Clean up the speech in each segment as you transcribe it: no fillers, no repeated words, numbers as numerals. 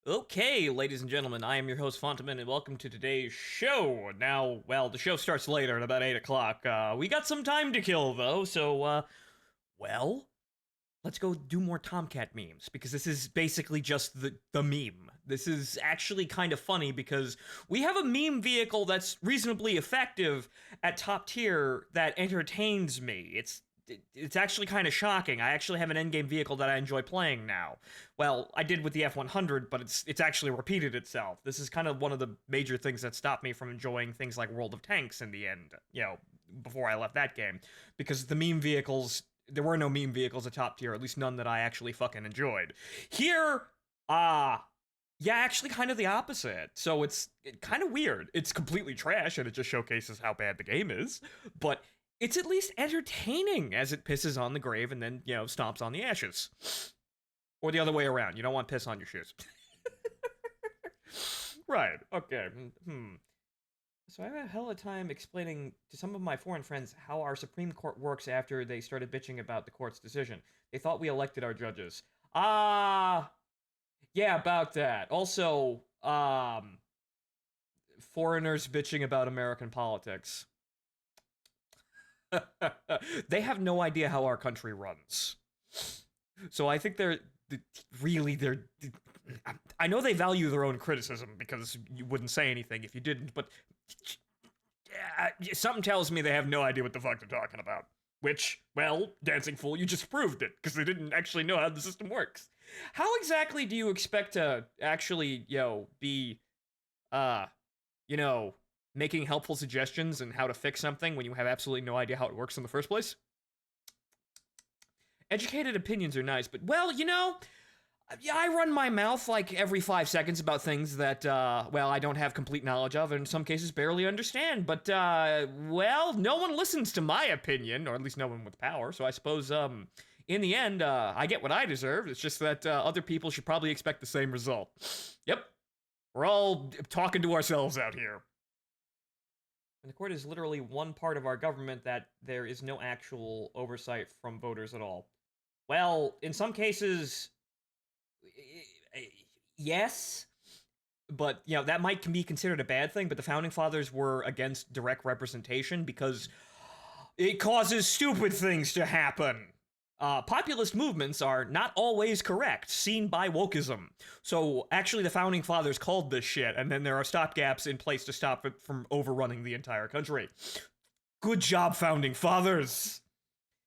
Okay, ladies and gentlemen, I am your host Phontomen, and welcome to today's show. Now, well, the show starts later at about 8 o'clock. We got some time to kill, though, so, well, let's go do more Tomcat memes, because this is basically just the meme. This is actually kind of funny, because we have a meme vehicle that's reasonably effective at top tier that entertains me. It's actually kind of shocking. I actually have an endgame vehicle that I enjoy playing now. Well, I did with the F-100, but it's actually repeated itself. This is kind of one of the major things that stopped me from enjoying things like World of Tanks in the end, before I left that game. Because the meme vehicles, there were no meme vehicles at top tier, at least none that I actually fucking enjoyed. Here, yeah, actually kind of the opposite. So it's kind of weird. It's completely trash, and it just showcases how bad the game is, but it's at least entertaining as it pisses on the grave and then, stomps on the ashes. Or the other way around. You don't want piss on your shoes. Right, okay. So I have a hell of a time explaining to some of my foreign friends how our Supreme Court works after they started bitching about the court's decision. They thought we elected our judges. Yeah, about that. Also, foreigners bitching about American politics. They have no idea how our country runs. So I think they're I know they value their own criticism because you wouldn't say anything if you didn't, but something tells me they have no idea what the fuck they're talking about. Which, well, Dancing Fool, you just proved it, because they didn't actually know how the system works. How exactly do you expect to actually, be, making helpful suggestions and how to fix something when you have absolutely no idea how it works in the first place? Educated opinions are nice, but, well, I run my mouth like every 5 seconds about things that, I don't have complete knowledge of, and in some cases barely understand, but, no one listens to my opinion, or at least no one with power, so I suppose, in the end, I get what I deserve. It's just that, other people should probably expect the same result. Yep. We're all talking to ourselves out here. And the court is literally one part of our government that there is no actual oversight from voters at all. Well, in some cases, yes, but, that might be considered a bad thing, but the Founding Fathers were against direct representation because it causes stupid things to happen. Populist movements are not always correct, seen by wokeism. So, actually, the Founding Fathers called this shit, and then there are stopgaps in place to stop it from overrunning the entire country. Good job, Founding Fathers!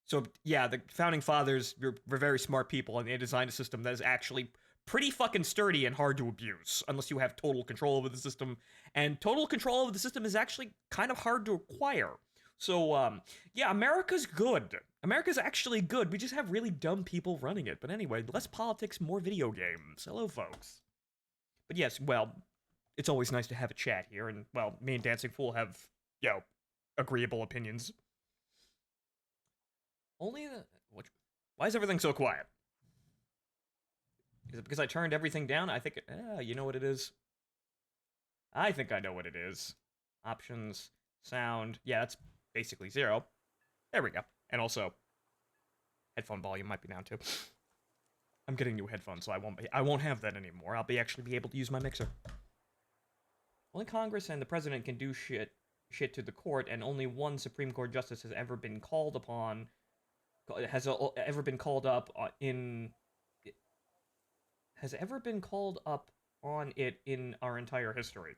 So, yeah, the Founding Fathers were very smart people, and they designed a system that is actually pretty fucking sturdy and hard to abuse, unless you have total control over the system. And total control over the system is actually kind of hard to acquire. So, yeah, America's good. America's actually good. We just have really dumb people running it. But anyway, less politics, more video games. Hello, folks. But yes, well, it's always nice to have a chat here. And, well, me and Dancing Fool have, agreeable opinions. Why is everything so quiet? Is it because I turned everything down? I think, you know what it is? I think I know what it is. Options, sound. Yeah, that's basically 0. There we go. And also, headphone volume might be down too. I'm getting new headphones, so I won't have that anymore. I'll actually be able to use my mixer. Only Congress and the president can do shit to the court, and only one Supreme Court justice has ever been called upon. Has ever been called up on it in our entire history.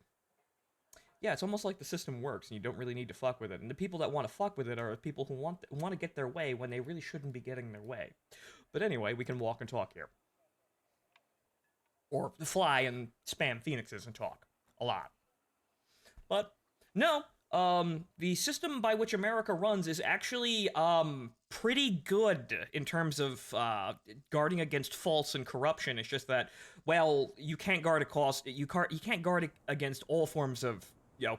Yeah, it's almost like the system works, and you don't really need to fuck with it. And the people that want to fuck with it are people who want to get their way when they really shouldn't be getting their way. But anyway, we can walk and talk here. Or fly and spam phoenixes and talk. A lot. But, no, the system by which America runs is actually, pretty good in terms of, guarding against faults and corruption. It's just that, well, you can't guard you can't guard against all forms of,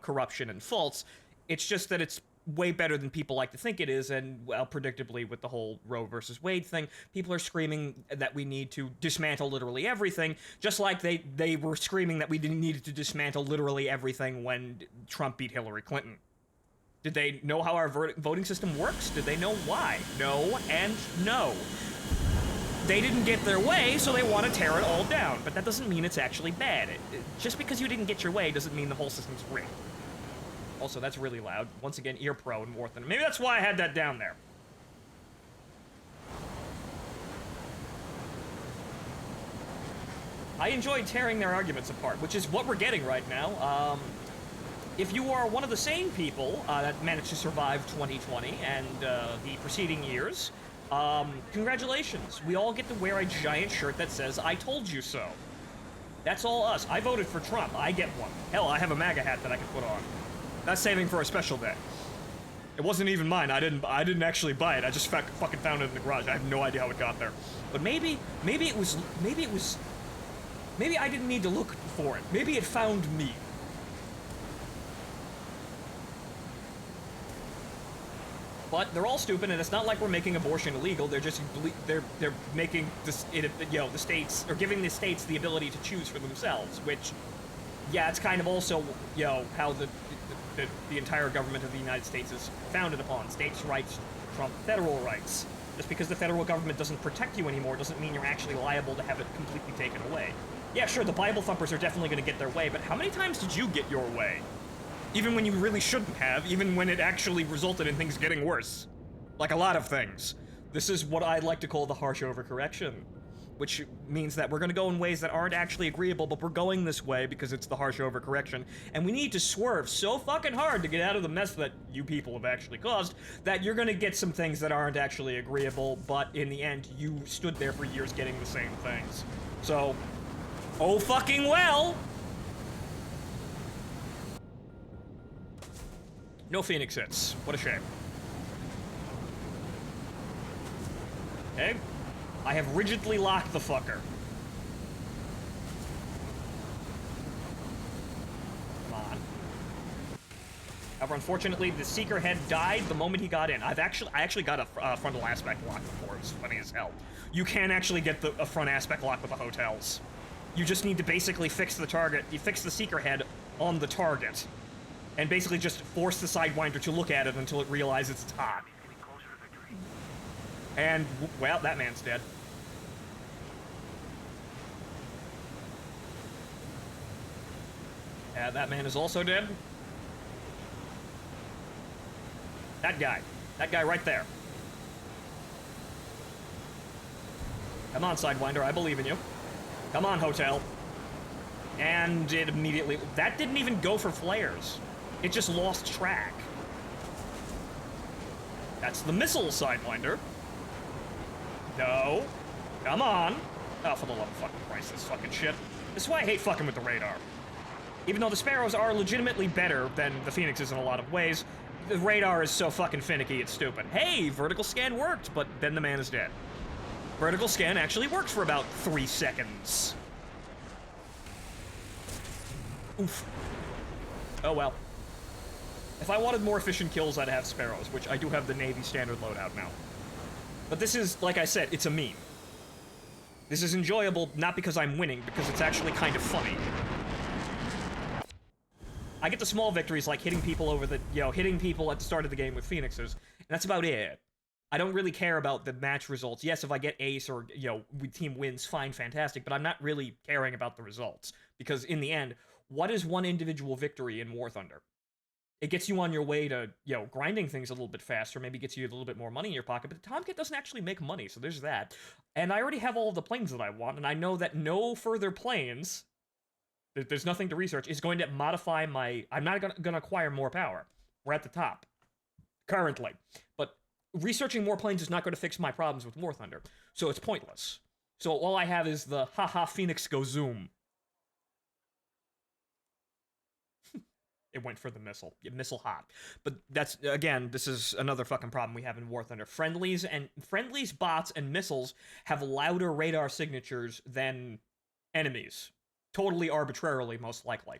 corruption and faults. It's just that it's way better than people like to think it is, and, well, predictably, with the whole Roe versus Wade thing, people are screaming that we need to dismantle literally everything, just like they were screaming that we needed to dismantle literally everything when Trump beat Hillary Clinton. Did they know how our voting system works? Did they know why? No and no. they didn't get their way, so they want to tear it all down. But that doesn't mean it's actually bad. Just because you didn't get your way doesn't mean the whole system's rigged. Also, that's really loud. Once again, ear pro and Warthen. Maybe that's why I had that down there. I enjoyed tearing their arguments apart, which is what we're getting right now. If you are one of the sane people that managed to survive 2020 and the preceding years, congratulations. We all get to wear a giant shirt that says, "I told you so." That's all us. I voted for Trump. I get one. Hell, I have a MAGA hat that I can put on. That's saving for a special day. It wasn't even mine. I didn't actually buy it. I just fucking found it in the garage. I have no idea how it got there. But maybe I didn't need to look for it. Maybe it found me. But they're all stupid, and it's not like we're making abortion illegal. They're just they're making this, the states, or giving the states the ability to choose for themselves. Which, yeah, it's kind of also how the entire government of the United States is founded upon. States' rights trump federal rights. Just because the federal government doesn't protect you anymore doesn't mean you're actually liable to have it completely taken away. Yeah, sure, the Bible thumpers are definitely going to get their way, but how many times did you get your way? Even when you really shouldn't have, even when it actually resulted in things getting worse. Like a lot of things. This is what I'd like to call the harsh overcorrection. Which means that we're going to go in ways that aren't actually agreeable, but we're going this way because it's the harsh overcorrection. And we need to swerve so fucking hard to get out of the mess that you people have actually caused, that you're going to get some things that aren't actually agreeable, but in the end, you stood there for years getting the same things. So, oh fucking well! No Phoenix hits. What a shame. Okay. I have rigidly locked the fucker. Come on. However, unfortunately, the Seeker head died the moment he got in. I actually got a frontal aspect lock before. It was funny as hell. You can actually get a front aspect lock with the hotels. You just need to basically fix the target. You fix the Seeker head on the target. And basically just force the Sidewinder to look at it until it realizes it's hot. And, well, that man's dead. That man is also dead. That guy right there. Come on, Sidewinder, I believe in you. Come on, Hotel. And it immediately... That didn't even go for flares. It just lost track. That's the missile, Sidewinder. No. Come on. Oh, for the love of fucking Christ, this fucking shit. This is why I hate fucking with the radar. Even though the Sparrows are legitimately better than the Phoenixes in a lot of ways, the radar is so fucking finicky, it's stupid. Hey, vertical scan worked, but then the man is dead. Vertical scan actually works for about 3 seconds. Oof. Oh well. If I wanted more efficient kills, I'd have Sparrows, which I do have the Navy standard loadout now. But this is, like I said, it's a meme. This is enjoyable, not because I'm winning, because it's actually kind of funny. I get the small victories, like hitting people over the, hitting people at the start of the game with Phoenixes, and that's about it. I don't really care about the match results. Yes, if I get ace or, team wins, fine, fantastic, but I'm not really caring about the results. Because in the end, what is one individual victory in War Thunder? It gets you on your way to, grinding things a little bit faster, maybe gets you a little bit more money in your pocket, but the Tomcat doesn't actually make money, so there's that. And I already have all of the planes that I want, and I know that no further planes, there's nothing to research, is going to modify my... I'm not going to acquire more power. We're at the top. Currently. But researching more planes is not going to fix my problems with War Thunder, so it's pointless. So all I have is the haha Phoenix go zoom. It went for the missile. Missile hot. But that's, again, this is another fucking problem we have in War Thunder. Friendlies, bots, and missiles have louder radar signatures than enemies. Totally arbitrarily, most likely.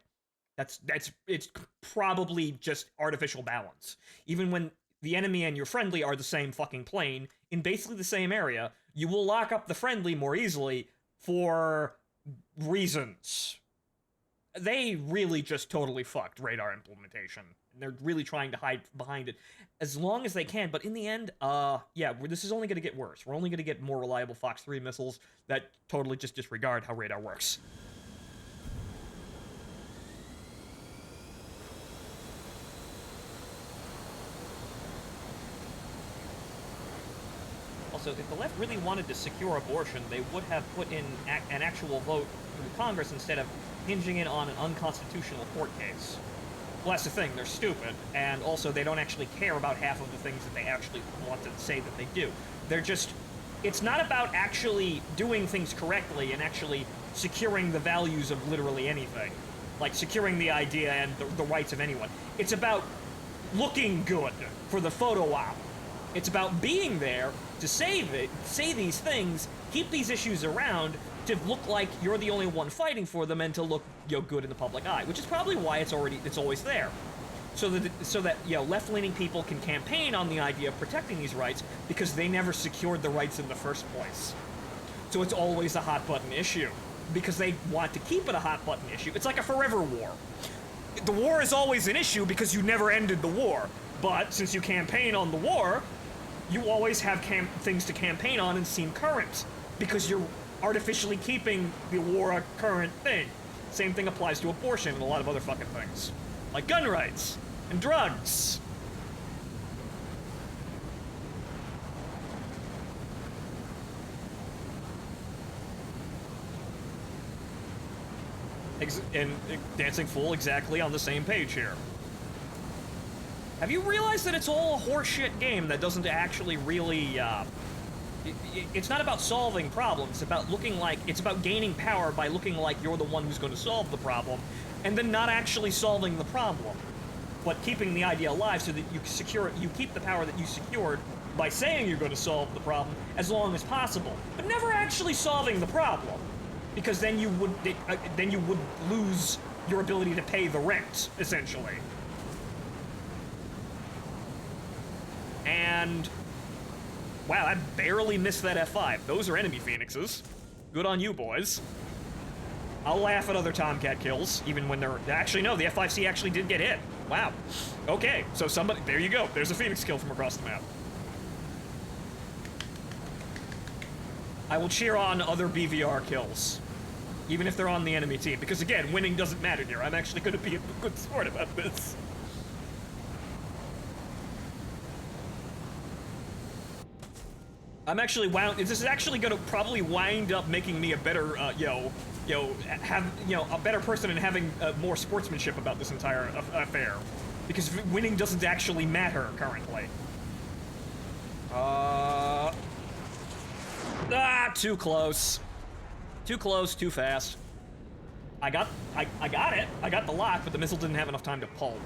It's probably just artificial balance. Even when the enemy and your friendly are the same fucking plane, in basically the same area, you will lock up the friendly more easily for reasons. they really just totally fucked radar implementation. They're really trying to hide behind it as long as they can, but in the end, yeah, this is only going to get worse. We're only going to get more reliable Fox 3 missiles that totally just disregard how radar works. Also, if the left really wanted to secure abortion, they would have put in an actual vote through Congress instead of hinging it on an unconstitutional court case. Well, that's the thing, they're stupid, and also they don't actually care about half of the things that they actually want to say that they do. They're just... It's not about actually doing things correctly and actually securing the values of literally anything. Like, securing the idea and the rights of anyone. It's about looking good for the photo op. It's about being there to say these things, keep these issues around, to look like you're the only one fighting for them and to look, good in the public eye, which is probably why it's always there. So that left-leaning people can campaign on the idea of protecting these rights because they never secured the rights in the first place. So it's always a hot-button issue because they want to keep it a hot-button issue. It's like a forever war. The war is always an issue because you never ended the war, but since you campaign on the war, you always have things to campaign on and seem current because you're artificially keeping the war a current thing. Same thing applies to abortion and a lot of other fucking things. Like gun rights and drugs. And Dancing Fool exactly on the same page here. Have you realized that it's all a horseshit game that doesn't actually really, it's not about solving problems, it's about it's about gaining power by looking like you're the one who's going to solve the problem, and then not actually solving the problem, but keeping the idea alive so that you keep the power that you secured by saying you're going to solve the problem as long as possible, but never actually solving the problem, because then you would lose your ability to pay the rent, essentially. And wow, I barely missed that F5. Those are enemy Phoenixes. Good on you, boys. I'll laugh at other Tomcat kills, even when they're... Actually, no, the F5C actually did get hit. Wow. Okay, so somebody... There you go. There's a Phoenix kill from across the map. I will cheer on other BVR kills, even if they're on the enemy team, because again, winning doesn't matter here. I'm actually going to be a good sport about this. I'm actually this is actually gonna probably wind up making me a better, have, a better person and having more sportsmanship about this entire affair. Because winning doesn't actually matter currently. Too close. Too close, too fast. I got it. I got the lock, but the missile didn't have enough time to pull.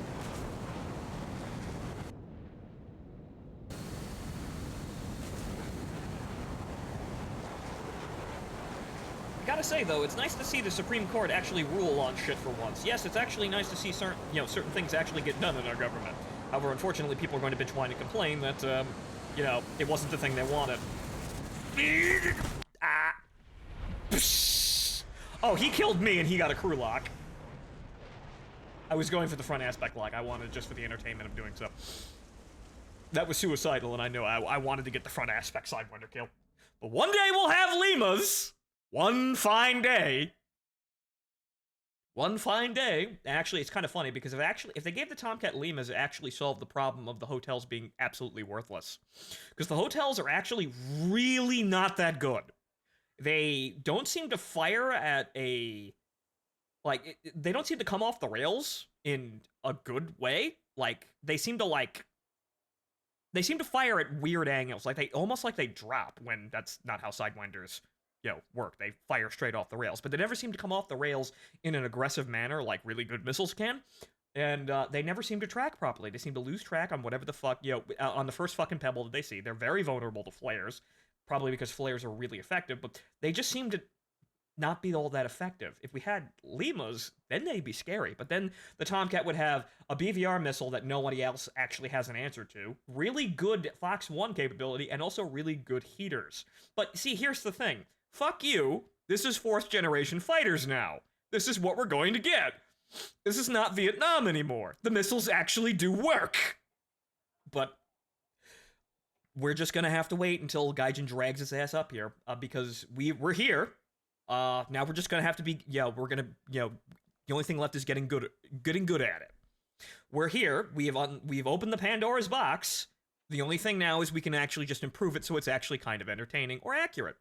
Gotta say though, it's nice to see the Supreme Court actually rule on shit for once. Yes, it's actually nice to see certain things actually get done in our government. However, unfortunately, people are going to bitch, whine, and complain that, it wasn't the thing they wanted. Oh, he killed me and he got a crew lock. I was going for the front aspect lock. I wanted just for the entertainment of doing so. That was suicidal, and I know I wanted to get the front aspect Sidewinder kill. But one day we'll have Limas. One fine day. One fine day. Actually, it's kind of funny because if they gave the Tomcat Limas, it actually solved the problem of the hotels being absolutely worthless. Because the hotels are actually really not that good. They don't seem to fire at they don't seem to come off the rails in a good way. They seem to fire at weird angles. Almost like they drop when that's not how Sidewinders work. They fire straight off the rails, but they never seem to come off the rails in an aggressive manner like really good missiles can. And they never seem to track properly. They seem to lose track on whatever the fuck, on the first fucking pebble that they see. They're very vulnerable to flares, probably because flares are really effective, but they just seem to not be all that effective. If we had Limas, then they'd be scary. But then the Tomcat would have a BVR missile that nobody else actually has an answer to, really good Fox 1 capability, and also really good heaters. But see, here's the thing. Fuck you. This is 4th generation fighters now. This is what we're going to get. This is not Vietnam anymore. The missiles actually do work. But we're just gonna have to wait until Gaijin drags his ass up here, because we're here. Now we're just gonna have to be, we're gonna, the only thing left is getting good at it. We're here. We've opened the Pandora's box. The only thing now is we can actually just improve it so it's actually kind of entertaining or accurate.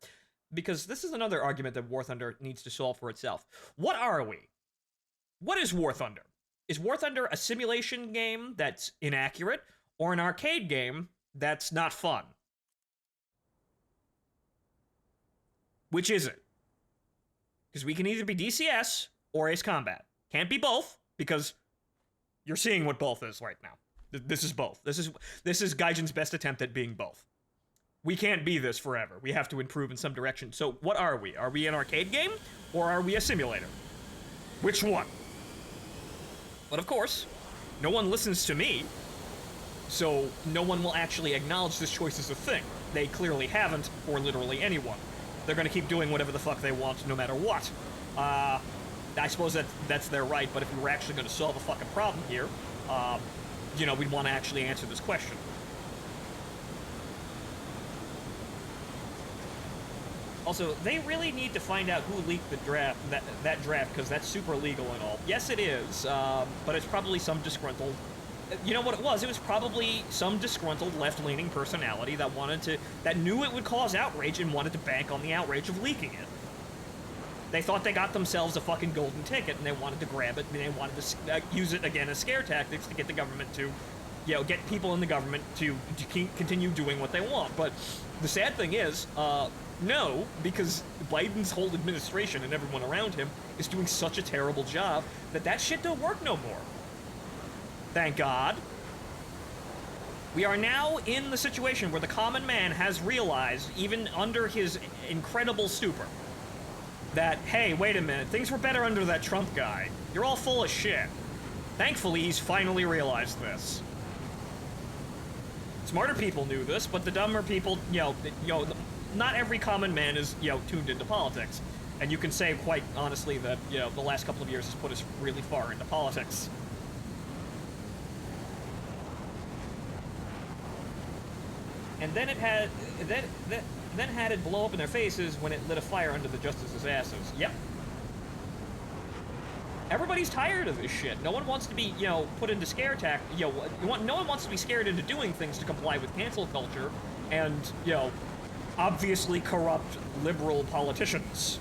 Because this is another argument that War Thunder needs to solve for itself. What are we? What is War Thunder? Is War Thunder a simulation game that's inaccurate, or an arcade game that's not fun? Which is it? Because we can either be DCS or Ace Combat. Can't be both, because you're seeing what both is right now. This is both. This is Gaijin's best attempt at being both. We can't be this forever. We have to improve in some direction. So what are we? Are we an arcade game, or are we a simulator? Which one? But of course, no one listens to me, so no one will actually acknowledge this choice as a thing. They clearly haven't for literally anyone. They're gonna keep doing whatever the fuck they want no matter what. I suppose that's their right, but if we were actually gonna solve a fucking problem here, we'd want to actually answer this question. Also, they really need to find out who leaked the draft, that draft, because that's super legal and all. Yes, it is, but it's probably some disgruntled... You know what it was? It was probably some disgruntled left-leaning personality that knew it would cause outrage and wanted to bank on the outrage of leaking it. They thought they got themselves a fucking golden ticket, and they wanted to grab it, and they wanted to use it again as scare tactics to get the government to, get people in the government to continue doing what they want. But the sad thing is, no, because Biden's whole administration and everyone around him is doing such a terrible job that shit don't work no more. Thank God. We are now in the situation where the common man has realized, even under his incredible stupor, that, hey, wait a minute, things were better under that Trump guy. You're all full of shit. Thankfully, he's finally realized this. Smarter people knew this, but the dumber people, not every common man is, tuned into politics. And you can say, quite honestly, that, the last couple of years has put us really far into politics. And then it had, then had it blow up in their faces when it lit a fire under the justices' asses. Yep. Everybody's tired of this shit. No one wants to be, put into scare no one wants to be scared into doing things to comply with cancel culture and, obviously corrupt liberal politicians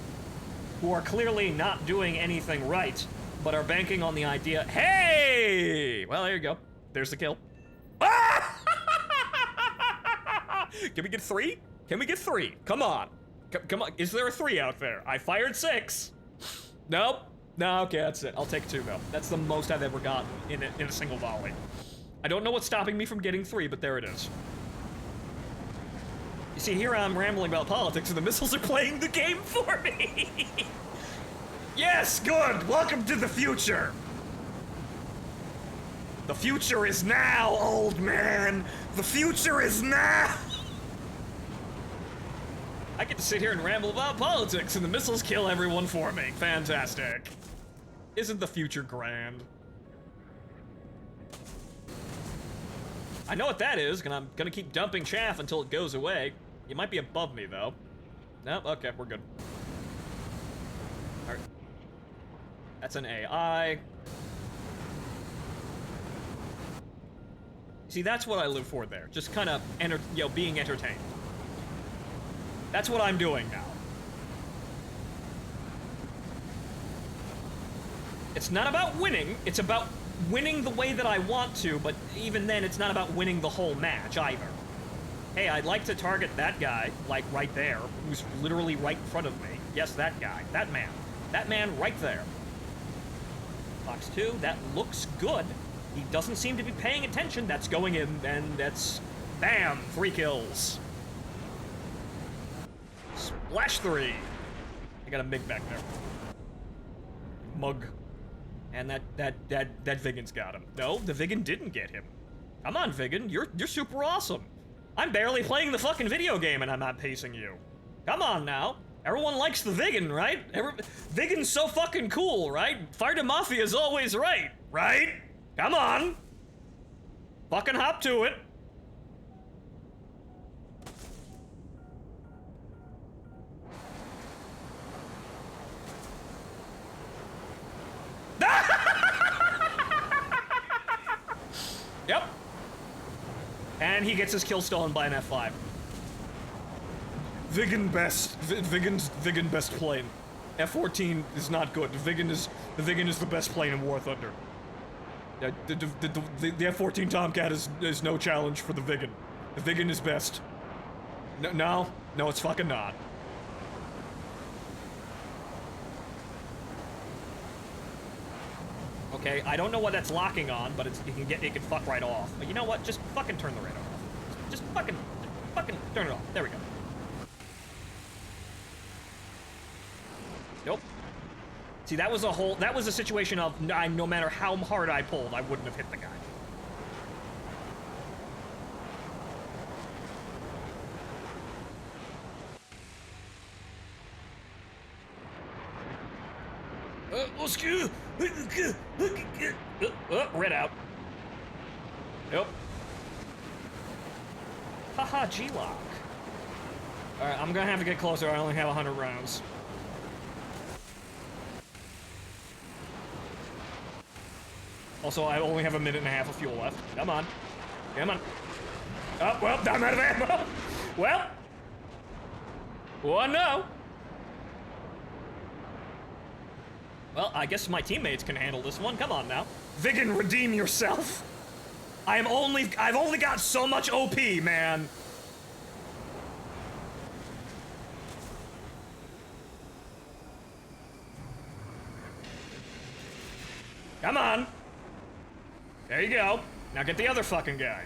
who are clearly not doing anything right, but are banking on the idea, hey! Well, there you go. There's the kill. Ah! Can we get 3? Can we get 3? Come on. Come on. Is there a 3 out there? I fired 6. Nope. No, okay, that's it. I'll take 2, though. That's the most I've ever gotten in a single volley. I don't know what's stopping me from getting 3, but there it is. You see, here I'm rambling about politics, and the missiles are playing the game for me! Yes, good! Welcome to the future! The future is now, old man! The future is now! I get to sit here and ramble about politics, and the missiles kill everyone for me. Fantastic. Isn't the future grand? I know what that is, and I'm gonna keep dumping chaff until it goes away. You might be above me, though. Nope, okay, we're good. Alright. That's an AI. See, that's what I live for there. Just kind of, being entertained. That's what I'm doing now. It's not about winning, it's about winning the way that I want to, but even then, it's not about winning the whole match, either. Hey, I'd like to target that guy, like right there, who's literally right in front of me. Yes, that guy. That man. That man right there. Box 2, that looks good. He doesn't seem to be paying attention. That's going in, and that's... Bam! 3 kills. Splash 3! I got a MiG back there. Mug. And that Vigan's got him. No, the Vigan didn't get him. Come on, Vigan, you're super awesome. I'm barely playing the fucking video game and I'm not pacing you. Come on now. Everyone likes the Vigan, right? Vigan's so fucking cool, right? Fire to Mafia is always right, right? Come on. Fucking hop to it. Yep. And he gets his kill stolen by an F5. Vigan best. Vigan best plane. F-14 is not good. The Vigan is the best plane in War Thunder. The F-14 Tomcat is no challenge for the Vigan. The Vigan is best. No, it's fucking not. Okay, I don't know what that's locking on, but it can fuck right off. But you know what? Just fucking turn the radar off. Just fucking turn it off. There we go. Nope. See, that was a situation of no matter how hard I pulled, I wouldn't have hit the guy. Red out. Nope. Haha, G-lock. Alright, I'm gonna have to get closer. I only have 100 rounds. Also, I only have a minute and a half of fuel left. Come on. Come on. Oh, well, I'm out of ammo. Well. Oh, no. Well, I guess my teammates can handle this one. Come on now. Vigan, redeem yourself. I've only got so much OP, man. Come on. There you go. Now get the other fucking guy.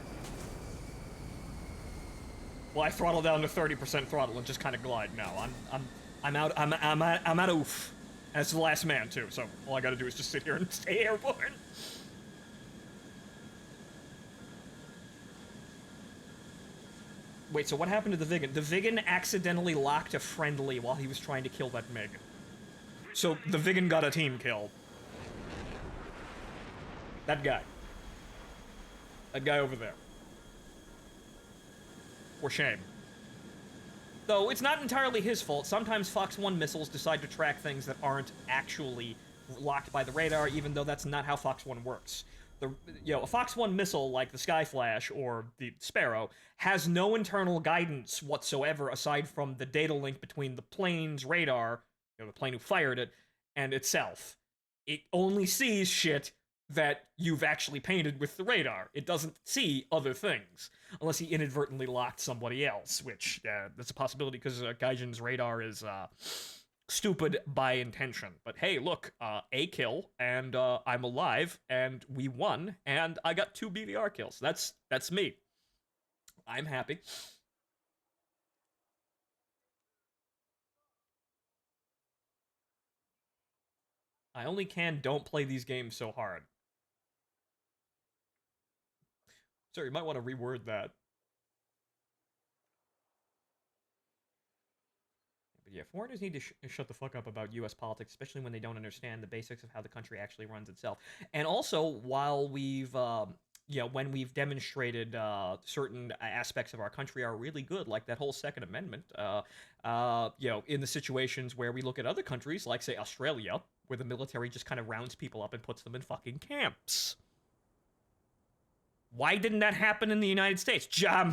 Well, I throttle down to 30% throttle and just kind of glide now. I'm out of oof. And it's the last man too, so all I gotta do is just sit here and stay airborne. Wait, so what happened to the Vigan? The Vigan accidentally locked a friendly while he was trying to kill that MiG. So the Vigan got a team kill. That guy. That guy over there. For shame. Though, it's not entirely his fault. Sometimes Fox 1 missiles decide to track things that aren't actually locked by the radar, even though that's not how Fox 1 works. A Fox 1 missile, like the Skyflash or the Sparrow, has no internal guidance whatsoever aside from the data link between the plane's radar, the plane who fired it, and itself. It only sees shit that you've actually painted with the radar. It doesn't see other things. Unless he inadvertently locked somebody else, which, that's a possibility because Gaijin's radar is, stupid by intention. But hey, look, a kill, and, I'm alive, and we won, and I got 2 BVR kills. That's me. I'm happy. I only don't play these games so hard. Sir, you might want to reword that. But yeah, foreigners need to shut the fuck up about U.S. politics, especially when they don't understand the basics of how the country actually runs itself. And also, while we've, when we've demonstrated certain aspects of our country are really good, like that whole Second Amendment, in the situations where we look at other countries, like, say, Australia, where the military just kind of rounds people up and puts them in fucking camps. Why didn't that happen in the United States?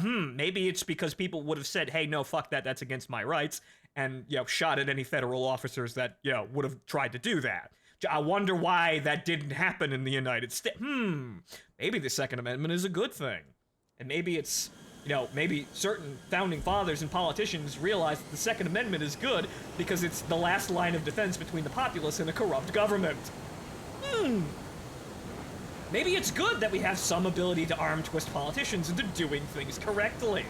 Maybe it's because people would have said, hey, no, fuck that, that's against my rights, and, shot at any federal officers that, would have tried to do that. I wonder why that didn't happen in the United States. Maybe the Second Amendment is a good thing. And maybe it's, maybe certain founding fathers and politicians realize that the Second Amendment is good because it's the last line of defense between the populace and a corrupt government. Maybe it's good that we have some ability to arm twist politicians into doing things correctly.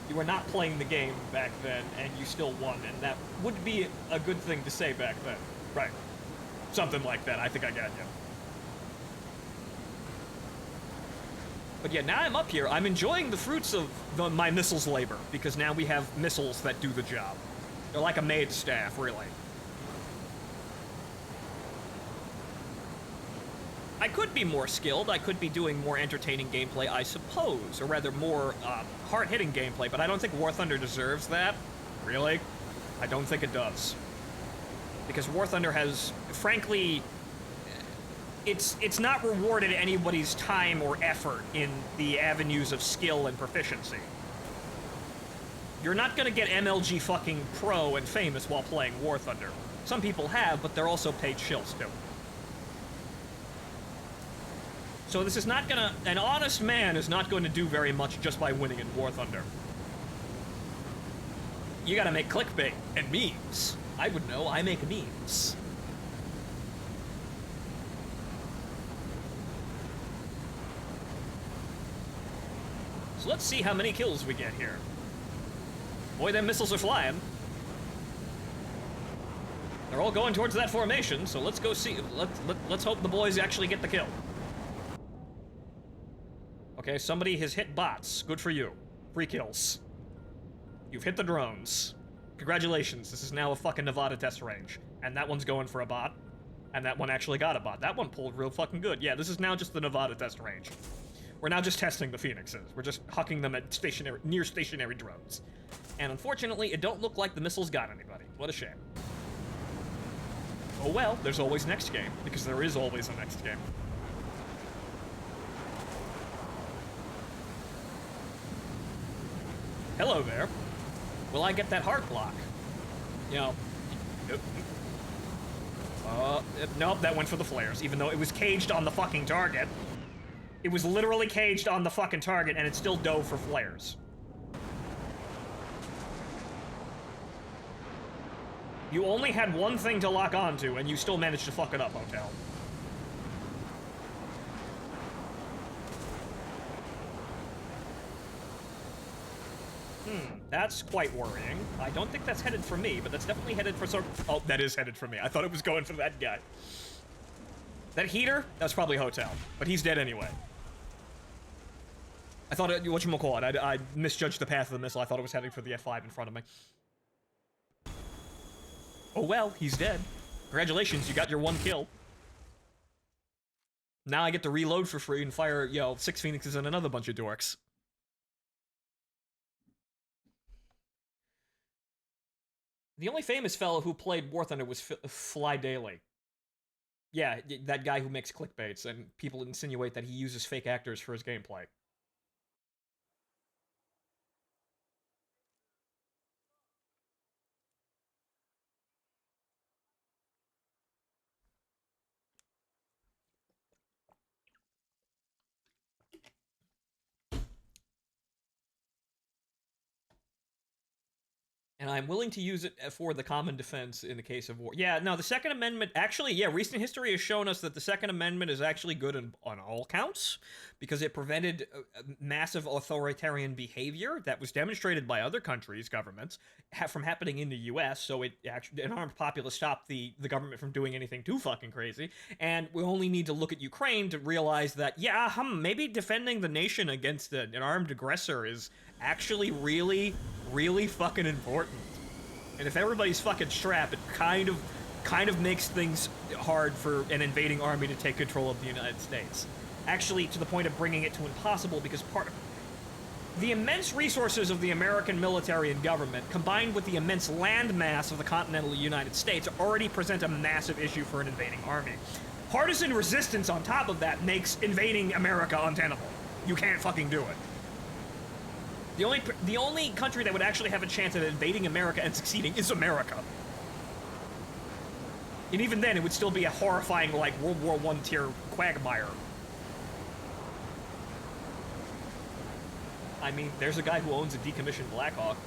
You were not playing the game back then, and you still won, and that would be a good thing to say back then. Right. Something like that. I think I got you. But yeah, now I'm up here, I'm enjoying the fruits of my missiles labor, because now we have missiles that do the job. They're like a maid staff, really. I could be more skilled, I could be doing more entertaining gameplay, I suppose, or rather more hard-hitting gameplay, but I don't think War Thunder deserves that. Really? I don't think it does. Because War Thunder has, frankly, it's not rewarded anybody's time or effort in the avenues of skill and proficiency. You're not gonna get MLG fucking pro and famous while playing War Thunder. Some people have, but they're also paid shills too. So this is not gonna... An honest man is not going to do very much just by winning in War Thunder. You gotta make clickbait and memes. I would know, I make memes. So let's see how many kills we get here. Boy, them missiles are flying. They're all going towards that formation, so let's go see. Let's hope the boys actually get the kill. Okay, somebody has hit bots. Good for you. Free kills. You've hit the drones. Congratulations, this is now a fucking Nevada test range. And that one's going for a bot. And that one actually got a bot. That one pulled real fucking good. Yeah, this is now just the Nevada test range. We're now just testing the Phoenixes. We're just hucking them at near stationary drones. And unfortunately, it don't look like the missiles got anybody. What a shame. Oh well, there's always next game, because there is always a next game. Hello there. Will I get that heart block? You know... nope, that went for the flares, even though it was caged on the fucking target. It was literally caged on the fucking target, and it still dove for flares. You only had one thing to lock onto, and you still managed to fuck it up, Hotel. That's quite worrying. I don't think that's headed for me, but that's definitely headed for some... Oh, that is headed for me. I thought it was going for that guy. That heater? That's probably Hotel, but he's dead anyway. I thought it... Whatchamacallit? I misjudged the path of the missile. I thought it was heading for the F5 in front of me. Oh well, he's dead. Congratulations, you got your one kill. Now I get to reload for free and fire, you know, 6 Phoenixes and another bunch of dorks. The only famous fellow who played War Thunder was Fly Daily. Yeah, that guy who makes clickbaits, and people insinuate that he uses fake actors for his gameplay. And I'm willing to use it for the common defense in the case of war. Yeah, no, the Second Amendment, actually, yeah, recent history has shown us that the Second Amendment is actually good on all counts, because it prevented massive authoritarian behavior that was demonstrated by other countries' governments from happening in the U.S., so an armed populace stopped the government from doing anything too fucking crazy, and we only need to look at Ukraine to realize that, yeah, maybe defending the nation against an armed aggressor is actually really fucking important. And if everybody's fucking strapped, it kind of makes things hard for an invading army to take control of the United States. Actually, to the point of bringing it to impossible, because the immense resources of the American military and government, combined with the immense land mass of the continental United States, already present a massive issue for an invading army. Partisan resistance on top of that makes invading America untenable. You can't fucking do it. The only country that would actually have a chance at invading America and succeeding is America. And even then, it would still be a horrifying, like, World War I tier quagmire. I mean, there's a guy who owns a decommissioned Black Hawk.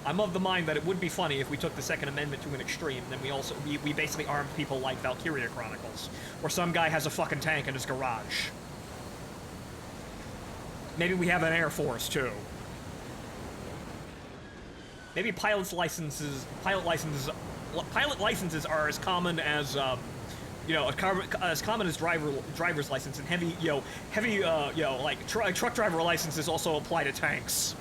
I'm of the mind that it would be funny if we took the Second Amendment to an extreme, then we basically armed people like Valkyria Chronicles, where some guy has a fucking tank in his garage. Maybe we have an Air Force, too. Maybe pilot licenses are as common as as common as driver's license, and heavy like truck driver licenses also apply to tanks.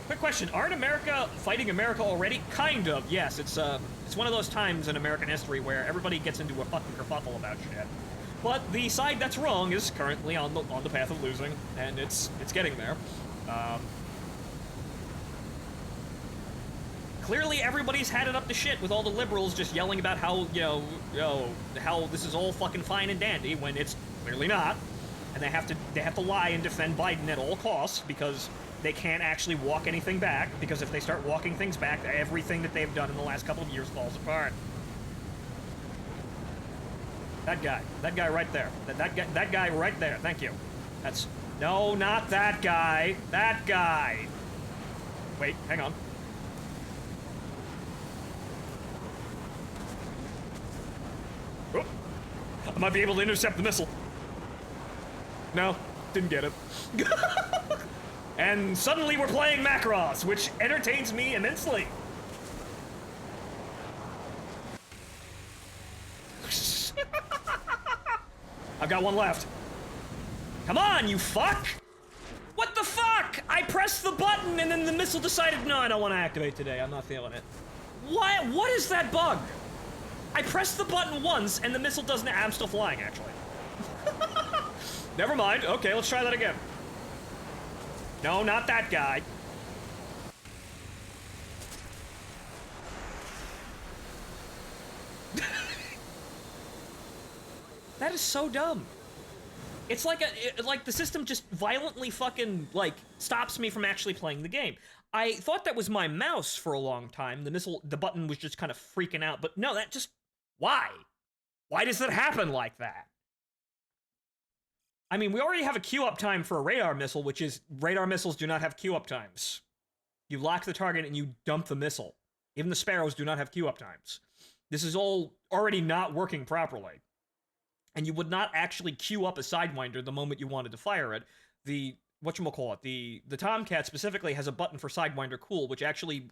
Quick question: aren't America fighting America already? Kind of. Yes, it's one of those times in American history where everybody gets into a fucking kerfuffle about shit. But the side that's wrong is currently on the path of losing, and it's getting there. Clearly, everybody's had it up to shit with all the liberals just yelling about how how this is all fucking fine and dandy when it's clearly not, and they have to lie and defend Biden at all costs because they can't actually walk anything back, because if they start walking things back, everything that they've done in the last couple of years falls apart. That guy right there. That guy right there. Thank you. No, not that guy. That guy. Wait, hang on. Oh, I might be able to intercept the missile. No, didn't get it. And suddenly we're playing Macross, which entertains me immensely. I've got one left. Come on, you fuck! What the fuck? I pressed the button and then the missile decided, no, I don't want to activate today. I'm not feeling it. What is that bug? I pressed the button once and the missile doesn't, I'm still flying, actually. Never mind. Okay, let's try that again. No, not that guy. That is so dumb. It's like like the system just violently fucking like stops me from actually playing the game. I thought that was my mouse for a long time. The button was just kind of freaking out, but no, why? Why does that happen like that? I mean, we already have a queue-up time for a radar missile, which is radar missiles do not have queue-up times. You lock the target and you dump the missile. Even the Sparrows do not have queue-up times. This is all already not working properly. And you would not actually queue up a Sidewinder the moment you wanted to fire it. The Tomcat specifically has a button for Sidewinder Cool, which actually,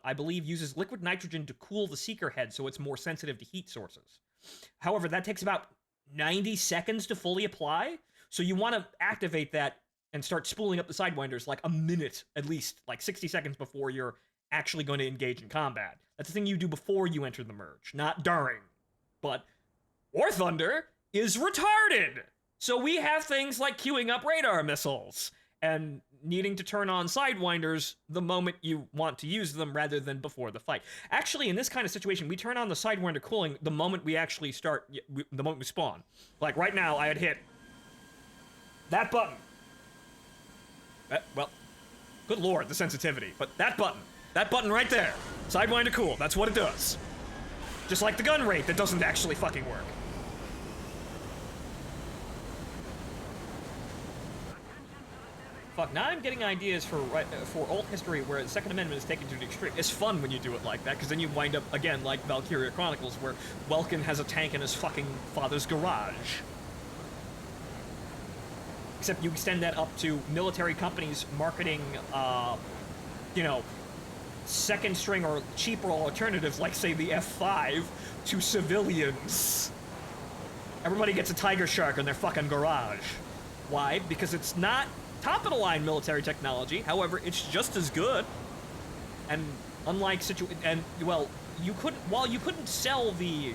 I believe uses liquid nitrogen to cool the seeker head so it's more sensitive to heat sources. However, that takes about 90 seconds to fully apply, so you want to activate that and start spooling up the Sidewinders like a minute, at least, like 60 seconds before you're actually going to engage in combat. That's the thing you do before you enter the merge, not during. But War Thunder is retarded! So we have things like queuing up radar missiles, and needing to turn on Sidewinders the moment you want to use them rather than before the fight. Actually, in this kind of situation, we turn on the Sidewinder cooling the moment we actually the moment we spawn. Like right now, I had hit that button. Well, good lord, the sensitivity. But that button right there, Sidewinder cool, that's what it does. Just like the gun rate that doesn't actually fucking work. Fuck, now I'm getting ideas for alt history where the Second Amendment is taken to the extreme. It's fun when you do it like that, because then you wind up, again, like Valkyria Chronicles, where Welkin has a tank in his fucking father's garage. Except you extend that up to military companies marketing, second string or cheaper alternatives, like, say, the F-5, to civilians. Everybody gets a Tiger Shark in their fucking garage. Why? Because it's not top-of-the-line military technology, however, it's just as good. And unlike you couldn't sell the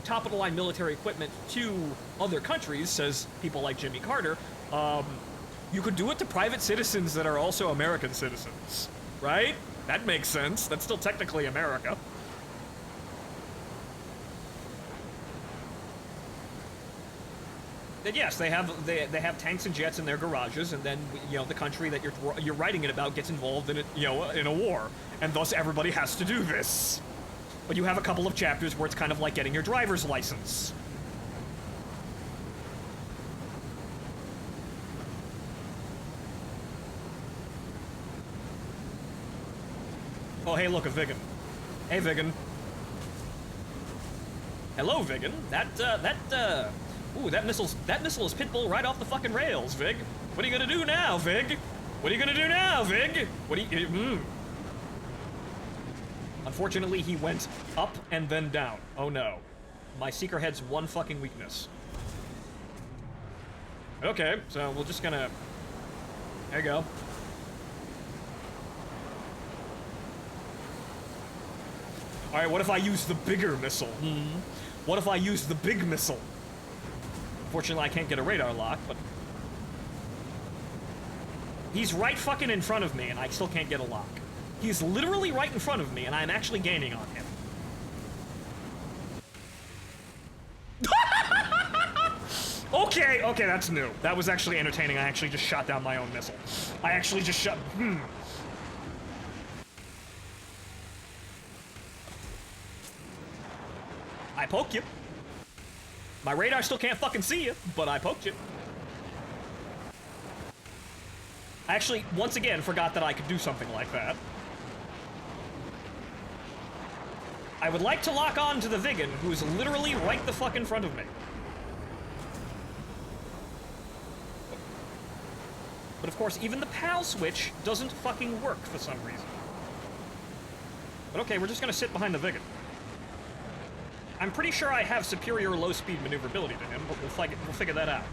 top-of-the-line military equipment to other countries, says people like Jimmy Carter, you could do it to private citizens that are also American citizens, right? That makes sense. That's still technically America. And yes, they have tanks and jets in their garages, and then the country that you're writing it about gets involved in it, in a war, and thus everybody has to do this. But you have a couple of chapters where it's kind of like getting your driver's license. Oh, hey, look, a Vigan. Hey, Vigan. Hello, Vigan. Ooh, that missile is Pitbull right off the fucking rails, Vig. What are you gonna do now, Vig? What are you gonna do now, Vig? What are you... Unfortunately, he went up and then down. Oh no. My Seeker Head's one fucking weakness. Okay, so we're just gonna... There you go. Alright, what if I use the bigger missile? What if I use the big missile? Fortunately, I can't get a radar lock, but... He's right fucking in front of me, and I still can't get a lock. He's literally right in front of me, and I'm actually gaining on him. Okay, that's new. That was actually entertaining. I actually just shot down my own missile. I actually just shot... I poked you. My radar still can't fucking see you, but I poked you. I actually, once again, forgot that I could do something like that. I would like to lock on to the Vigan, who's literally right the fuck in front of me. But of course, even the PAL switch doesn't fucking work for some reason. But okay, we're just gonna sit behind the Vigan. I'm pretty sure I have superior low-speed maneuverability to him, but we'll figure that out.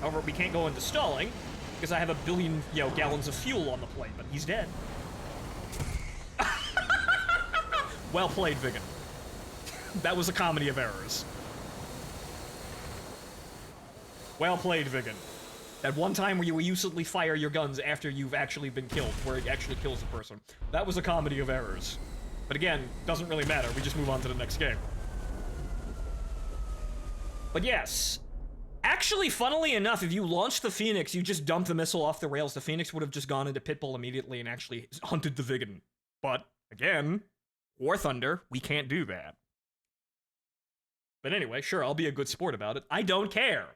However, we can't go into stalling, because I have a billion, gallons of fuel on the plate, but he's dead. Well played, Vigan. That was a comedy of errors. Well played, Vigan. That one time where you uselessly fire your guns after you've actually been killed, where it actually kills a person. That was a comedy of errors. But again, doesn't really matter, we just move on to the next game. But yes, actually, funnily enough, if you launched the Phoenix, you just dumped the missile off the rails, the Phoenix would have just gone into Pitbull immediately and actually hunted the Vigan. But, again, War Thunder, we can't do that. But anyway, sure, I'll be a good sport about it. I don't care.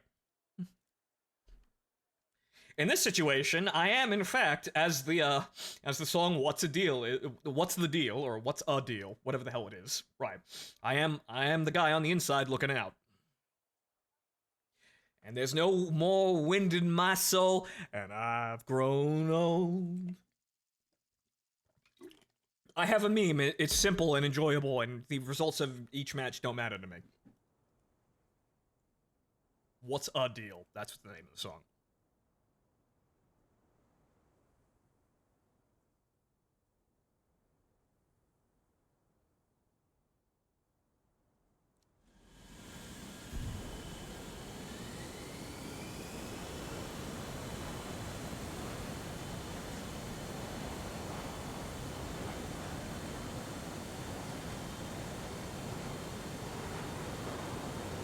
In this situation, I am, in fact, as the song "What's a Deal," what's the deal, or what's a deal, whatever the hell it is. Right. I am the guy on the inside looking out. And there's no more wind in my soul, and I've grown old. I have a meme. It's simple and enjoyable, and the results of each match don't matter to me. What's a deal? That's the name of the song.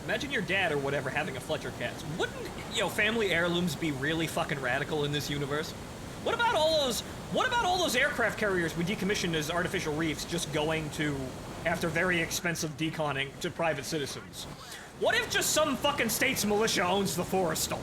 Imagine your dad or whatever having a Fletcher cat. Wouldn't, family heirlooms be really fucking radical in this universe? What about all those aircraft carriers we decommissioned as artificial reefs just going to, after very expensive deconning, to private citizens? What if just some fucking state's militia owns the Forrestal?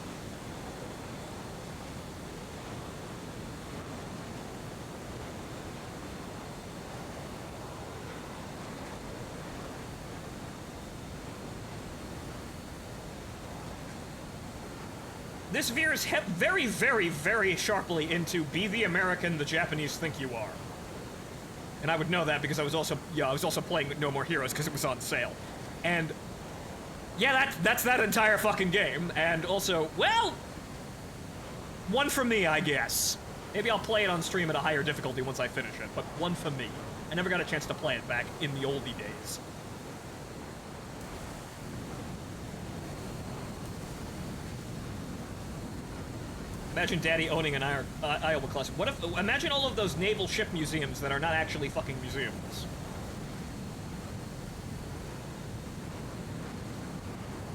This veers very, very, very sharply into be the American the Japanese think you are. And I would know that because I was also playing No More Heroes because it was on sale. And yeah, that's that entire fucking game. And also, well, one for me, I guess. Maybe I'll play it on stream at a higher difficulty once I finish it, but one for me. I never got a chance to play it back in the oldie days. Imagine Daddy owning an Iowa class. What if, imagine all of those naval ship museums that are not actually fucking museums.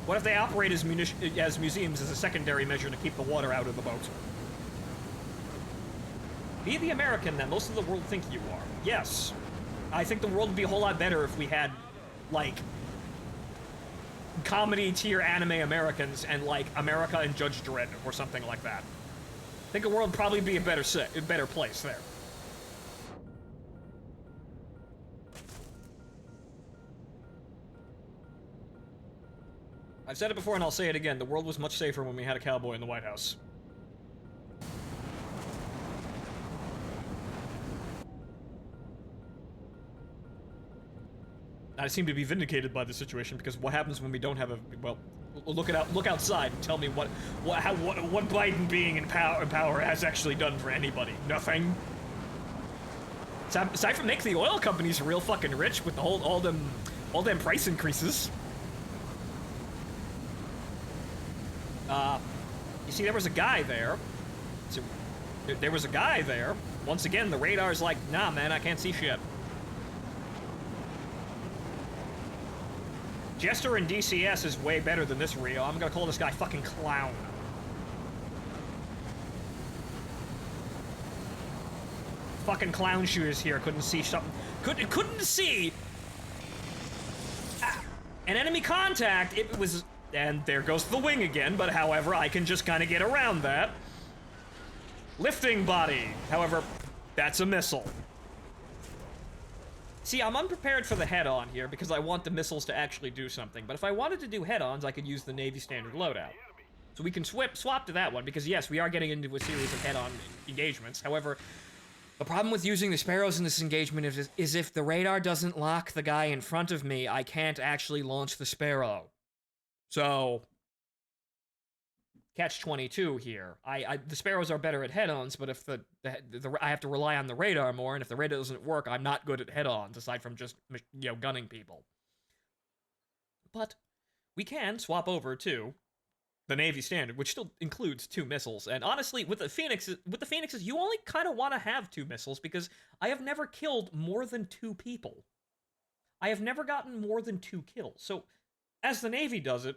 What if they operate as museums as a secondary measure to keep the water out of the boat? Be the American that most of the world think you are. Yes. I think the world would be a whole lot better if we had, like, comedy tier anime Americans and, like, America and Judge Dredd or something like that. I think the world would probably be a better place there. I've said it before and I'll say it again, the world was much safer when we had a cowboy in the White House. I seem to be vindicated by the situation, because what happens when we don't have a, well, look outside and tell me what Biden being in power has actually done for anybody. Nothing. Aside from making the oil companies real fucking rich with the all them price increases. You see, there was a guy there. So, there was a guy there. Once again, the radar's like, nah, man, I can't see shit. Jester in DCS is way better than this Rio. I'm gonna call this guy fucking clown. Fucking clown shooters here couldn't see something. Couldn't see an enemy contact. It was, and there goes the wing again. But however, I can just kind of get around that. Lifting body. However, that's a missile. See, I'm unprepared for the head-on here because I want the missiles to actually do something. But if I wanted to do head-ons, I could use the Navy standard loadout. So we can swap to that one because yes, we are getting into a series of head-on engagements. However, the problem with using the Sparrows in this engagement is if the radar doesn't lock the guy in front of me, I can't actually launch the Sparrow. So, catch-22 here. The Sparrows are better at head-ons, but if I have to rely on the radar more, and if the radar doesn't work, I'm not good at head-ons, aside from just, you know, gunning people. But we can swap over to the Navy standard, which still includes 2 missiles. And honestly, with the Phoenixes, you only kind of want to have 2 missiles because I have never killed more than 2 people. I have never gotten more than 2 kills. So, as the Navy does it,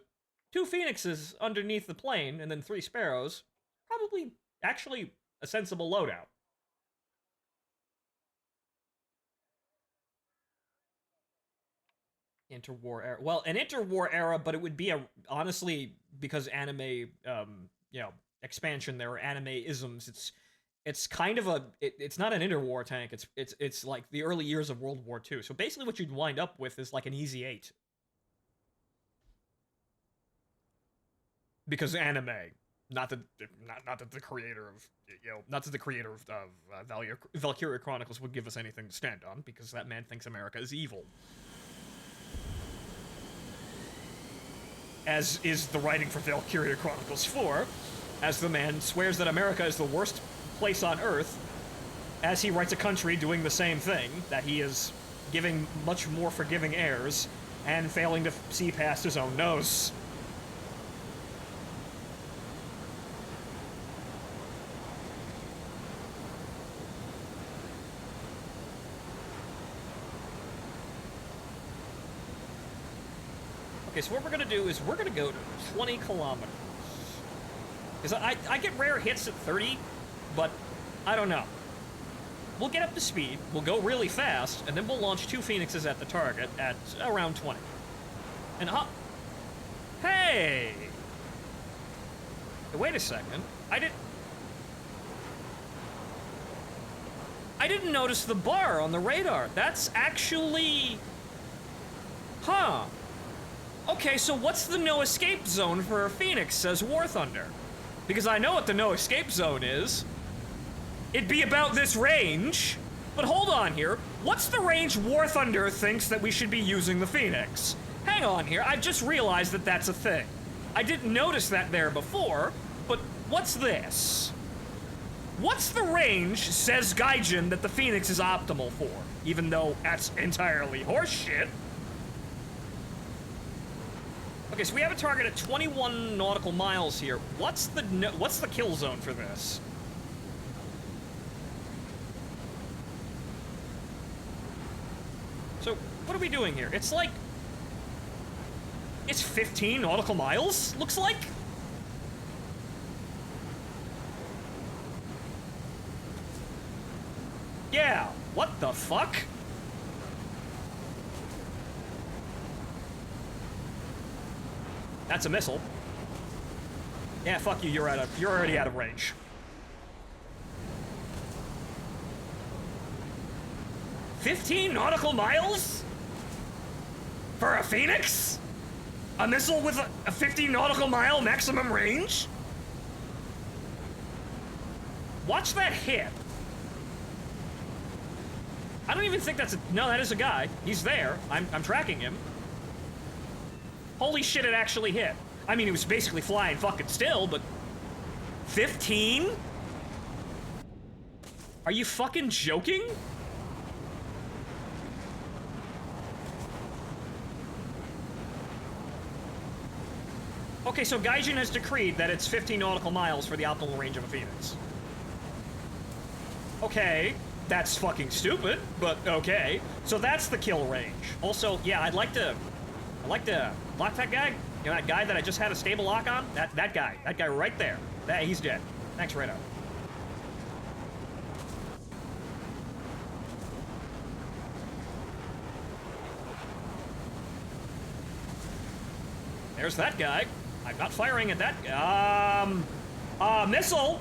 2 Phoenixes underneath the plane and then 3 Sparrows, probably actually a sensible loadout. Interwar era. Well, an interwar era, but it would be honestly, because anime, you know, expansion, there are anime-isms. It's kind of it's not an interwar tank. It's like the early years of World War II. So basically, what you'd wind up with is like an Easy 8. Because anime, not that the creator of, you know, not that the creator of Valkyria Chronicles would give us anything to stand on, because that man thinks America is evil. As is the writing for Valkyria Chronicles 4, as the man swears that America is the worst place on Earth, as he writes a country doing the same thing, that he is giving much more forgiving airs, and failing to see past his own nose. Okay, so what we're gonna do is we're gonna go to 20 kilometers. Because I get rare hits at 30, but I don't know. We'll get up to speed, we'll go really fast, and then we'll launch 2 Phoenixes at the target at around 20. And hey! Wait a second. I didn't notice the bar on the radar. That's actually... Huh. Okay, so what's the no escape zone for a Phoenix, says War Thunder? Because I know what the no escape zone is. It'd be about this range. But hold on here. What's the range War Thunder thinks that we should be using the Phoenix? Hang on here, I just realized that that's a thing. I didn't notice that there before, but what's this? What's the range, says Gaijin, that the Phoenix is optimal for? Even though that's entirely horseshit. Okay, so we have a target at 21 nautical miles here. What's the kill zone for this? So, what are we doing here? It's like... It's 15 nautical miles, looks like? Yeah, what the fuck? That's a missile. Yeah, fuck you, you're already out of range. "15 nautical miles? For a Phoenix? A missile with a 50 nautical mile maximum range? Watch that hit. I don't even think that's a... No, that is a guy. He's there. I'm tracking him. Holy shit, it actually hit. I mean, he was basically flying fucking still, but... 15? Are you fucking joking? Okay, so Gaijin has decreed that it's 15 nautical miles for the optimal range of a Phoenix. Okay, that's fucking stupid, but okay. So that's the kill range. Also, yeah, I'd like to lock that guy. You know, that guy that I just had a stable lock on? That guy right there. He's dead. Thanks, Radar. There's that guy. I'm not firing at that. Missile.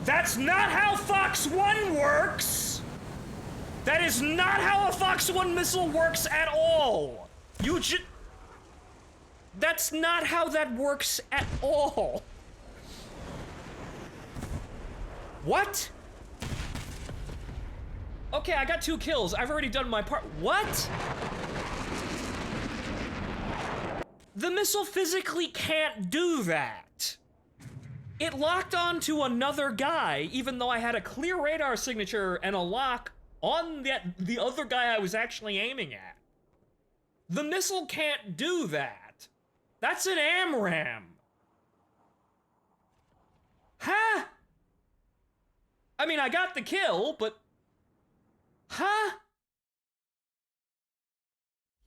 That's not how Fox 1 works. That is not how a Fox 1 missile works at all. That's not how that works at all. What? Okay, I got 2 kills. I've already done my part. What? The missile physically can't do that. It locked onto another guy, even though I had a clear radar signature and a lock on the other guy I was actually aiming at. The missile can't do that. That's an AMRAAM. Huh? I mean, I got the kill, but... Huh?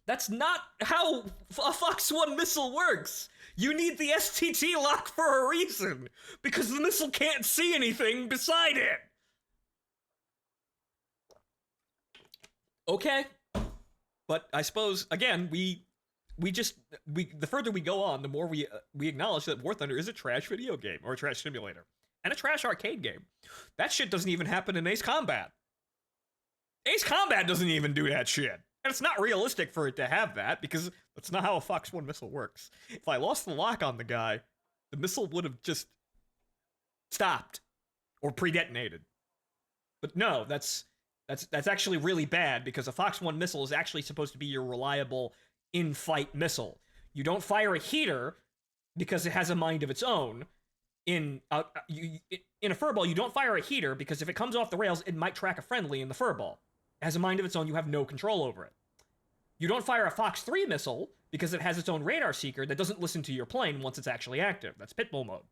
That's not how a Fox 1 missile works. You need the STT lock for a reason, because the missile can't see anything beside it. Okay. But I suppose, again, the further we go on, the more we acknowledge that War Thunder is a trash video game, or a trash simulator, and a trash arcade game. That shit doesn't even happen in Ace Combat. Ace Combat doesn't even do that shit. And it's not realistic for it to have that, because that's not how a Fox 1 missile works. If I lost the lock on the guy, the missile would have just stopped or pre-detonated. But no, that's actually really bad, because a Fox 1 missile is actually supposed to be your reliable in-fight missile. You don't fire a heater because it has a mind of its own. In a furball, you don't fire a heater because if it comes off the rails, it might track a friendly in the furball. It has a mind of its own, you have no control over it. You don't fire a Fox 3 missile because it has its own radar seeker that doesn't listen to your plane once it's actually active. That's pitbull mode.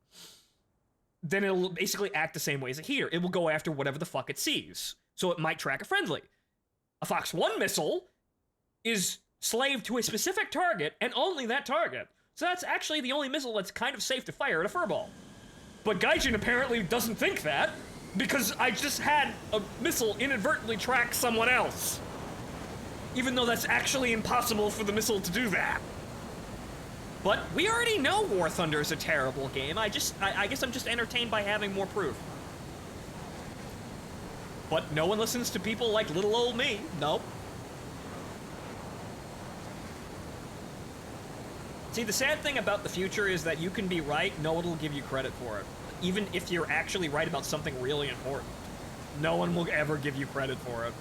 Then it'll basically act the same way as a heater. It will go after whatever the fuck it sees. So it might track a friendly. A Fox 1 missile is slave to a specific target and only that target. So that's actually the only missile that's kind of safe to fire at a furball. But Gaijin apparently doesn't think that, because I just had a missile inadvertently track someone else. Even though that's actually impossible for the missile to do that. But we already know War Thunder is a terrible game. I guess I'm just entertained by having more proof. But no one listens to people like little old me. Nope. See, the sad thing about the future is that you can be right, no one will give you credit for it. Even if you're actually right about something really important. No one will ever give you credit for it.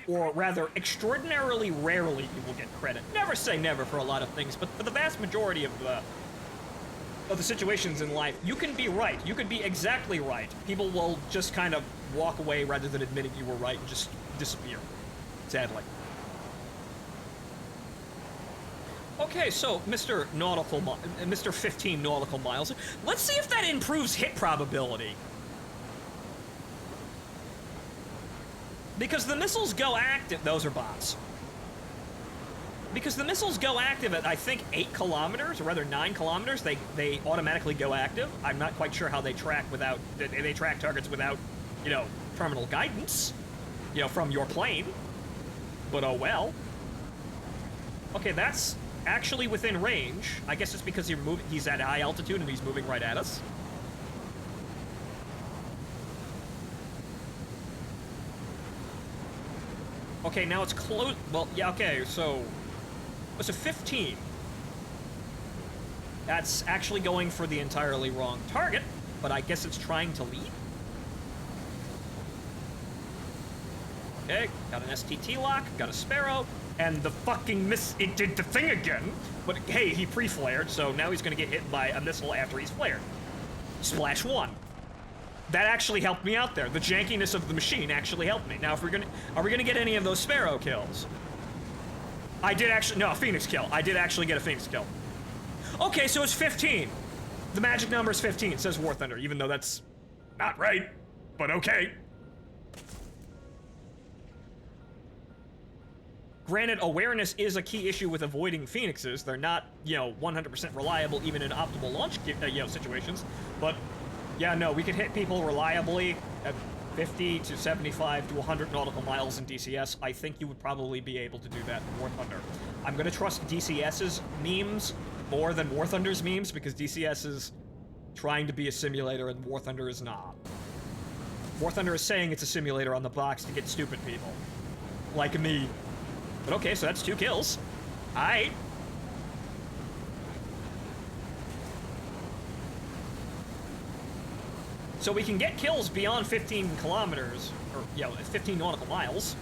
Or rather, extraordinarily rarely you will get credit. Never say never for a lot of things, but for the vast majority of the situations in life, you can be right. You could be exactly right. People will just kind of walk away rather than admitting you were right and just disappear. Sadly. Okay, so Mr. 15 nautical miles. Let's see if that improves hit probability. Because the missiles go active. Those are bots. Because the missiles go active at, I think, 8 kilometers, or rather 9 kilometers. They automatically go active. I'm not quite sure how they track without... They track targets without, you know, terminal guidance, you know, from your plane. But oh well. Okay, that's actually within range. I guess it's because he's at high altitude and he's moving right at us. Okay, now it's close. Well, yeah, okay, so it's a 15. That's actually going for the entirely wrong target, but I guess it's trying to lead. Okay, got an STT lock, got a Sparrow, and the fucking it did the thing again. But hey, he pre-flared, so now he's gonna get hit by a missile after he's flared. Splash 1. That actually helped me out there. The jankiness of the machine actually helped me. Now, if are we gonna get any of those Sparrow kills? I did actually, no, a Phoenix kill. I did actually get a Phoenix kill. Okay, so it's 15. The magic number is 15, says War Thunder, even though that's not right, but okay. Granted, awareness is a key issue with avoiding Phoenixes. They're not, 100% reliable even in optimal launch, situations. But, yeah, no, we could hit people reliably at 50 to 75 to 100 nautical miles in DCS. I think you would probably be able to do that in War Thunder. I'm gonna trust DCS's memes more than War Thunder's memes because DCS is trying to be a simulator and War Thunder is not. War Thunder is saying it's a simulator on the box to get stupid people. Like me. But okay, so that's 2 kills. Aight. So we can get kills beyond 15 kilometers, or, 15 nautical miles.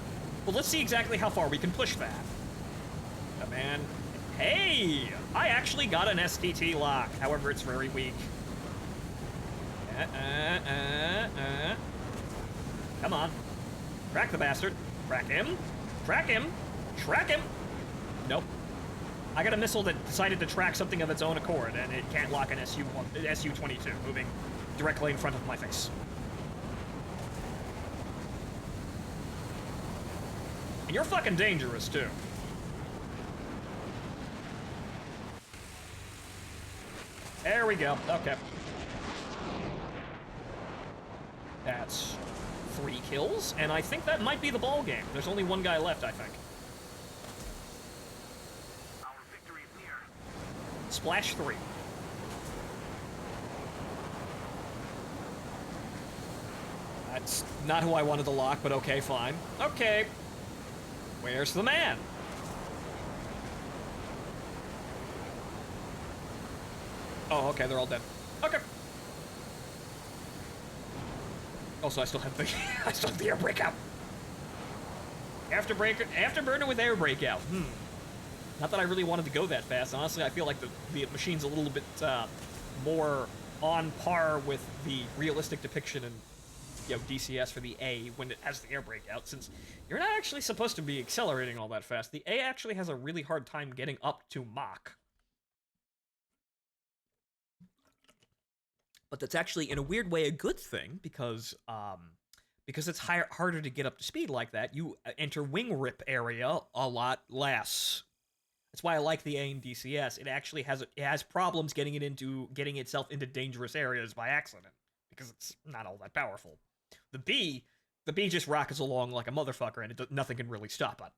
But let's see exactly how far we can push that. Oh, man. Hey! I actually got an STT lock. However, it's very weak. Come on. Track the bastard. Track him. Track him. Track him! Nope. I got a missile that decided to track something of its own accord, and it can't lock an SU-22, moving directly in front of my face. And you're fucking dangerous, too. There we go. Okay. That's 3 kills, and I think that might be the ball game. There's only 1 guy left, I think. Splash 3. That's not who I wanted to lock, but okay, fine. Okay. Where's the man? Oh, okay, they're all dead. Okay. Also, I still have the air breakout. Afterburner with air breakout. Not that I really wanted to go that fast. Honestly, I feel like the machine's a little bit more on par with the realistic depiction in DCS for the A when it has the air breakout, since you're not actually supposed to be accelerating all that fast. The A actually has a really hard time getting up to Mach. But that's actually, in a weird way, a good thing, because it's harder to get up to speed like that. You enter wing rip area a lot less. That's why I like the A in DCS. It actually has problems getting itself into dangerous areas by accident, because it's not all that powerful. The B just rockets along like a motherfucker, and nothing can really stop it.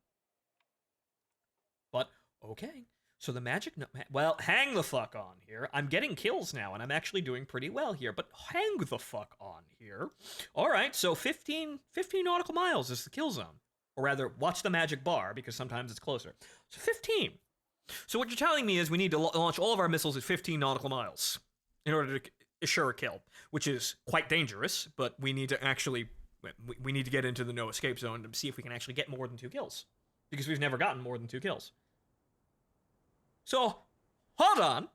But okay, so the magic. Well, hang the fuck on here. I'm getting kills now, and I'm actually doing pretty well here. But hang the fuck on here. All right, so 15 nautical miles is the kill zone, or rather, watch the magic bar because sometimes it's closer. So 15. So what you're telling me is we need to launch all of our missiles at 15 nautical miles in order to assure a kill, which is quite dangerous, but we need to get into the no escape zone to see if we can actually get more than 2 kills, because we've never gotten more than 2 kills. So, hold on.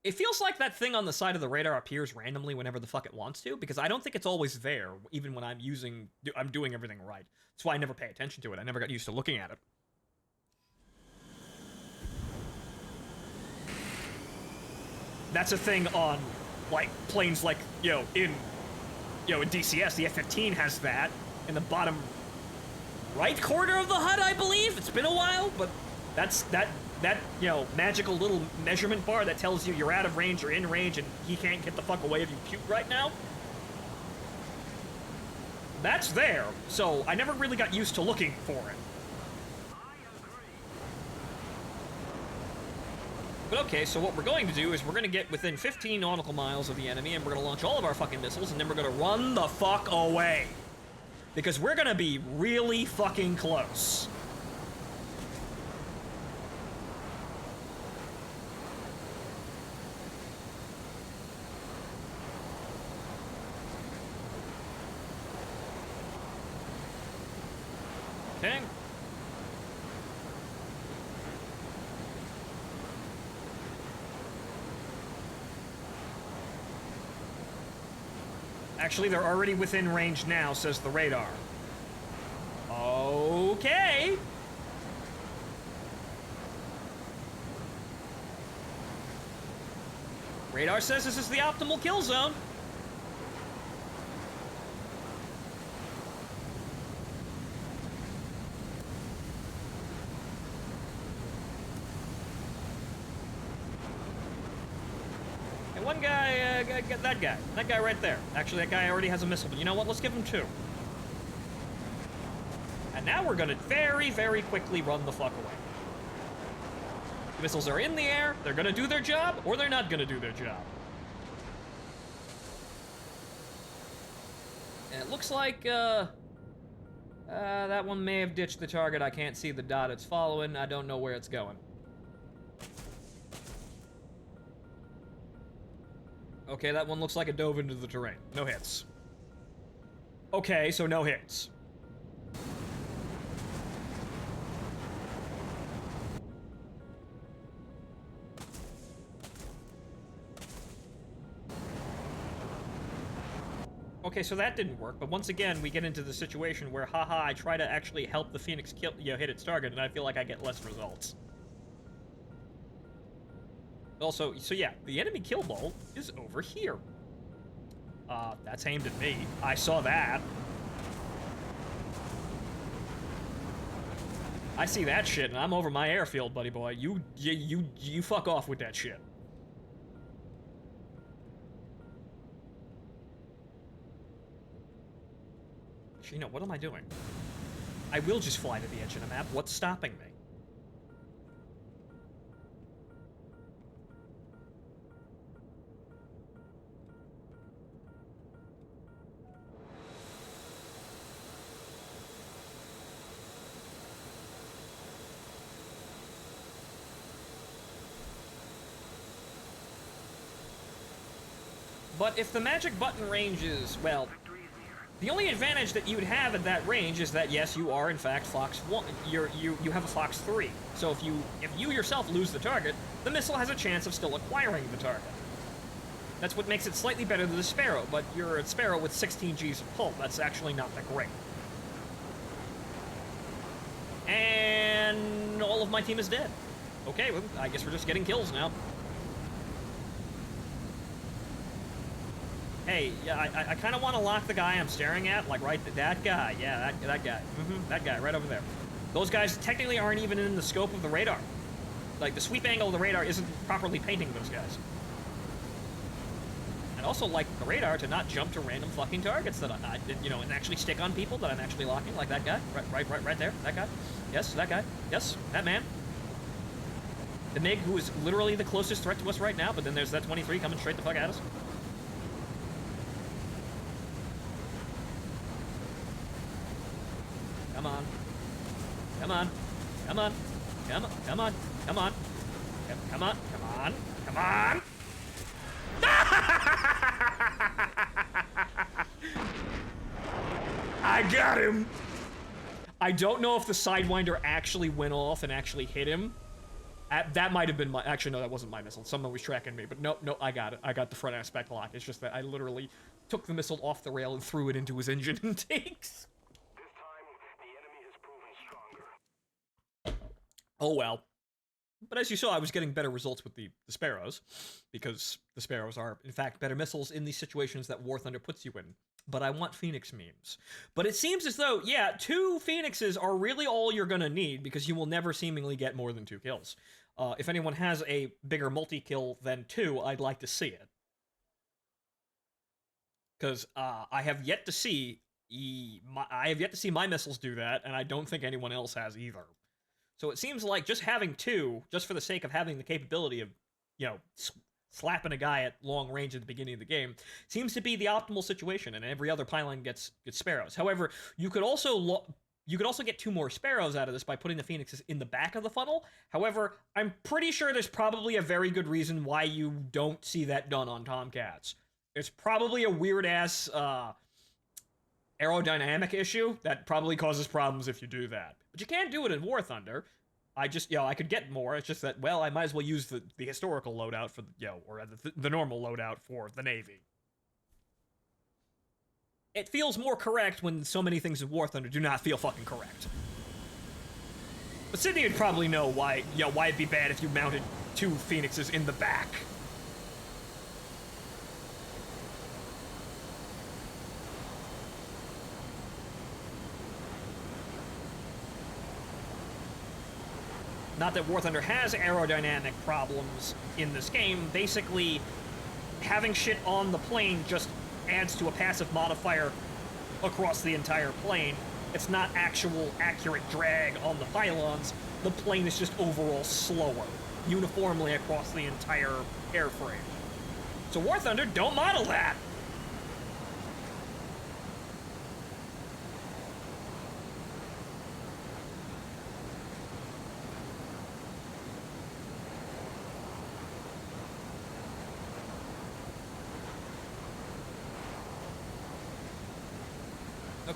It feels like that thing on the side of the radar appears randomly whenever the fuck it wants to, because I don't think it's always there, even when I'm doing everything right. That's why I never pay attention to it. I never got used to looking at it. That's a thing on, like, planes like, in DCS, the F-15 has that in the bottom right corner of the HUD, I believe. It's been a while, but that's that magical little measurement bar that tells you you're out of range or in range and he can't get the fuck away if you puke right now. That's there, so I never really got used to looking for it. But okay, so what we're going to do is we're going to get within 15 nautical miles of the enemy, and we're going to launch all of our fucking missiles, and then we're going to run the fuck away. Because we're going to be really fucking close. Actually, they're already within range now, says the radar. Okay. Radar says this is the optimal kill zone. And one guy, that guy right there. Actually, that guy already has a missile, but you know what? Let's give him 2. And now we're gonna very, very quickly run the fuck away. The missiles are in the air, they're gonna do their job, or they're not gonna do their job. And it looks like, that one may have ditched the target. I can't see the dot it's following. I don't know where it's going. Okay, that one looks like it dove into the terrain. No hits. Okay, so no hits. Okay, so that didn't work, but once again, we get into the situation where, haha, I try to actually help the Phoenix kill, hit its target, and I feel like I get less results. Also, so yeah, the enemy kill ball is over here. That's aimed at me. I saw that. I see that shit, and I'm over my airfield, buddy boy. You fuck off with that shit. Actually, no, what am I doing? I will just fly to the edge of the map. What's stopping me? But if the magic button range is, well, the only advantage that you would have at that range is that, yes, you are in fact Fox 1. You have a Fox 3. So if you yourself lose the target, the missile has a chance of still acquiring the target. That's what makes it slightly better than the Sparrow, but you're a Sparrow with 16 Gs of pull. That's actually not that great. And all of my team is dead. Okay, well, I guess we're just getting kills now. Hey, yeah, I kind of want to lock the guy I'm staring at, like that guy. Yeah, that guy. That guy right over there. Those guys technically aren't even in the scope of the radar. Like, the sweep angle of the radar isn't properly painting those guys. I'd also like the radar to not jump to random fucking targets that and actually stick on people that I'm actually locking, like that guy. Right there. That guy. Yes, that guy. Yes, that man. The MiG, who is literally the closest threat to us right now, but then there's that 23 coming straight the fuck at us. Come on. Come on. Come on. Come on. Come on. Come on. Come on. Come on. Come on. I got him. I don't know if the Sidewinder actually went off and actually hit him. That might have been my... Actually, no, that wasn't my missile. Someone was tracking me. But no, I got it. I got the front aspect lock. It's just that I literally took the missile off the rail and threw it into his engine intakes. Oh well. But as you saw, I was getting better results with the Sparrows, because the Sparrows are, in fact, better missiles in these situations that War Thunder puts you in. But I want Phoenix memes. But it seems as though, yeah, 2 Phoenixes are really all you're gonna need, because you will never seemingly get more than 2 kills. If anyone has a bigger multi-kill than 2, I'd like to see it. Because I have yet to see my missiles do that, and I don't think anyone else has either. So it seems like just having 2, just for the sake of having the capability of, slapping a guy at long range at the beginning of the game, seems to be the optimal situation, and every other pylon gets Sparrows. However, you could also get 2 more Sparrows out of this by putting the Phoenixes in the back of the funnel. However, I'm pretty sure there's probably a very good reason why you don't see that done on Tomcats. It's probably a weird-ass, aerodynamic issue that probably causes problems if you do that. But you can't do it in War Thunder. I could get more. It's just that, well, I might as well use the historical loadout for, or the normal loadout for the Navy. It feels more correct when so many things in War Thunder do not feel fucking correct. But Sydney would probably know why it'd be bad if you mounted 2 Phoenixes in the back. Not that War Thunder has aerodynamic problems in this game. Basically, having shit on the plane just adds to a passive modifier across the entire plane. It's not actual accurate drag on the pylons. The plane is just overall slower, uniformly across the entire airframe. So War Thunder, don't model that!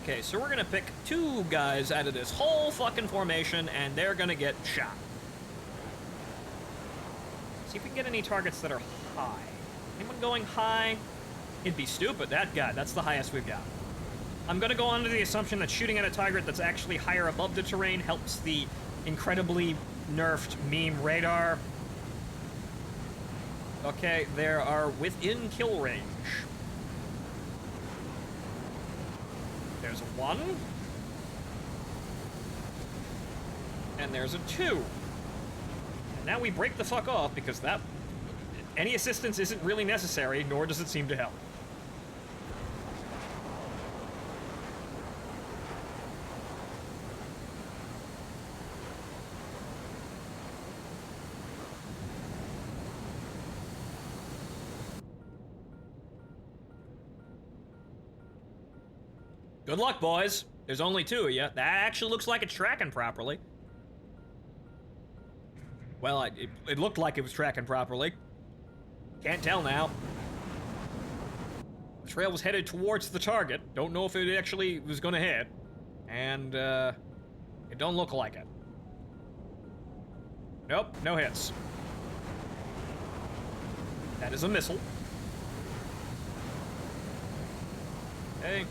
Okay, so we're gonna pick 2 guys out of this whole fucking formation, and they're gonna get shot. See if we can get any targets that are high. Anyone going high? It'd be stupid. That guy, that's the highest we've got. I'm gonna go under the assumption that shooting at a target that's actually higher above the terrain helps the incredibly nerfed meme radar. Okay, they are within kill range. There's a 1. And there's a 2. And now we break the fuck off because any assistance isn't really necessary, nor does it seem to help. Good luck, boys. There's only 2 of you. That actually looks like it's tracking properly. Well, it looked like it was tracking properly. Can't tell now. The trail was headed towards the target. Don't know if it actually was gonna hit. And, it don't look like it. Nope, no hits. That is a missile. Okay.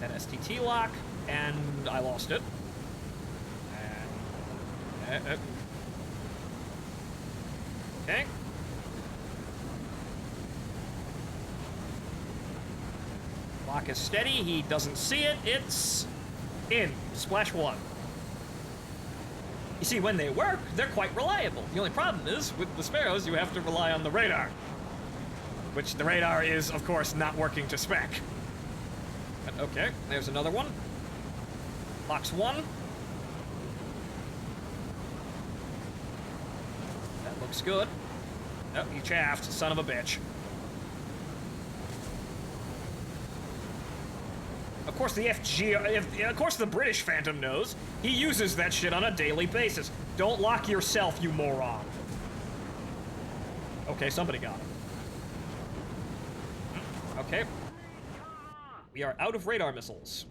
Get that STT lock, and I lost it. And... okay. Lock is steady, he doesn't see it, it's... in. Splash 1. You see, when they work, they're quite reliable. The only problem is, with the Sparrows, you have to rely on the radar. Which the radar is, of course, not working to spec. But okay, there's another one. Locks 1. That looks good. Oh, he chaffed, son of a bitch. Of course of course the British Phantom knows. He uses that shit on a daily basis. Don't lock yourself, you moron. Okay, somebody got him. Okay. We are out of radar missiles.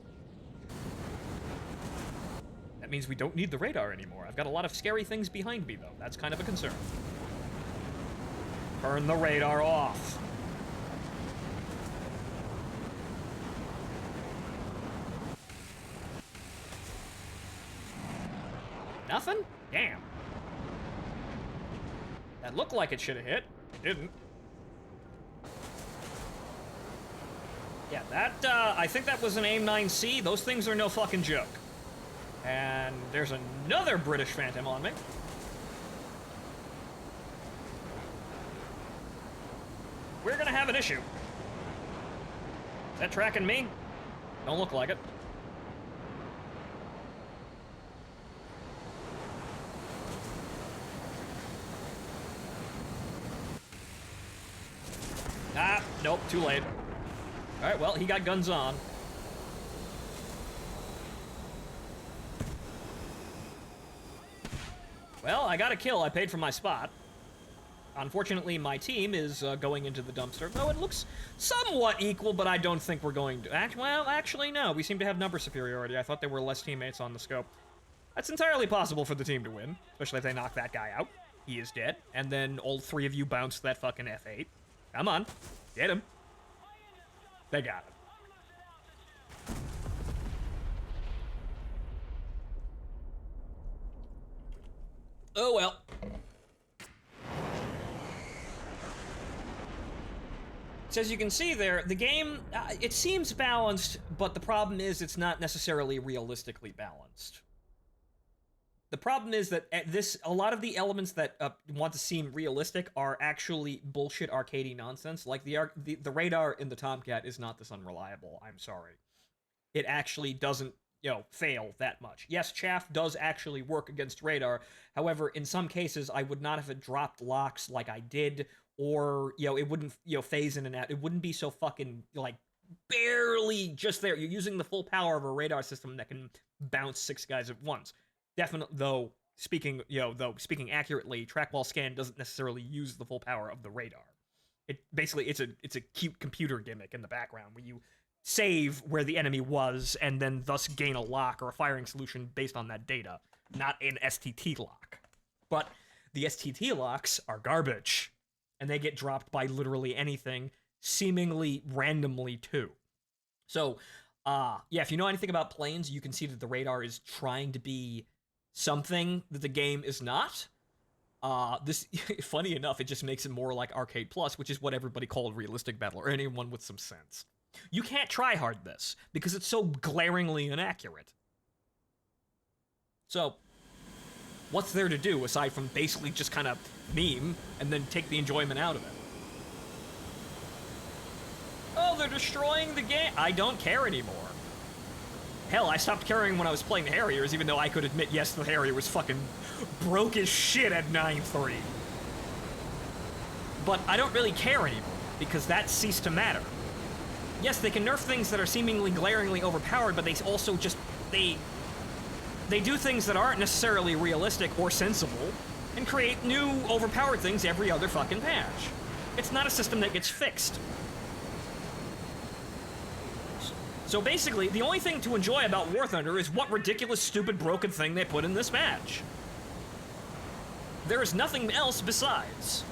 That means we don't need the radar anymore. I've got a lot of scary things behind me, though. That's kind of a concern. Turn the radar off. Nothing? Damn. That looked like it should have hit. It didn't. Yeah, that, I think that was an AIM-9C. Those things are no fucking joke. And there's another British Phantom on me. We're gonna have an issue. Is that tracking me? Don't look like it. Ah, nope, too late. Alright, well, he got guns on. Well, I got a kill. I paid for my spot. Unfortunately, my team is going into the dumpster. Though it looks somewhat equal, but I don't think we're going to... well, actually, no. We seem to have number superiority. I thought there were less teammates on the scope. That's entirely possible for the team to win, especially if they knock that guy out. He is dead. And then all 3 of you bounce that fucking F-8. Come on. Get him. They got him. Oh well. So as you can see there, the game, it seems balanced, but the problem is it's not necessarily realistically balanced. The problem is that a lot of the elements that want to seem realistic are actually bullshit arcadey nonsense. Like the radar in the Tomcat is not this unreliable. I'm sorry. It actually doesn't, fail that much. Yes, chaff does actually work against radar. However, in some cases, I would not have dropped locks like I did, or, it wouldn't, phase in and out. It wouldn't be so fucking, barely just there. You're using the full power of a radar system that can bounce 6 guys at once. Definitely, though, speaking accurately, trackball scan doesn't necessarily use the full power of the radar. It's a cute computer gimmick in the background where you save where the enemy was and then thus gain a lock or a firing solution based on that data, not an STT lock. But the STT locks are garbage, and they get dropped by literally anything, seemingly randomly too. So, if you know anything about planes, you can see that the radar is trying to be something that the game is not. This, funny enough, it just makes it more like Arcade Plus, which is what everybody called Realistic Battle, or anyone with some sense. You can't try hard this, because it's so glaringly inaccurate. So, what's there to do, aside from basically just kind of meme, and then take the enjoyment out of it? Oh, they're destroying the game! I don't care anymore. Hell, I stopped caring when I was playing the Harriers, even though I could admit, yes, the Harrier was fucking broke as shit at 9.3. But I don't really care anymore, because that ceased to matter. Yes, they can nerf things that are seemingly glaringly overpowered, but they also just, they do things that aren't necessarily realistic or sensible, and create new overpowered things every other fucking patch. It's not a system that gets fixed. So basically, the only thing to enjoy about War Thunder is what ridiculous, stupid, broken thing they put in this match. There is nothing else besides.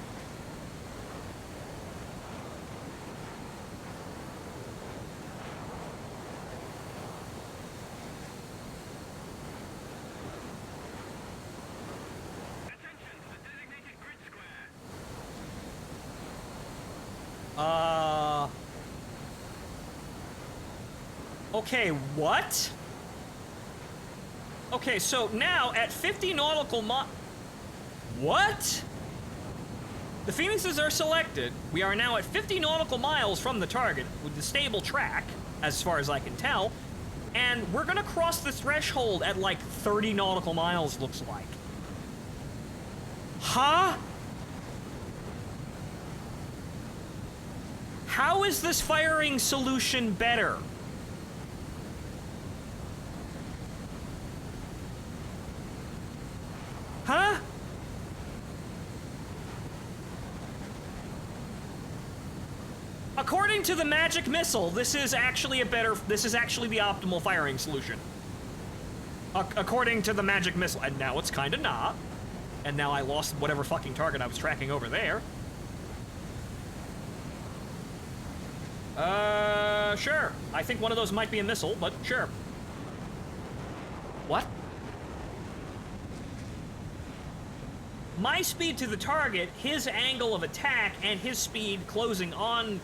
Okay, what? Okay, so now at 50 nautical What? The Phoenixes are selected. We are now at 50 nautical miles from the target with the stable track, as far as I can tell, and we're gonna cross the threshold at like 30 nautical miles, looks like. Huh? How is this firing solution better? Huh? According to the magic missile, this is actually the optimal firing solution. According to the magic missile, and now it's kinda not. And now I lost whatever fucking target I was tracking over there. Sure. I think one of those might be a missile, but sure. What? My speed to the target, his angle of attack, and his speed closing on,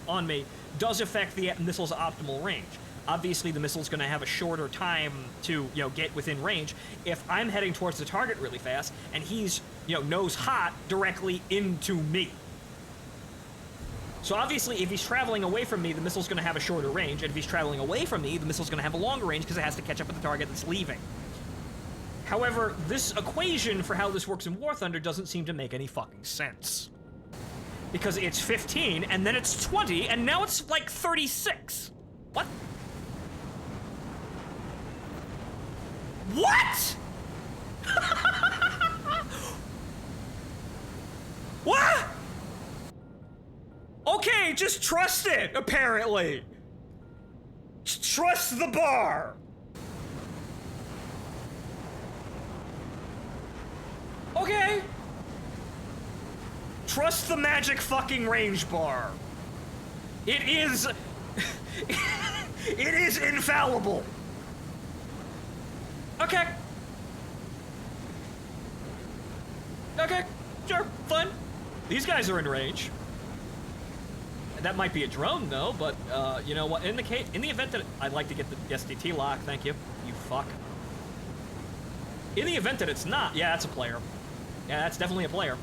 on me, does affect the missile's optimal range. Obviously, the missile's gonna have a shorter time to, get within range if I'm heading towards the target really fast, and he's, nose hot directly into me. So obviously, if he's traveling away from me, the missile's gonna have a shorter range, and if he's traveling away from me, the missile's gonna have a longer range because it has to catch up with the target that's leaving. However, this equation for how this works in War Thunder doesn't seem to make any fucking sense. Because it's 15, and then it's 20, and now it's like 36. What? What? What? Okay, just trust it, apparently. Trust the bar. Okay. Trust the magic fucking range bar. It is... it is infallible. Okay. Okay, sure, fine. These guys are in range. That might be a drone, though, but, you know what? In the event that I'd like to get the SDT lock, thank you. You fuck. In the event that it's not, yeah, that's a player. Yeah, that's definitely a player.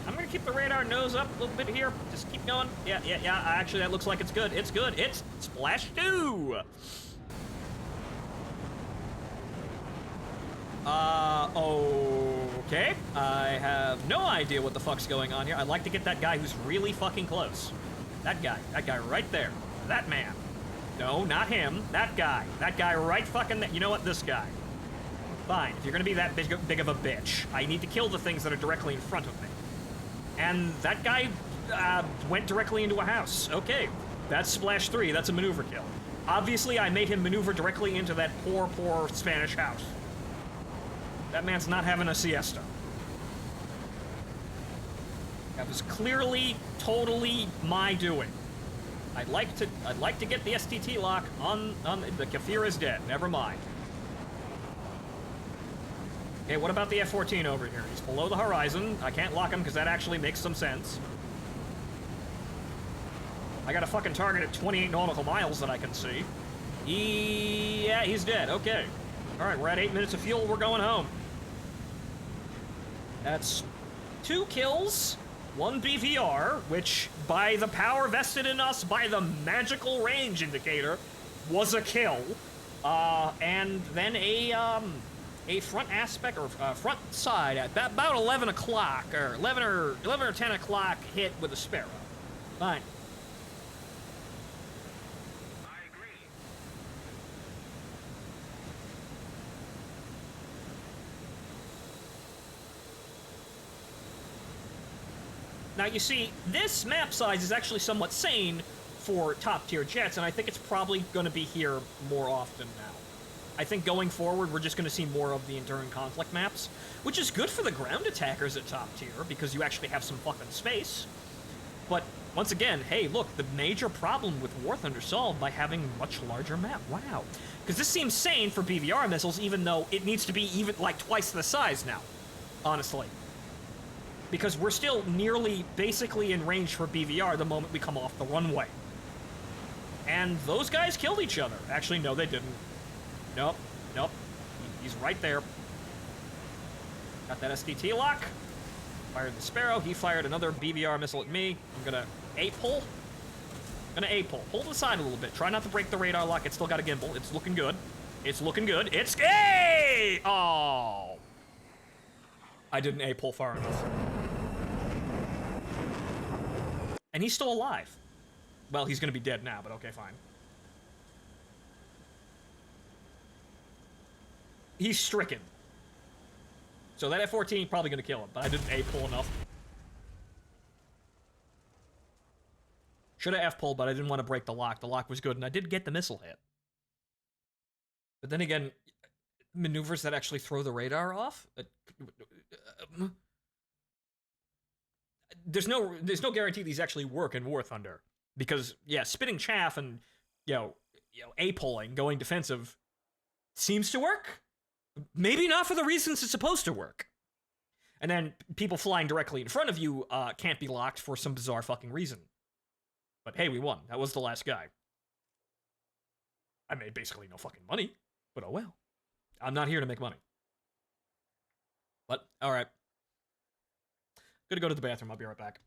I'm gonna keep the radar nose up a little bit here. Just keep going. Yeah. Actually, that looks like it's good. It's good. It's Splash 2! Okay. I have no idea what the fuck's going on here. I'd like to get that guy who's really fucking close. That guy right there. That man. No, not him. That guy right fucking there. You know what? This guy. Fine. If you're gonna be that big of a bitch, I need to kill the things that are directly in front of me. And that guy went directly into a house. Okay. That's Splash 3. That's a maneuver kill. Obviously, I made him maneuver directly into that poor Spanish house. That man's not having a siesta. That was clearly, totally my doing. I'd like to get the STT lock on the Kafir is dead. Never mind. Okay, what about the F-14 over here? He's below the horizon. I can't lock him because that actually makes some sense. I got a fucking target at 28 nautical miles that I can see. Yeah, he's dead. Okay. All right, we're at 8 minutes of fuel. We're going home. That's 2 kills, 1 BVR, which, by the power vested in us by the magical range indicator, was a kill. And then a front aspect, or front side at about 11 o'clock, or 11 or 10 o'clock hit with a Sparrow. Fine. Now, you see, this map size is actually somewhat sane for top-tier jets, and I think it's probably going to be here more often now. I think going forward, we're just going to see more of the enduring conflict maps, which is good for the ground attackers at top tier, because you actually have some fucking space. But, once again, hey, look, the major problem with War Thunder solved by having much larger map. Wow. Because this seems sane for BVR missiles, even though it needs to be even, like, twice the size now, honestly. Because we're still nearly, basically in range for BVR the moment we come off the runway. And those guys killed each other. Actually, no, they didn't. Nope. He's right there. Got that SDT lock. Fired the Sparrow. He fired another BVR missile at me. I'm gonna A-pull. Pull to the side a little bit. Try not to break the radar lock. It's still got a gimbal. It's looking good. It's hey! Oh! I didn't A-pull far enough. And he's still alive. Well, he's gonna be dead now, but okay, fine. He's stricken. So that F-14 probably gonna kill him, but I didn't A-pull enough. Should have F-pulled, but I didn't want to break the lock. The lock was good, and I did get the missile hit. But then again, maneuvers that actually throw the radar off? There's no guarantee these actually work in War Thunder. Because, yeah, spitting chaff and, you know, A-pulling, going defensive, seems to work. Maybe not for the reasons it's supposed to work. And then people flying directly in front of you can't be locked for some bizarre fucking reason. But hey, we won. That was the last guy. I made basically no fucking money, but oh well. I'm not here to make money. But, alright. Gonna go to the bathroom. I'll be right back.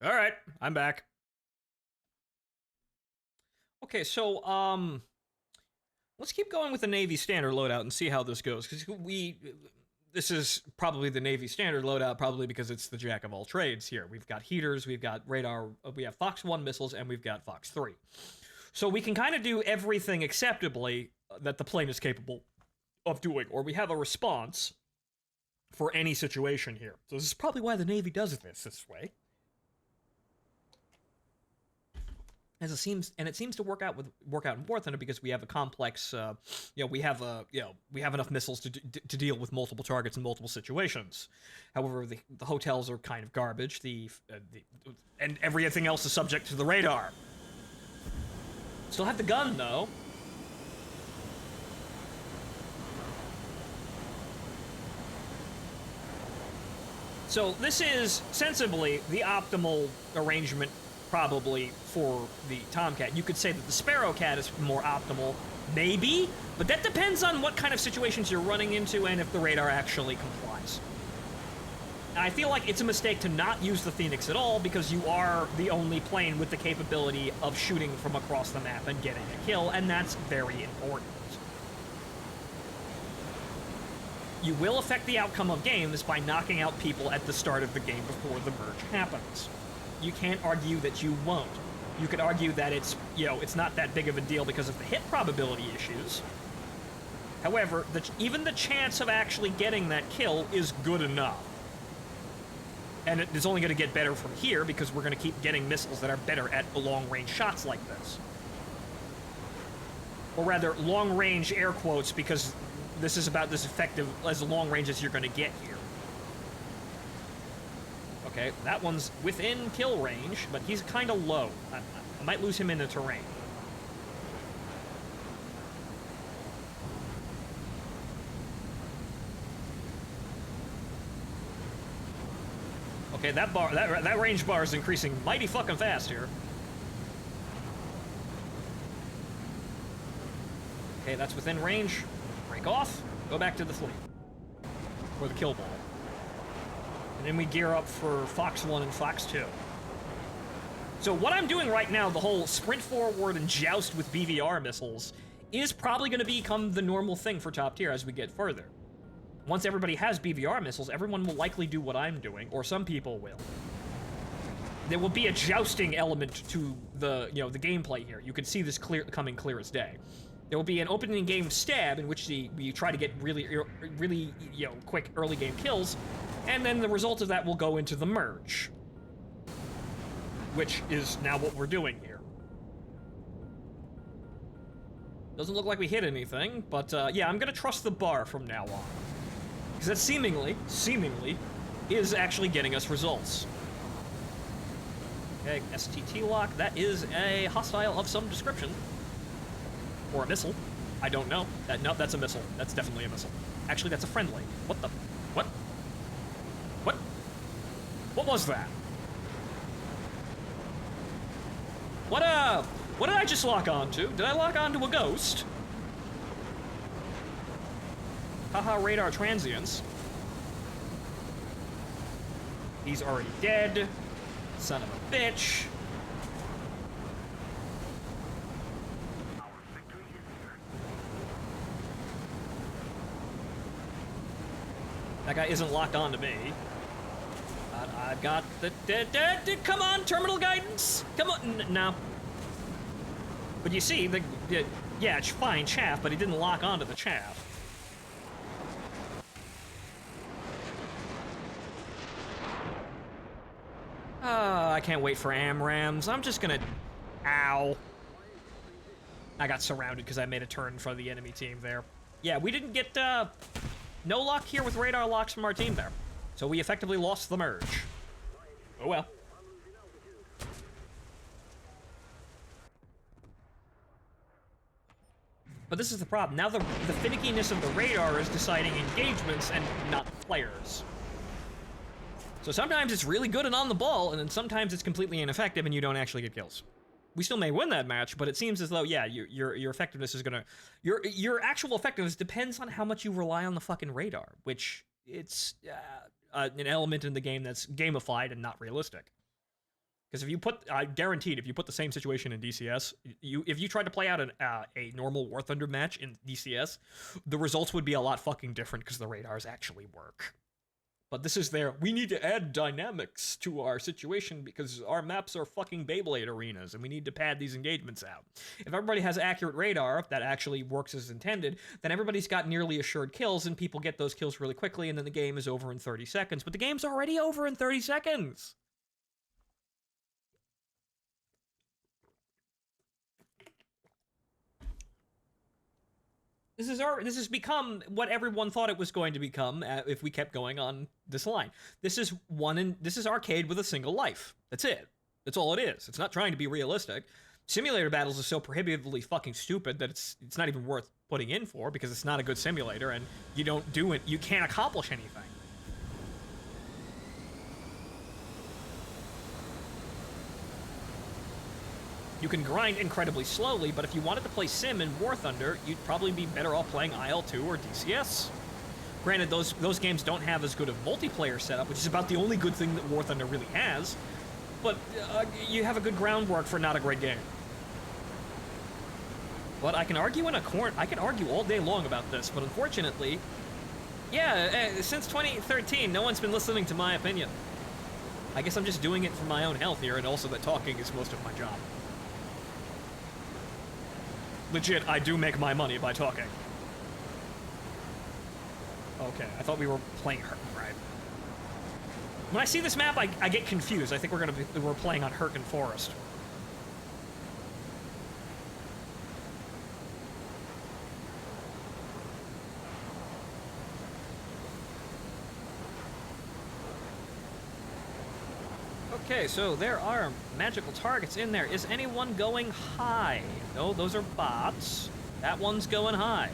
All right, I'm back. Okay, so let's keep going with the Navy standard loadout and see how this goes, because this is probably the Navy standard loadout, probably because it's the jack of all trades here. We've got heaters, we've got radar, we have Fox 1 missiles, and we've got Fox 3. So we can kind of do everything acceptably that the plane is capable of doing, or we have a response for any situation here. So this is probably why the Navy does this way. As it seems, and it seems to work out in War Thunder because we have a complex, we have enough missiles to deal with multiple targets in multiple situations. However, the hotels are kind of garbage. And everything else is subject to the radar. Still have the gun though. So this is sensibly the optimal arrangement probably for the Tomcat. You could say that the Sparrow Cat is more optimal, maybe, but that depends on what kind of situations you're running into and if the radar actually complies. And I feel like it's a mistake to not use the Phoenix at all because you are the only plane with the capability of shooting from across the map and getting a kill, and that's very important. You will affect the outcome of games by knocking out people at the start of the game before the merge happens. You can't argue that you won't. You could argue that it's not that big of a deal because of the hit probability issues. However, even the chance of actually getting that kill is good enough. And it is only going to get better from here because we're going to keep getting missiles that are better at long-range shots like this. Or rather, long-range air quotes, because this is about as effective as long range as you're going to get here. Okay, that one's within kill range, but he's kind of low. I might lose him in the terrain. Okay, that range bar is increasing mighty fucking fast here. Okay, that's within range. Break off. Go back to the fleet. Or the kill ball. And then we gear up for Fox 1 and Fox 2. So what I'm doing right now, the whole sprint forward and joust with BVR missiles, is probably going to become the normal thing for top tier as we get further. Once everybody has BVR missiles, everyone will likely do what I'm doing, or some people will. There will be a jousting element to the gameplay here. You can see this coming clear as day. There will be an opening game stab in which we try to get really quick early game kills, and then the result of that will go into the merge, which is now what we're doing here. Doesn't look like we hit anything, but yeah, I'm gonna trust the bar from now on, because that seemingly is actually getting us results. Okay, STT lock. That is a hostile of some description. Or a missile. I don't know. No, that's a missile. That's definitely a missile. Actually, that's a friendly. What the? What? What? What was that? What did I just lock onto? Did I lock onto a ghost? Haha, radar transients. He's already dead. Son of a bitch. That guy isn't locked on to me. I've got the... Come on, terminal guidance! Come on, no. But you see, yeah, it's fine, chaff, but he didn't lock onto the chaff. I can't wait for AMRAMs. I'm just gonna... Ow. I got surrounded because I made a turn for the enemy team there. Yeah, we didn't get, no luck here with radar locks from our team there. So we effectively lost the merge. Oh well. But this is the problem. Now the finickiness of the radar is deciding engagements and not players. So sometimes it's really good and on the ball, and then sometimes it's completely ineffective and you don't actually get kills. We still may win that match, but it seems as though, yeah, your effectiveness is gonna... Your actual effectiveness depends on how much you rely on the fucking radar, which it's an element in the game that's gamified and not realistic. Because I guaranteed, if you put the same situation in DCS, if you tried to play out a normal War Thunder match in DCS, the results would be a lot fucking different because the radars actually work. But this is we need to add dynamics to our situation because our maps are fucking Beyblade arenas and we need to pad these engagements out. If everybody has accurate radar that actually works as intended, then everybody's got nearly assured kills and people get those kills really quickly and then the game is over in 30 seconds. But the game's already over in 30 seconds! This has become what everyone thought it was going to become if we kept going on this line. This is arcade with a single life. That's it. That's all it is. It's not trying to be realistic. Simulator battles are so prohibitively fucking stupid that it's not even worth putting in for because it's not a good simulator and you can't accomplish anything. You can grind incredibly slowly, but if you wanted to play Sim in War Thunder, you'd probably be better off playing IL-2 or DCS. Granted, those games don't have as good of multiplayer setup, which is about the only good thing that War Thunder really has, but you have a good groundwork for not a great game. But I can argue all day long about this, but unfortunately, yeah, since 2013, no one's been listening to my opinion. I guess I'm just doing it for my own health here, and also that talking is most of my job. Legit, I do make my money by talking. Okay, I thought we were playing right. When I see this map, I get confused. I think we're playing on Herkin Forest. Okay, so there are magical targets in there. Is anyone going high? No, those are bots. That one's going high.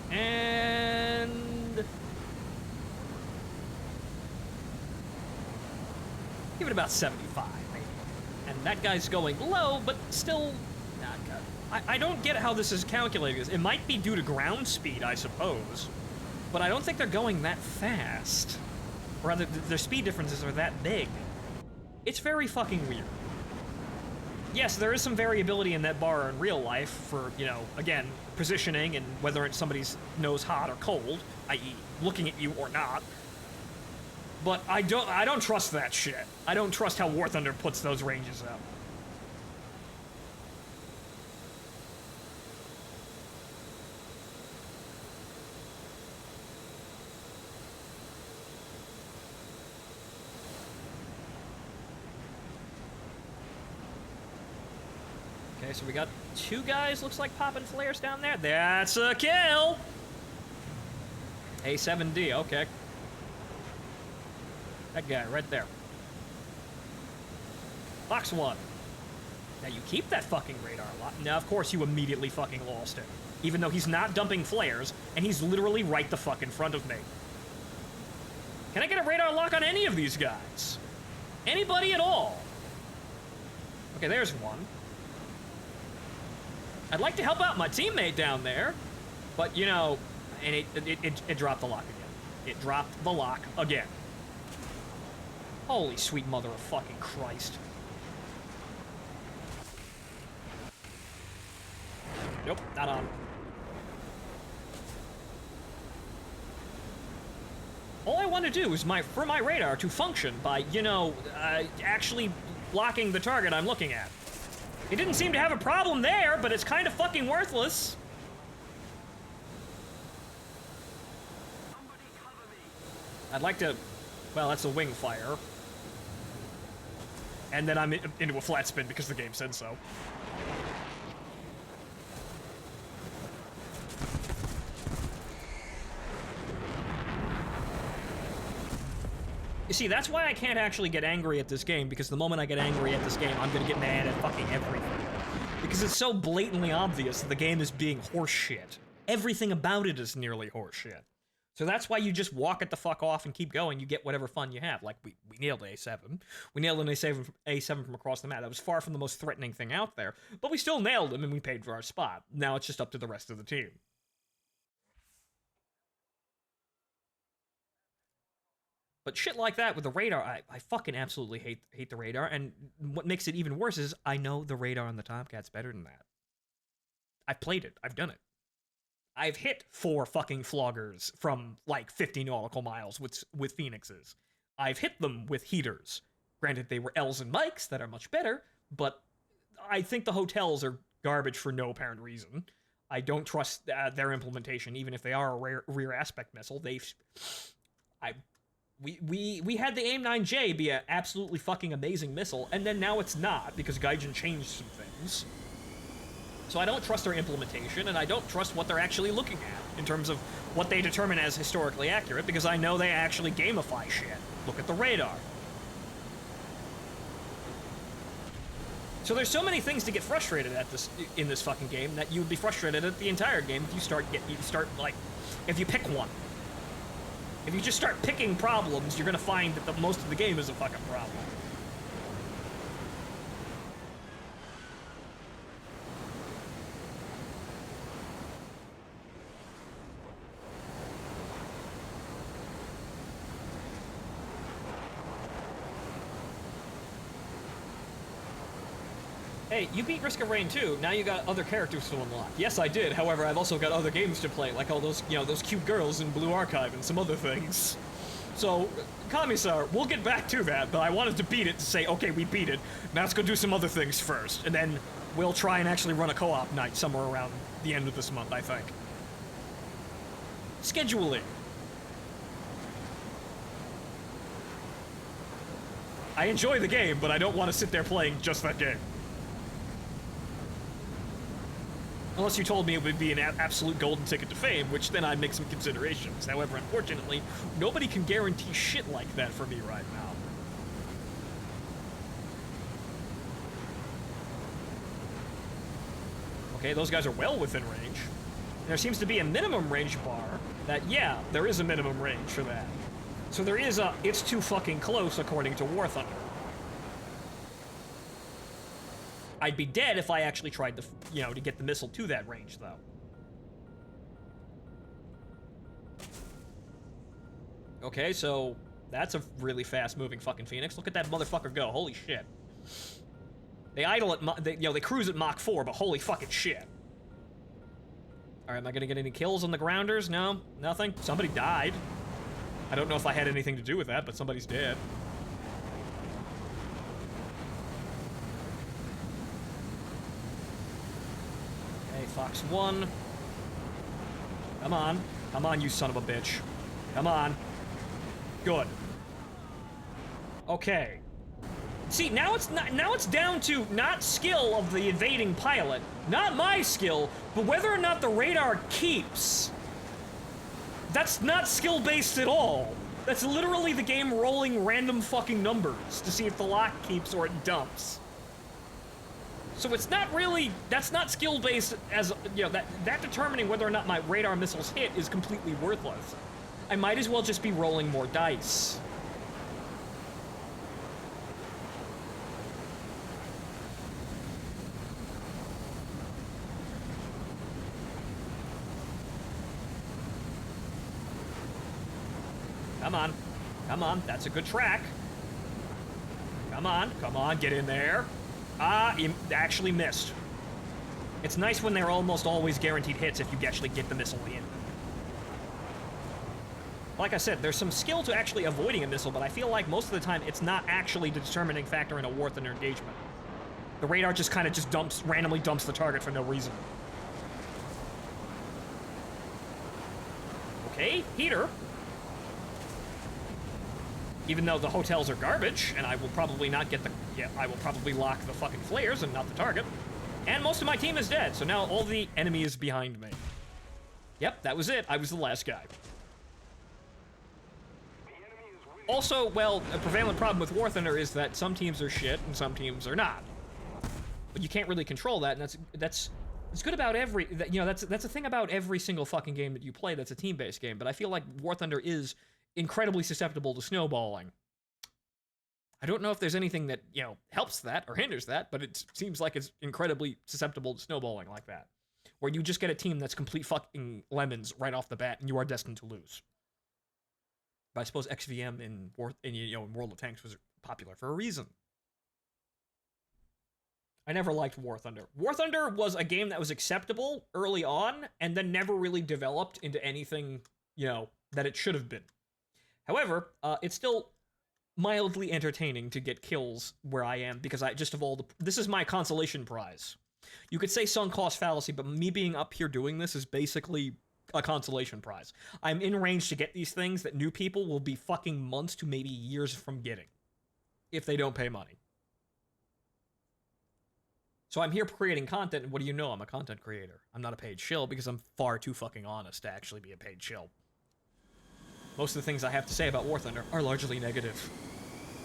And give it about 75, maybe. And that guy's going low, but still not good. I don't get how this is calculated. It might be due to ground speed, I suppose, but I don't think they're going that fast. Or rather, their speed differences are that big. It's very fucking weird. Yes, there is some variability in that bar in real life for, again, positioning and whether it's somebody's nose hot or cold, i.e. looking at you or not. But I don't trust that shit. I don't trust how War Thunder puts those ranges up. Okay, so we got two guys, looks like, popping flares down there. That's a kill! A7D, okay. That guy right there. Box one. Now you keep that fucking radar lock. Now, of course, you immediately fucking lost it. Even though he's not dumping flares, and he's literally right the fuck in front of me. Can I get a radar lock on any of these guys? Anybody at all? Okay, there's one. I'd like to help out my teammate down there, but, and it dropped the lock again. It dropped the lock again. Holy sweet mother of fucking Christ. Nope, not on. All I want to do is for my radar to function by, actually blocking the target I'm looking at. It didn't seem to have a problem there, but it's kind of fucking worthless. I'd like to... Well, that's a wing fire. And then I'm into a flat spin because the game said so. You see, that's why I can't actually get angry at this game, because the moment I get angry at this game, I'm gonna get mad at fucking everything. Because it's so blatantly obvious that the game is being horseshit. Everything about it is nearly horseshit. So that's why you just walk it the fuck off and keep going. You get whatever fun you have. Like, we nailed A7. We nailed an A7 from across the map. That was far from the most threatening thing out there. But we still nailed him, and we paid for our spot. Now it's just up to the rest of the team. But shit like that with the radar, I fucking absolutely hate the radar. And what makes it even worse is I know the radar on the Tomcat's better than that. I've played it. I've done it. I've hit 4 fucking floggers from like 50 nautical miles with Phoenixes. I've hit them with heaters. Granted, they were L's and Mikes that are much better, but I think the hotels are garbage for no apparent reason. I don't trust their implementation, even if they are a rear aspect missile. We had the AIM-9J be an absolutely fucking amazing missile, and then now it's not because Gaijin changed some things. So I don't trust their implementation, and I don't trust what they're actually looking at in terms of what they determine as historically accurate, because I know they actually gamify shit. Look at the radar. So there's so many things to get frustrated at in this fucking game that you would be frustrated at the entire game if you if you pick one. If you just start picking problems, you're gonna find that most of the game is a fucking problem. Hey, you beat Risk of Rain 2, now you got other characters to unlock. Yes, I did, however, I've also got other games to play, like all those, those cute girls in Blue Archive and some other things. So, Kami-san, we'll get back to that, but I wanted to beat it to say, okay, we beat it, now let's go do some other things first, and then we'll try and actually run a co-op night somewhere around the end of this month, I think. Scheduling. I enjoy the game, but I don't want to sit there playing just that game. Unless you told me it would be an absolute golden ticket to fame, which then I'd make some considerations. However, unfortunately, nobody can guarantee shit like that for me right now. Okay, those guys are well within range. There seems to be a minimum range bar that, yeah, there is a minimum range for that. So there is a, it's too fucking close according to War Thunder. I'd be dead if I actually tried to, to get the missile to that range, though. Okay, so that's a really fast-moving fucking Phoenix. Look at that motherfucker go. Holy shit. They idle at, they cruise at Mach 4, but holy fucking shit. Alright, am I gonna get any kills on the grounders? No? Nothing? Somebody died. I don't know if I had anything to do with that, but somebody's dead. Fox 1. Come on. Come on, you son of a bitch. Come on. Good. Okay. See, now it's down to not skill of the invading pilot, not my skill, but whether or not the radar keeps. That's not skill-based at all. That's literally the game rolling random fucking numbers to see if the lock keeps or it dumps. So it's not really, that's not skill-based as, that determining whether or not my radar missiles hit is completely worthless. I might as well just be rolling more dice. Come on. Come on, that's a good track. Come on, get in there. He actually missed. It's nice when they're almost always guaranteed hits if you actually get the missile in. Like I said, there's some skill to actually avoiding a missile, but I feel like most of the time it's not actually the determining factor in a War Thunder engagement. The radar just kind of randomly dumps the target for no reason. Okay, heater. Even though the hotels are garbage, and I will probably not get I will probably lock the fucking flares and not the target. And most of my team is dead, so now all the enemy is behind me. Yep, that was it. I was the last guy. Also, well, a prevalent problem with War Thunder is that some teams are shit and some teams are not. But you can't really control that, and that's good about every, that's a thing about every single fucking game that you play that's a team-based game, but I feel like War Thunder is incredibly susceptible to snowballing. I don't know if there's anything that, helps that or hinders that, but it seems like it's incredibly susceptible to snowballing like that. Where you just get a team that's complete fucking lemons right off the bat and you are destined to lose. But I suppose XVM in World of Tanks was popular for a reason. I never liked War Thunder. War Thunder was a game that was acceptable early on, and then never really developed into anything, that it should have been. However, it's still mildly entertaining to get kills where I am, because this is my consolation prize. You could say sunk cost fallacy, but me being up here doing this is basically a consolation prize. I'm in range to get these things that new people will be fucking months to maybe years from getting, if they don't pay money. So I'm here creating content, and what do you know? I'm a content creator. I'm not a paid shill because I'm far too fucking honest to actually be a paid shill. Most of the things I have to say about War Thunder are largely negative.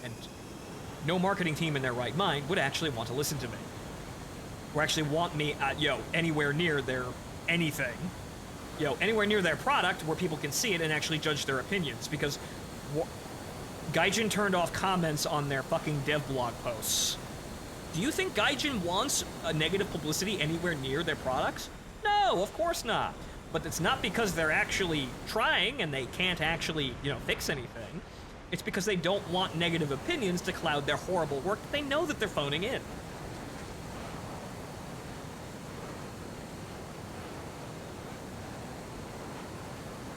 And no marketing team in their right mind would actually want to listen to me. Or actually want me at, anywhere near their anything. Anywhere near their product where people can see it and actually judge their opinions. Because Gaijin turned off comments on their fucking dev blog posts. Do you think Gaijin wants a negative publicity anywhere near their products? No, of course not. But it's not because they're actually trying and they can't actually, fix anything. It's because they don't want negative opinions to cloud their horrible work that they know that they're phoning in.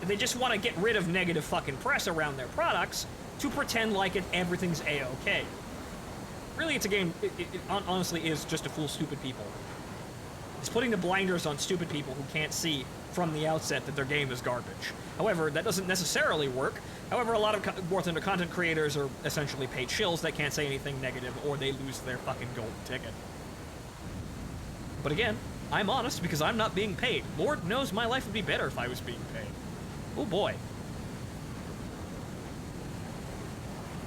They just want to get rid of negative fucking press around their products to pretend like everything's A-okay. Really, it's a game, it honestly is just to fool stupid people. It's putting the blinders on stupid people who can't see from the outset that their game is garbage. However, that doesn't necessarily work. However, a lot of War Thunder content creators are essentially paid shills that can't say anything negative, or they lose their fucking golden ticket. But again, I'm honest because I'm not being paid. Lord knows my life would be better if I was being paid. Oh boy.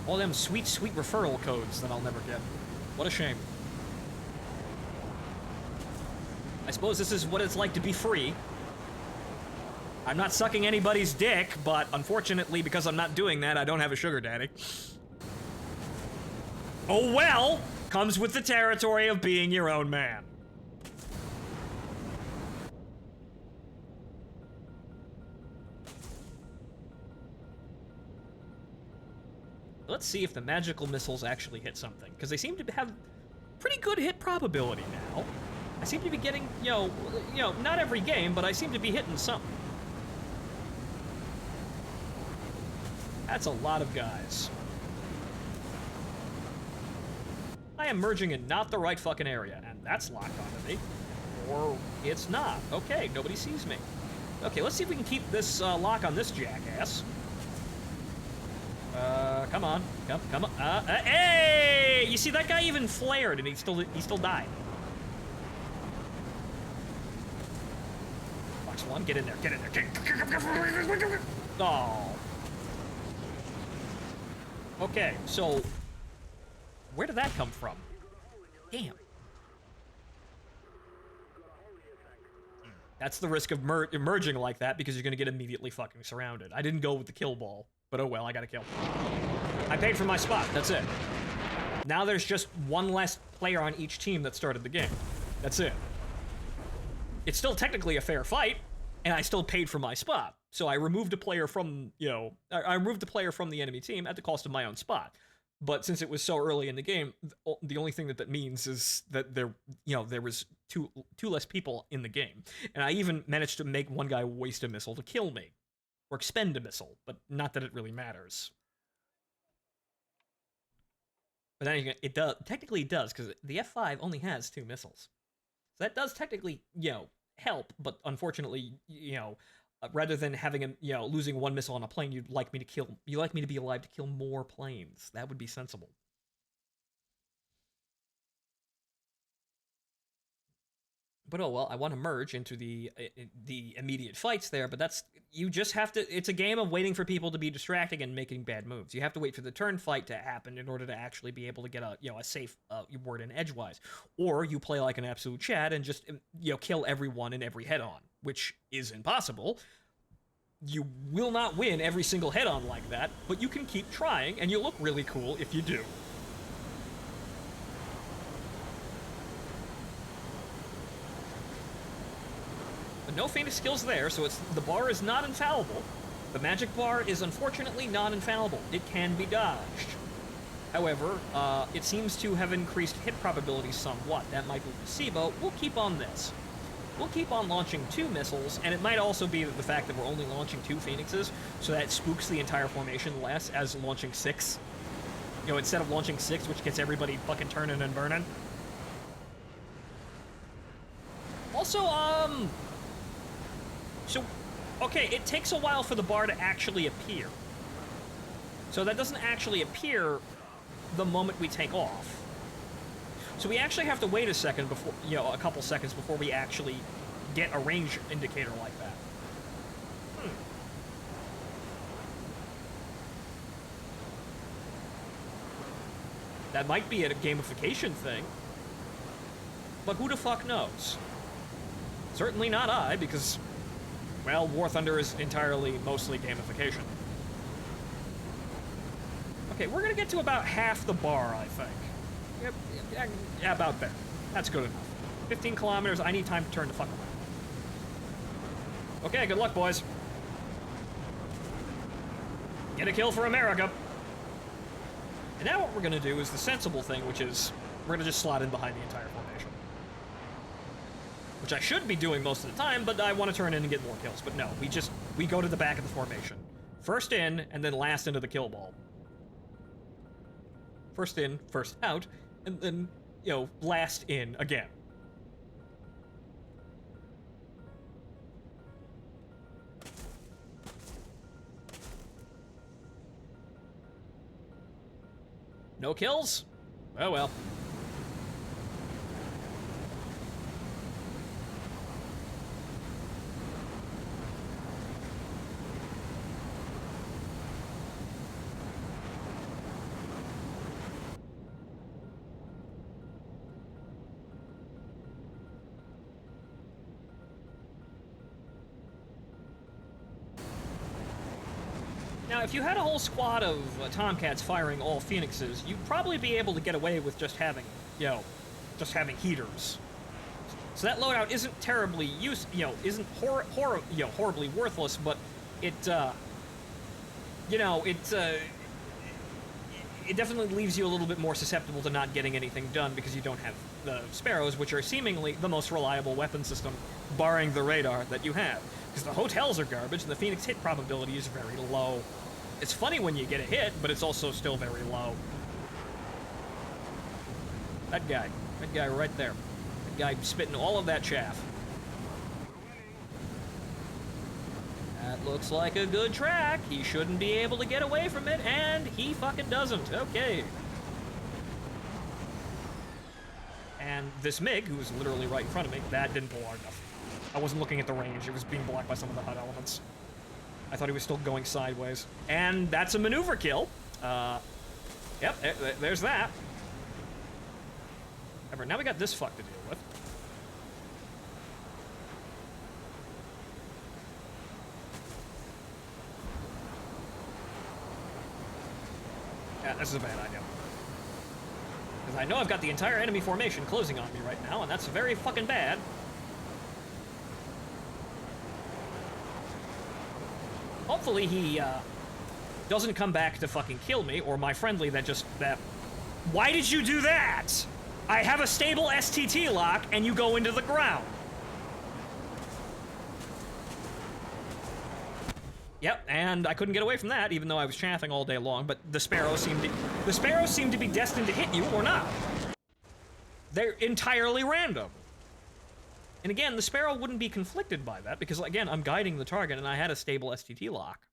All them sweet, sweet referral codes that I'll never get. What a shame. I suppose this is what it's like to be free. I'm not sucking anybody's dick, but unfortunately, because I'm not doing that, I don't have a sugar daddy. Oh well! Comes with the territory of being your own man. Let's see if the magical missiles actually hit something, because they seem to have pretty good hit probability now. I seem to be getting, not every game, but I seem to be hitting something. That's a lot of guys. I am merging in not the right fucking area, and that's locked onto me. Or it's not. Okay, nobody sees me. Okay, let's see if we can keep this lock on this jackass. Come on. Come on. Hey! You see, that guy even flared, and he still died. Fox 1, get in there. Get in there. Oh. Okay, so where did that come from? Damn. That's the risk of emerging like that, because you're gonna get immediately fucking surrounded. I didn't go with the kill ball, but oh well, I got a kill. I paid for my spot, that's it. Now there's just one less player on each team that started the game. That's it. It's still technically a fair fight, and I still paid for my spot. So I removed a player from, I removed the player from the enemy team at the cost of my own spot. But since it was so early in the game, the only thing that means is that there was two less people in the game. And I even managed to make one guy waste a missile to kill me. Or expend a missile, but not that it really matters. But then again, technically it does, because the F5 only has 2 missiles. So that does technically, help, but unfortunately, rather than having losing 1 missile on a plane, you'd like me to be alive to kill more planes. That would be sensible. But oh well, I want to merge into the immediate fights there, but you just have to, it's a game of waiting for people to be distracting and making bad moves. You have to wait for the turn fight to happen in order to actually be able to get a safe word in edgewise. Or you play like an absolute Chad and just, kill everyone in every head-on, which is impossible. You will not win every single head-on like that, but you can keep trying, and you look really cool if you do. But no famous skills there, so the bar is not infallible. The magic bar is unfortunately not infallible. It can be dodged. However, it seems to have increased hit probability somewhat. That might be placebo. We'll keep on this. We'll keep on launching 2 missiles, and it might also be the fact that we're only launching 2 Phoenixes, so that spooks the entire formation less as launching 6. You know, instead of launching 6, which gets everybody fucking turning and burning. Also, so, okay, it takes a while for the bar to actually appear. So that doesn't actually appear the moment we take off. So we actually have to wait a second before, you know, a couple seconds before we actually get a range indicator like that. That might be a gamification thing, but who the fuck knows? Certainly not I, because, well, War Thunder is entirely, mostly gamification. Okay, we're gonna get to about half the bar, I think. Yep, yeah, about there. That's good enough. 15 kilometers, I need time to turn the fuck around. Okay, good luck, boys. Get a kill for America. And now what we're gonna do is the sensible thing, which is we're gonna just slot in behind the entire formation. Which I should be doing most of the time, but I want to turn in and get more kills. But no, we go to the back of the formation. First in, and then last into the kill ball. First in, first out, and then, you know, last in again. No kills? Oh well. Now, if you had a whole squad of Tomcats firing all Phoenixes, you'd probably be able to get away with just having, you know, just having heaters. So that loadout isn't terribly isn't horribly worthless, but it, you know, it definitely leaves you a little bit more susceptible to not getting anything done because you don't have the Sparrows, which are seemingly the most reliable weapon system, barring the radar that you have. Because the hotels are garbage, and the Phoenix hit probability is very low. It's funny when you get a hit, but it's also still very low. That guy right there. That guy spitting all of that chaff. That looks like a good track. He shouldn't be able to get away from it, and he fucking doesn't. Okay. And this MiG, who was literally right in front of me, that didn't pull hard enough. I wasn't looking at the range. It was being blocked by some of the HUD elements. I thought he was still going sideways. And that's a maneuver kill. Yep, there's that. However, now we got this fuck to deal with. Yeah, this is a bad idea. Because I know I've got the entire enemy formation closing on me right now, and that's very fucking bad. Hopefully he, doesn't come back to fucking kill me, or my friendly that... Why did you do that? I have a stable STT lock, and you go into the ground. Yep, and I couldn't get away from that, even though I was chaffing all day long, but the Sparrows seem to be destined to hit you, or not. They're entirely random. And again, the Sparrow wouldn't be conflicted by that, because again, I'm guiding the target and I had a stable STT lock.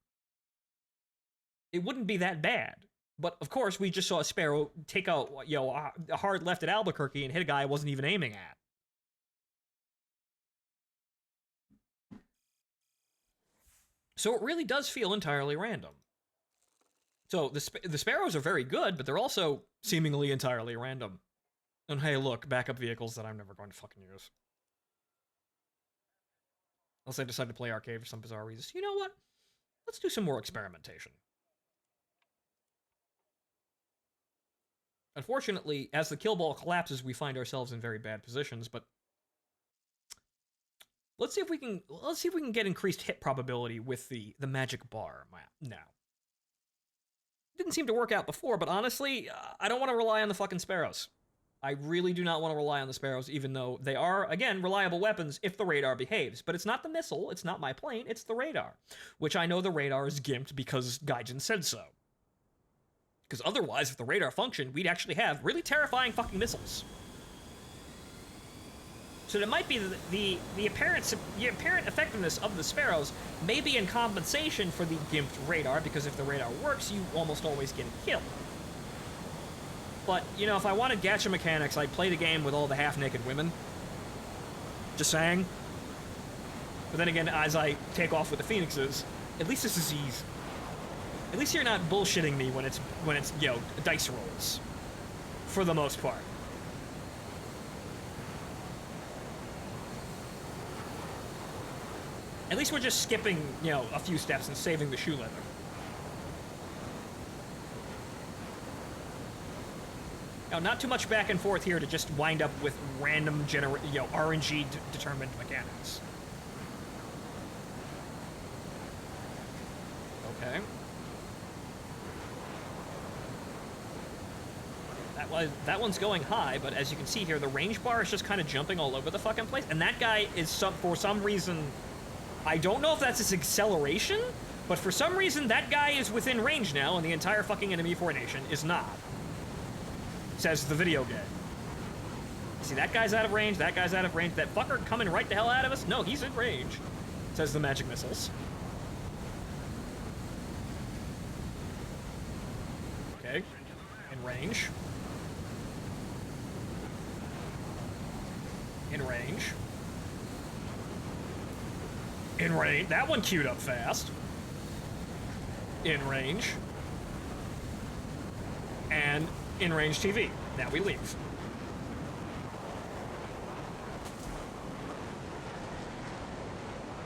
It wouldn't be that bad. But of course, we just saw a Sparrow take out, you know, a hard left at Albuquerque and hit a guy I wasn't even aiming at. So it really does feel entirely random. So the Sparrows are very good, but they're also seemingly entirely random. And hey, look, backup vehicles that I'm never going to fucking use. Unless I decide to play arcade for some bizarre reason. You know what? Let's do some more experimentation. Unfortunately, as the kill ball collapses, we find ourselves in very bad positions, but Let's see if we can get increased hit probability with the magic bar map now. Didn't seem to work out before, but honestly, I don't want to rely on the fucking sparrows. I really do not want to rely on the sparrows, even though they are, again, reliable weapons if the radar behaves. But it's not the missile, it's not my plane, it's the radar. Which I know the radar is gimped because Gaijin said so. Because otherwise, if the radar functioned, we'd actually have really terrifying fucking missiles. So it might be the apparent effectiveness of the sparrows may be in compensation for the gimped radar, because if the radar works, you almost always get a kill. But, you know, if I wanted gacha mechanics, I'd play the game with all the half-naked women. Just saying. But then again, as I take off with the phoenixes, at least this is easy. At least you're not bullshitting me when it's you know, dice rolls. For the most part. At least we're just skipping, you know, a few steps and saving the shoe leather. Now, not too much back and forth here to just wind up with random RNG determined mechanics. Okay. That one's going high, but as you can see here, the range bar is just kind of jumping all over the fucking place, and that guy is for some reason, I don't know if that's his acceleration, but for some reason that guy is within range now, and the entire fucking enemy formation is not. Says the video game. See, that guy's out of range, that guy's out of range, that fucker coming right the hell out of us? No, he's in range. Says the magic missiles. Okay. In range. In range. In range. That one queued up fast. In range. And in range TV. Now we leave.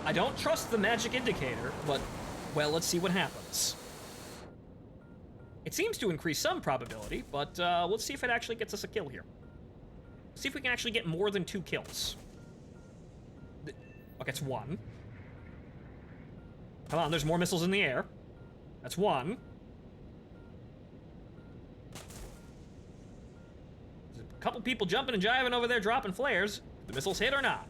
I don't trust the magic indicator, but, well, let's see what happens. It seems to increase some probability, but let's see if it actually gets us a kill here. See if we can actually get more than 2 kills. Okay, it's 1. Come on, there's more missiles in the air. That's 1. There's a couple people jumping and jiving over there dropping flares. The missiles hit or not?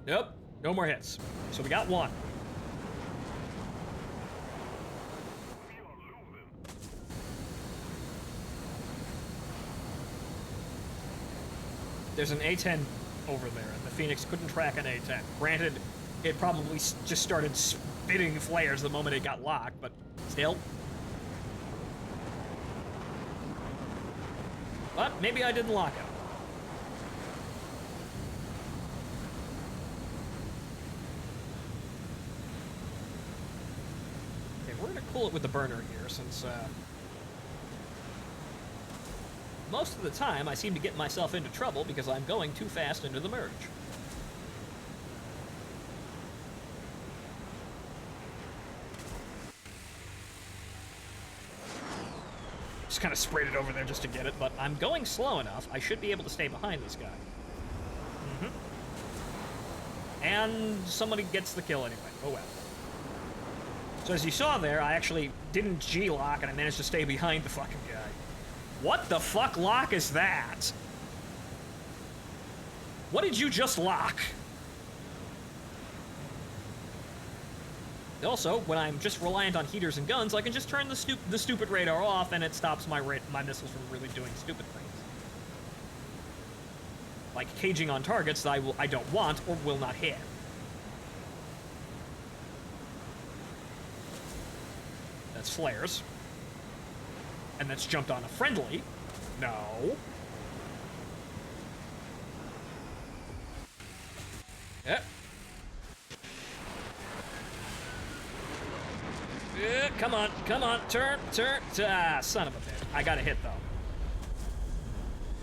Nope, no more hits. So we got 1. There's an A-10 over there, and the Phoenix couldn't track an A-10. Granted, it probably just started spitting flares the moment it got locked, but still. But maybe I didn't lock it. Okay, we're gonna cool it with the burner here, since, most of the time, I seem to get myself into trouble because I'm going too fast into the merge. Just kind of sprayed it over there just to get it, but I'm going slow enough, I should be able to stay behind this guy. And somebody gets the kill anyway. Oh well. So as you saw there, I actually didn't G-lock and I managed to stay behind the fucking guy. What the fuck lock is that? What did you just lock? Also, when I'm just reliant on heaters and guns, I can just turn the stupid radar off and it stops my missiles from really doing stupid things. Like caging on targets that I don't want or will not hit. That's flares. And that's jumped on a friendly. No. Yeah. Yeah, come on, turn. Ah, son of a bitch. I got a hit, though.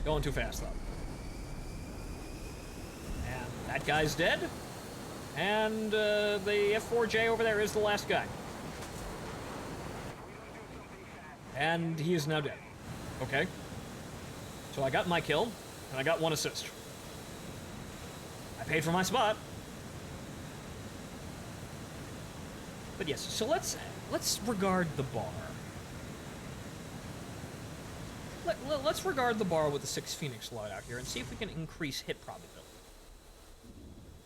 Going too fast, though. And that guy's dead. And the F-4J over there is the last guy. And he is now dead. Okay. So I got my kill, and I got 1 assist. I paid for my spot. But yes, so let's regard the bar. Let's regard the bar with the 6 Phoenix loadout here and see if we can increase hit probability.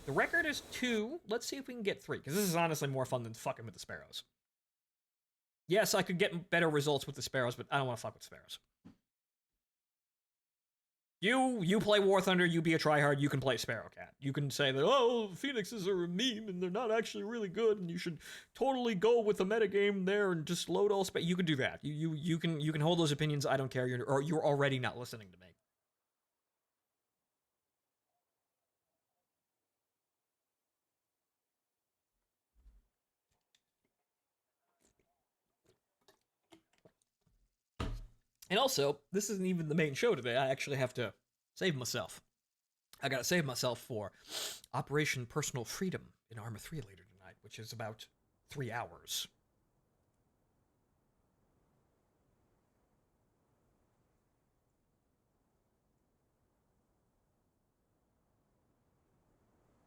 The record is 2. Let's see if we can get 3, because this is honestly more fun than fucking with the sparrows. Yes, I could get better results with the sparrows, but I don't want to fuck with sparrows. You play War Thunder, you be a tryhard, you can play Sparrow Cat. You can say that, oh, Phoenixes are a meme and they're not actually really good, and you should totally go with the metagame there and just load all you can do that. You can hold those opinions, I don't care, you're already not listening to me. And also, this isn't even the main show today. I actually have to save myself. I gotta save myself for Operation Personal Freedom in Arma 3 later tonight, which is about 3 hours.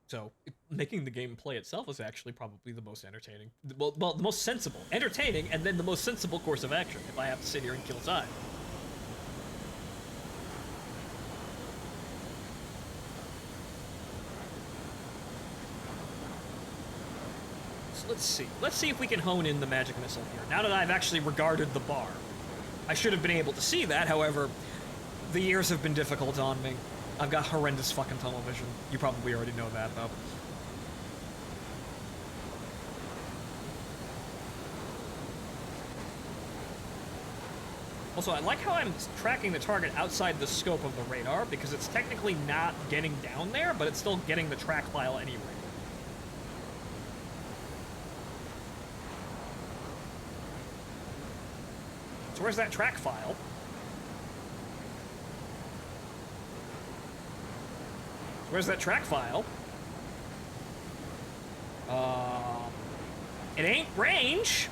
So, making the game play itself is actually probably the most entertaining. Well, the most sensible. Entertaining, and then the most sensible course of action, if I have to sit here and kill time. So let's see. Let's see if we can hone in the magic missile here, now that I've actually regarded the bar. I should have been able to see that, however, the years have been difficult on me. I've got horrendous fucking tunnel vision. You probably already know that, though. Also, I like how I'm tracking the target outside the scope of the radar, because it's technically not getting down there, but it's still getting the track file anyway. So where's that track file? Where's that track file? It ain't range.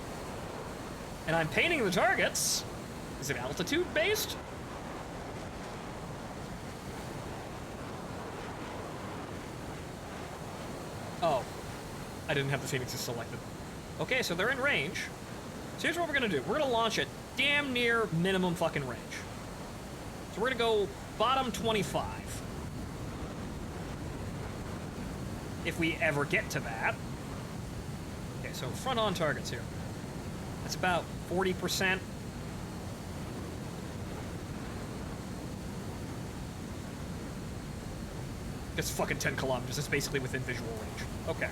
And I'm painting the targets. Is it altitude based? Oh. I didn't have the Phoenixes selected. Okay, so they're in range. So here's what we're gonna do. We're gonna launch at damn near minimum fucking range. So we're gonna go bottom 25. If we ever get to that. Okay, so front on targets here. That's about 40%. It's fucking 10 kilometers. It's basically within visual range. Okay.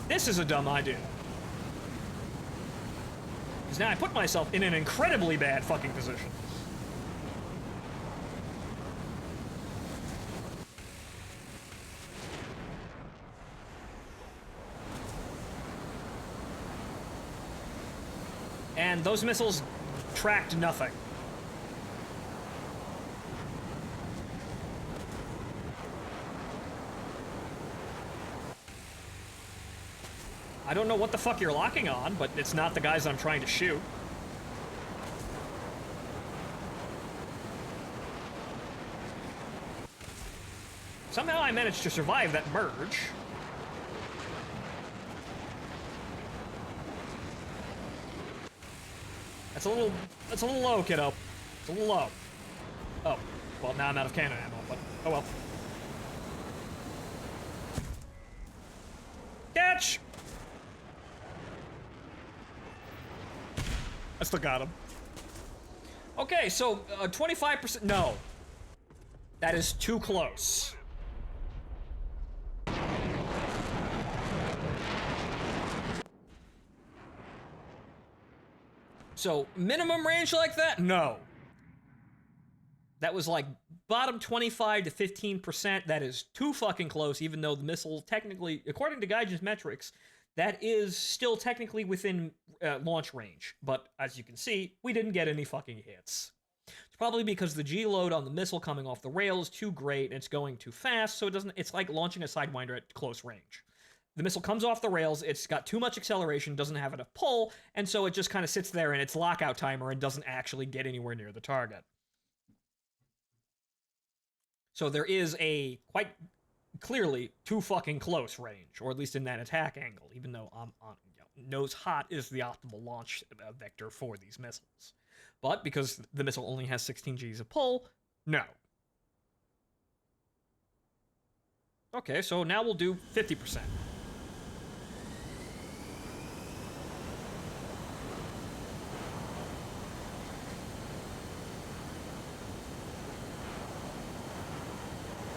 This is a dumb idea. Because now I put myself in an incredibly bad fucking position. And those missiles tracked nothing. I don't know what the fuck you're locking on, but it's not the guys I'm trying to shoot. Somehow I managed to survive that merge. That's a little low, kiddo. It's a little low. Oh, well, now I'm out of cannon ammo, but oh well. Catch! I still got him. Okay, so 25%. No. That is too close. So, minimum range like that? No. That was like bottom 25 to 15%. That is too fucking close, even though the missile technically, according to Gaijin's metrics, that is still technically within launch range. But as you can see, we didn't get any fucking hits. It's probably because the G load on the missile coming off the rail is too great and it's going too fast, so it doesn't. It's like launching a Sidewinder at close range. The missile comes off the rails, it's got too much acceleration, doesn't have enough pull, and so it just kind of sits there in its lockout timer and doesn't actually get anywhere near the target. So there is a quite clearly too fucking close range, or at least in that attack angle, even though nose hot is the optimal launch vector for these missiles. But because the missile only has 16 Gs of pull, no. Okay, so now we'll do 50%.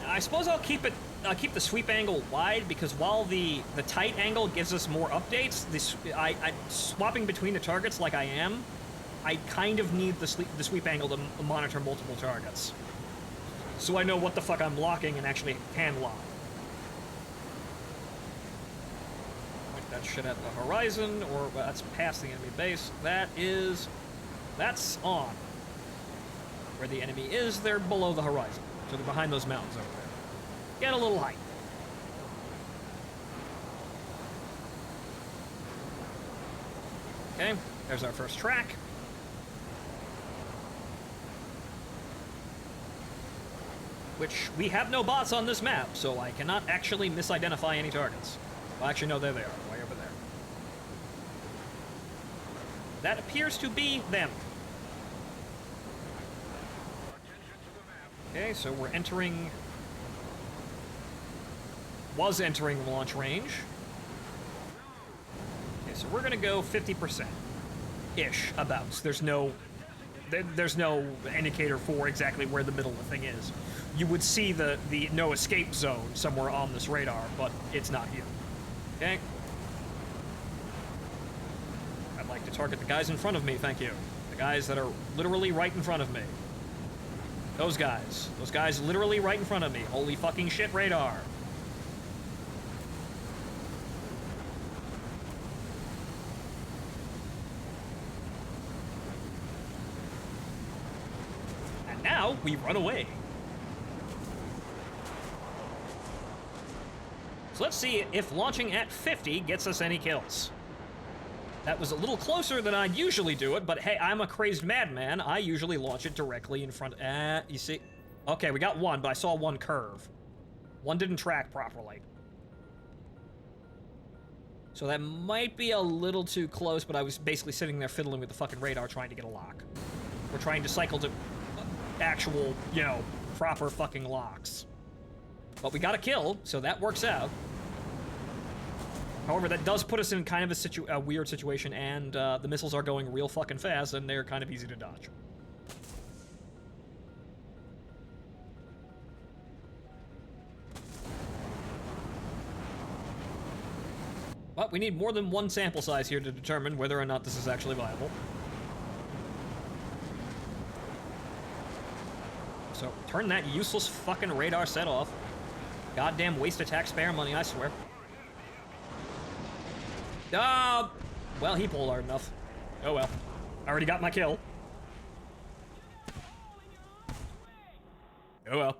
I suppose I'll keep the sweep angle wide, because while the tight angle gives us more updates, I swapping between the targets like I am, I kind of need the sweep angle to monitor multiple targets, so I know what the fuck I'm locking and actually can lock. Point that shit at the horizon, or well, that's past the enemy base. That's on. Where the enemy is, they're below the horizon, so they're behind those mountains over there. Get a little height. Okay, there's our first track. Which, we have no bots on this map, so I cannot actually misidentify any targets. Well, actually, no, there they are, way over there. That appears to be them. Okay, so we're entering... was entering launch range. Okay, so we're gonna go 50%-ish, about. There's no indicator for exactly where the middle of the thing is. You would see the no escape zone somewhere on this radar, but it's not here. Okay? I'd like to target the guys in front of me, thank you. The guys that are literally right in front of me. Those guys. Those guys literally right in front of me. Holy fucking shit, radar. And now, we run away. So let's see if launching at 50 gets us any kills. That was a little closer than I'd usually do it, but hey, I'm a crazed madman. I usually launch it directly in front. You see? Okay, we got one, but I saw one curve. One didn't track properly. So that might be a little too close, but I was basically sitting there fiddling with the fucking radar trying to get a lock. We're trying to cycle to actual, you know, proper fucking locks. But we got a kill, so that works out. However, that does put us in kind of a weird situation, and the missiles are going real fucking fast, and they're kind of easy to dodge. But we need more than one sample size here to determine whether or not this is actually viable. So, turn that useless fucking radar set off. Goddamn waste of taxpayer money, I swear. Well, he pulled hard enough. Oh well. I already got my kill. Oh well.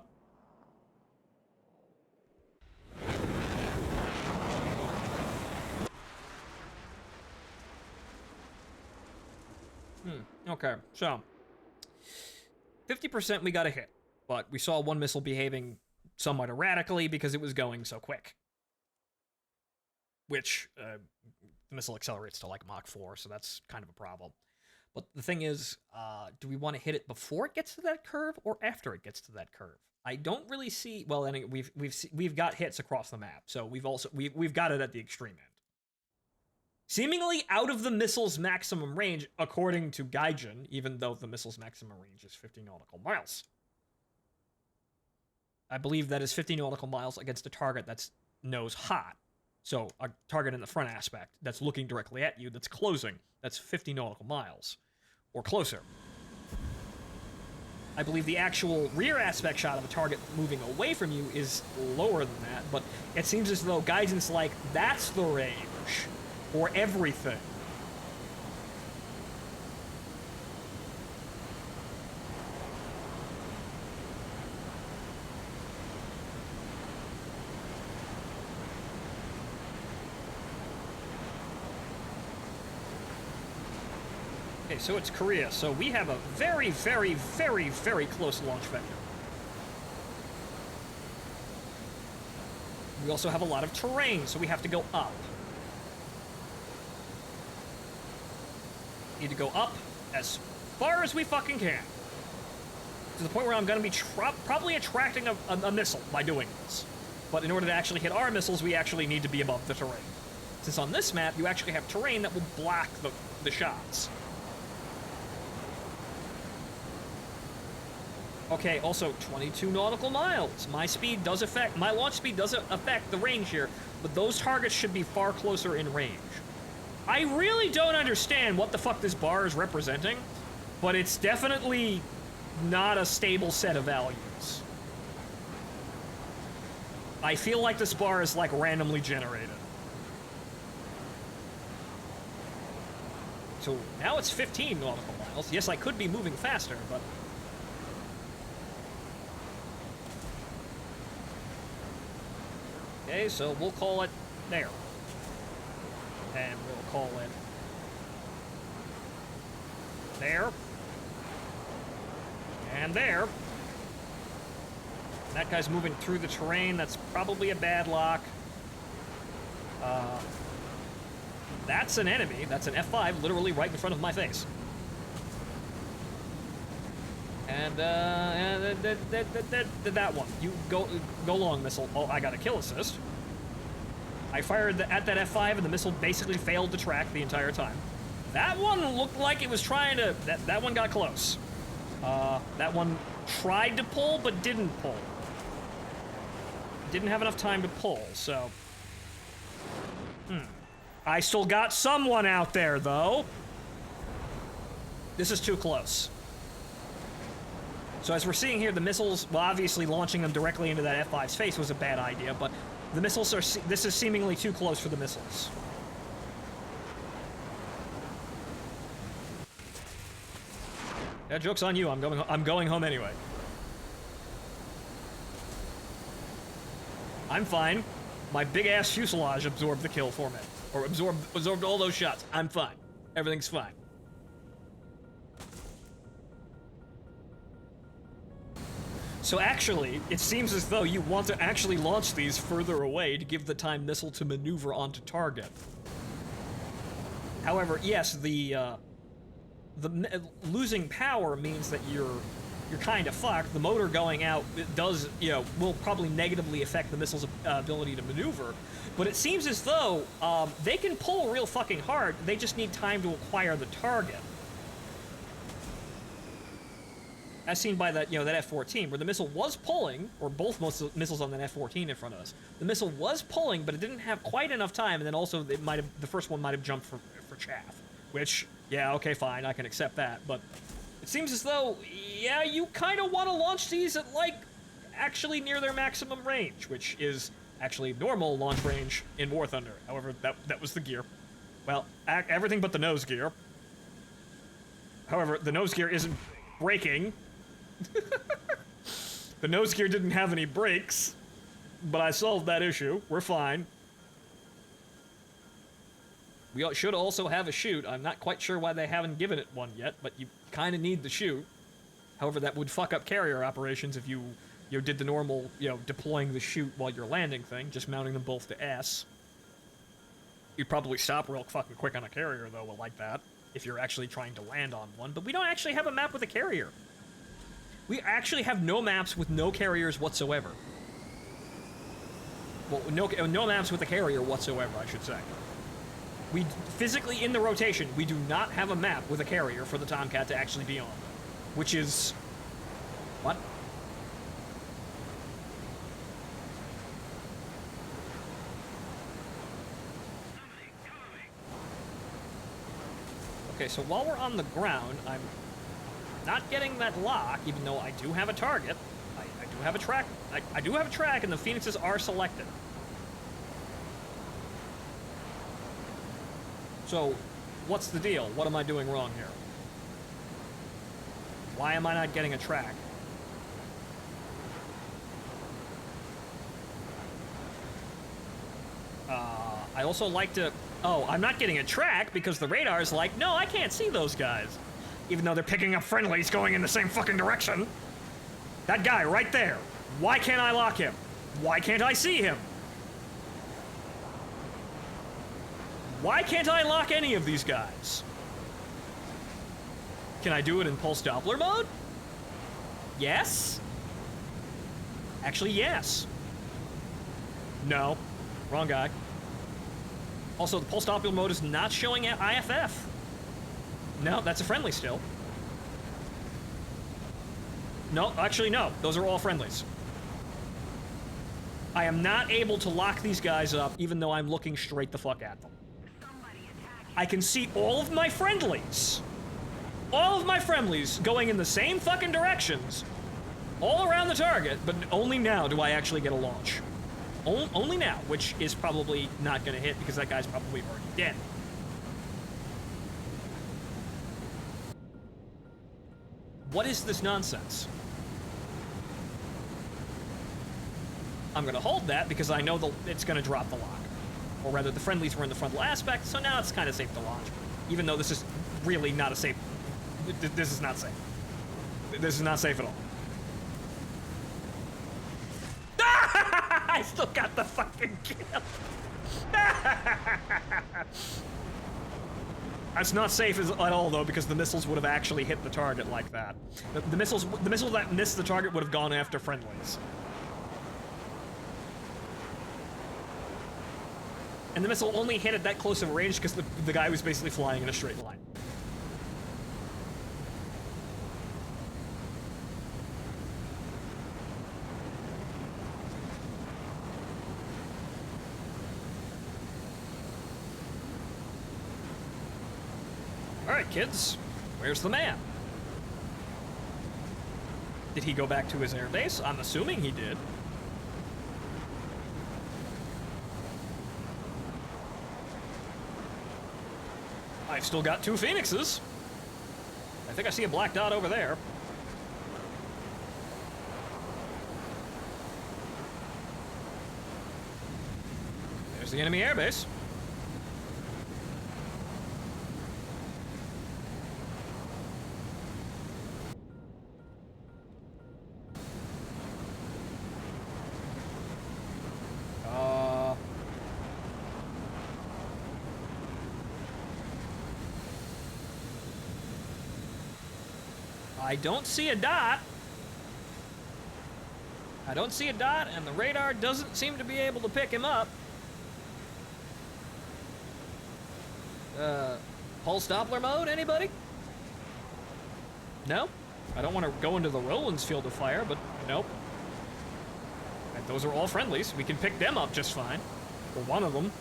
Okay, so 50% we got a hit, but we saw one missile behaving somewhat erratically because it was going so quick. Which, the missile accelerates to like Mach 4, so that's kind of a problem. But the thing is, do we want to hit it before it gets to that curve or after it gets to that curve? I don't really see. Well, and we've got hits across the map, so we've got it at the extreme end. Seemingly out of the missile's maximum range, according to Gaijin, even though the missile's maximum range is 50 nautical miles. I believe that is 50 nautical miles against a target that's nose hot. So a target in the front aspect that's looking directly at you, that's closing, that's 50 nautical miles, or closer. I believe the actual rear aspect shot of a target moving away from you is lower than that, but it seems as though Gaijin's like, that's the range. or everything. Okay, so it's Korea, so we have a very, very, very, very close launch vector. We also have a lot of terrain, so we have to go up. Need to go up as far as we fucking can. To the point where I'm going to be probably attracting a missile by doing this. But in order to actually hit our missiles, we actually need to be above the terrain. Since on this map, you actually have terrain that will block the shots. Okay, also 22 nautical miles. My launch speed does affect the range here, but those targets should be far closer in range. I really don't understand what the fuck this bar is representing, but it's definitely not a stable set of values. I feel like this bar is like randomly generated. So now it's 15 nautical miles. Yes, I could be moving faster, but... Okay, so we'll call it there. And we'll call it there. And there. That guy's moving through the terrain. That's probably a bad lock. That's an enemy. That's an F5 literally right in front of my face. And that one. You go long, missile. Oh, I got a kill assist. I fired at that F5 and the missile basically failed to track the entire time. That one looked like it was trying to... That one got close. That one tried to pull, but didn't pull. Didn't have enough time to pull, so... I still got someone out there, though. This is too close. So as we're seeing here, the missiles, well, obviously launching them directly into that F5's face was a bad idea, but the missiles are, this is seemingly too close for the missiles. Yeah, joke's on you, I'm going home anyway. I'm fine. My big-ass fuselage absorbed the kill for me. Or absorbed all those shots. I'm fine. Everything's fine. So actually, it seems as though you want to actually launch these further away to give the time missile to maneuver onto target. However, yes, the losing power means that you're kind of fucked. The motor going out, it does, will probably negatively affect the missile's ability to maneuver. But it seems as though they can pull real fucking hard. They just need time to acquire the target. As seen by that, that F-14, where the missile was pulling, or both missiles on that F-14 in front of us. The missile was pulling, but it didn't have quite enough time, and then also the first one might have jumped for chaff. Which, yeah, okay, fine, I can accept that, but it seems as though, yeah, you kind of want to launch these at, like, actually near their maximum range, which is actually normal launch range in War Thunder. However, that was the gear. Well, everything but the nose gear. However, the nose gear isn't braking. The nose gear didn't have any brakes, but I solved that issue. We're fine. We should also have a chute. I'm not quite sure why they haven't given it one yet, but you kind of need the chute. However, that would fuck up carrier operations if you did the normal, deploying the chute while you're landing thing, just mounting them both to S. You'd probably stop real fucking quick on a carrier, though, like that, if you're actually trying to land on one. But we don't actually have a map with a carrier. We actually have no maps with no carriers whatsoever. Well, no maps with a carrier whatsoever, I should say. We physically, in the rotation, we do not have a map with a carrier for the Tomcat to actually be on. Which is... What? Okay, so while we're on the ground, I'm not getting that lock, even though I do have a target. I do have a track. I do have a track, and the Phoenixes are selected. So, what's the deal? What am I doing wrong here? Why am I not getting a track? I also like to... Oh, I'm not getting a track because the radar is like, no, I can't see those guys. Even though they're picking up friendlies going in the same fucking direction. That guy right there. Why can't I lock him? Why can't I see him? Why can't I lock any of these guys? Can I do it in pulse Doppler mode? Yes? Actually, yes. No. Wrong guy. Also, the pulse Doppler mode is not showing at IFF. No, that's a friendly still. No, actually, no. Those are all friendlies. I am not able to lock these guys up, even though I'm looking straight the fuck at them. I can see all of my friendlies. All of my friendlies going in the same fucking directions. All around the target, but only now do I actually get a launch. Only now, which is probably not gonna hit because that guy's probably already dead. What is this nonsense? I'm gonna hold that because I know it's gonna drop the lock. Or rather, the friendlies were in the frontal aspect, so now it's kind of safe to launch. Even though this is really not a safe... This is not safe. This is not safe at all. I still got the fucking kill. That's not safe at all, though, because the missiles would have actually hit the target like that. The missile that missed the target would have gone after friendlies. And the missile only hit at that close of a range because the guy was basically flying in a straight line. Alright, kids. Where's the man? Did he go back to his airbase? I'm assuming he did. I've still got 2 Phoenixes. I think I see a black dot over there. There's the enemy airbase. I don't see a dot. I don't see a dot, and the radar doesn't seem to be able to pick him up. Pulse Doppler mode, anybody? No? I don't want to go into the Roland's field of fire, but nope. And those are all friendlies. We can pick them up just fine. Or one of them.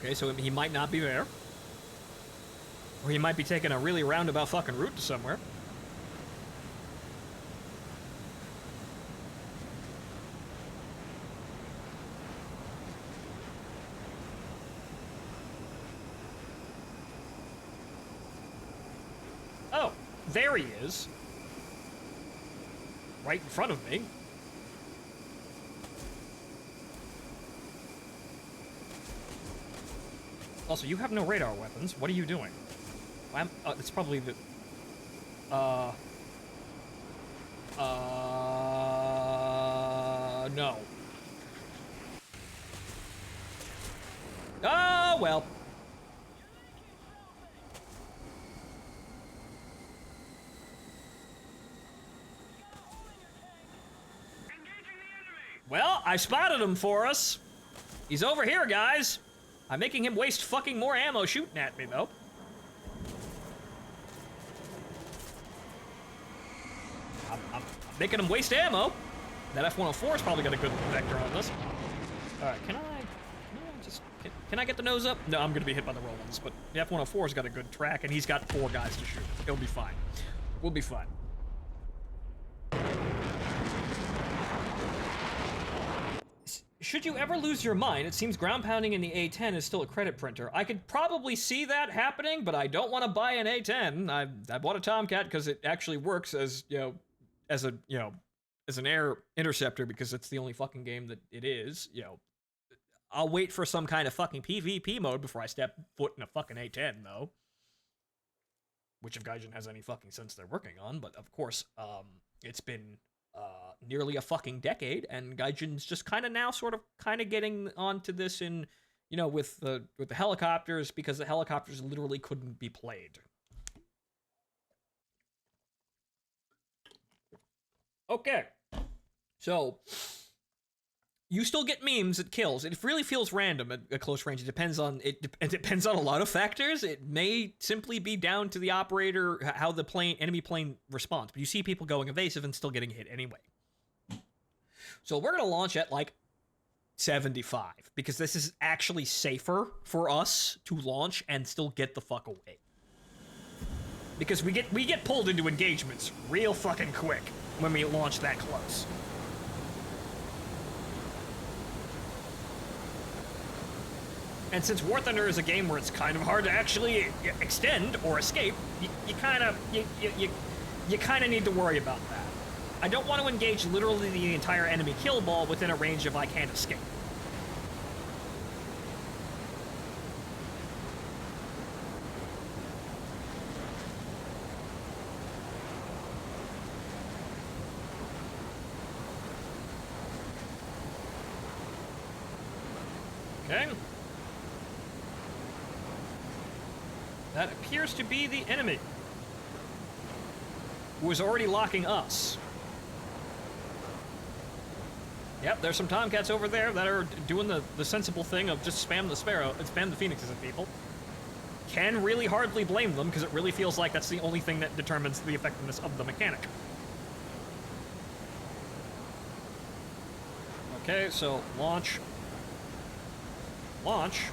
Okay, so he might not be there. Or he might be taking a really roundabout fucking route to somewhere. Oh, there he is. Right in front of me. Also, you have no radar weapons. What are you doing? It's probably the... No. Oh, well. Well, I spotted him for us. He's over here, guys. I'm making him waste fucking more ammo shooting at me, though. I'm making him waste ammo. That F-104's probably got a good vector on this. Alright, can I Just can I get the nose up? No, I'm gonna be hit by the Rolands, but the F-104's got a good track, and he's got 4 guys to shoot. It'll be fine. We'll be fine. Should you ever lose your mind, it seems ground pounding in the A10 is still a credit printer. I could probably see that happening, but I don't want to buy an A10. I bought a Tomcat because it actually works as, as an air interceptor, because it's the only fucking game that it is, I'll wait for some kind of fucking PvP mode before I step foot in a fucking A10, though. Which, if Gaijin has any fucking sense, they're working on, but of course, it's been nearly a fucking decade, and Gaijin's just kind of now getting onto this in, with the helicopters, because the helicopters literally couldn't be played. Okay. So, you still get memes at kills. It really feels random at close range. It depends on a lot of factors. It may simply be down to the operator, how the enemy plane responds. But you see people going evasive and still getting hit anyway. So we're gonna launch at like 75, because this is actually safer for us to launch and still get the fuck away. Because we get pulled into engagements real fucking quick when we launch that close. And since War Thunder is a game where it's kind of hard to actually extend or escape, you kind of need to worry about that. I don't want to engage literally the entire enemy kill ball within a range of I can't escape. Okay. That appears to be the enemy, who is already locking us. Yep, there's some Tomcats over there that are doing the sensible thing of just spam the Phoenixes at people. Can really hardly blame them, because it really feels like that's the only thing that determines the effectiveness of the mechanic. Okay, so launch. Launch.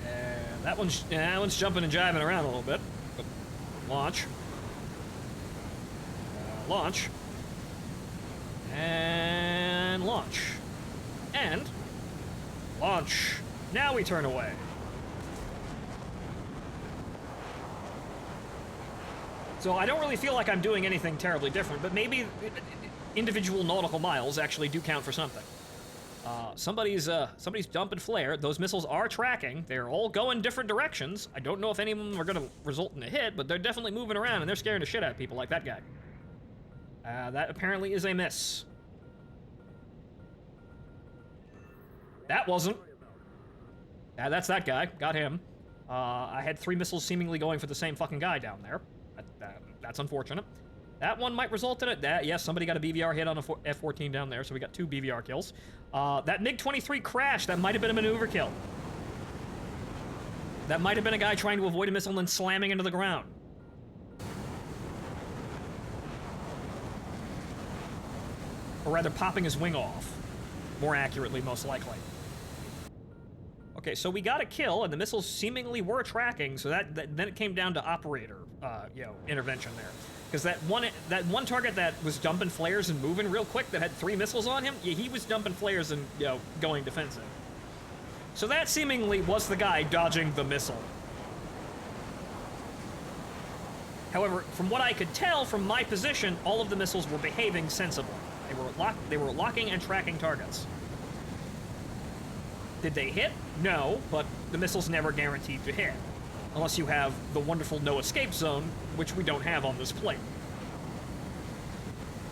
And that one's jumping and jiving around a little bit. But launch. Launch. And launch. And launch. Now we turn away. So I don't really feel like I'm doing anything terribly different, but maybe individual nautical miles actually do count for something. Somebody's dumping flare. Those missiles are tracking. They're all going different directions. I don't know if any of them are going to result in a hit, but they're definitely moving around, and they're scaring the shit out of people like that guy. That apparently is a miss. That wasn't. That's that guy. Got him. I had 3 missiles seemingly going for the same fucking guy down there. That's unfortunate. That one might result in it. Yes, somebody got a BVR hit on a F-14 down there, so we got 2 BVR kills. That MiG-23 crash, that might have been a maneuver kill. That might have been a guy trying to avoid a missile and then slamming into the ground. Or rather, popping his wing off. More accurately, most likely. Okay, so we got a kill, and the missiles seemingly were tracking, so then it came down to operator, intervention there. Because that one target that was dumping flares and moving real quick that had 3 missiles on him, yeah, he was dumping flares and, going defensive. So that seemingly was the guy dodging the missile. However, from what I could tell from my position, all of the missiles were behaving sensibly. They were locking and tracking targets. Did they hit? No, but the missile's never guaranteed to hit. Unless you have the wonderful no escape zone, which we don't have on this plate.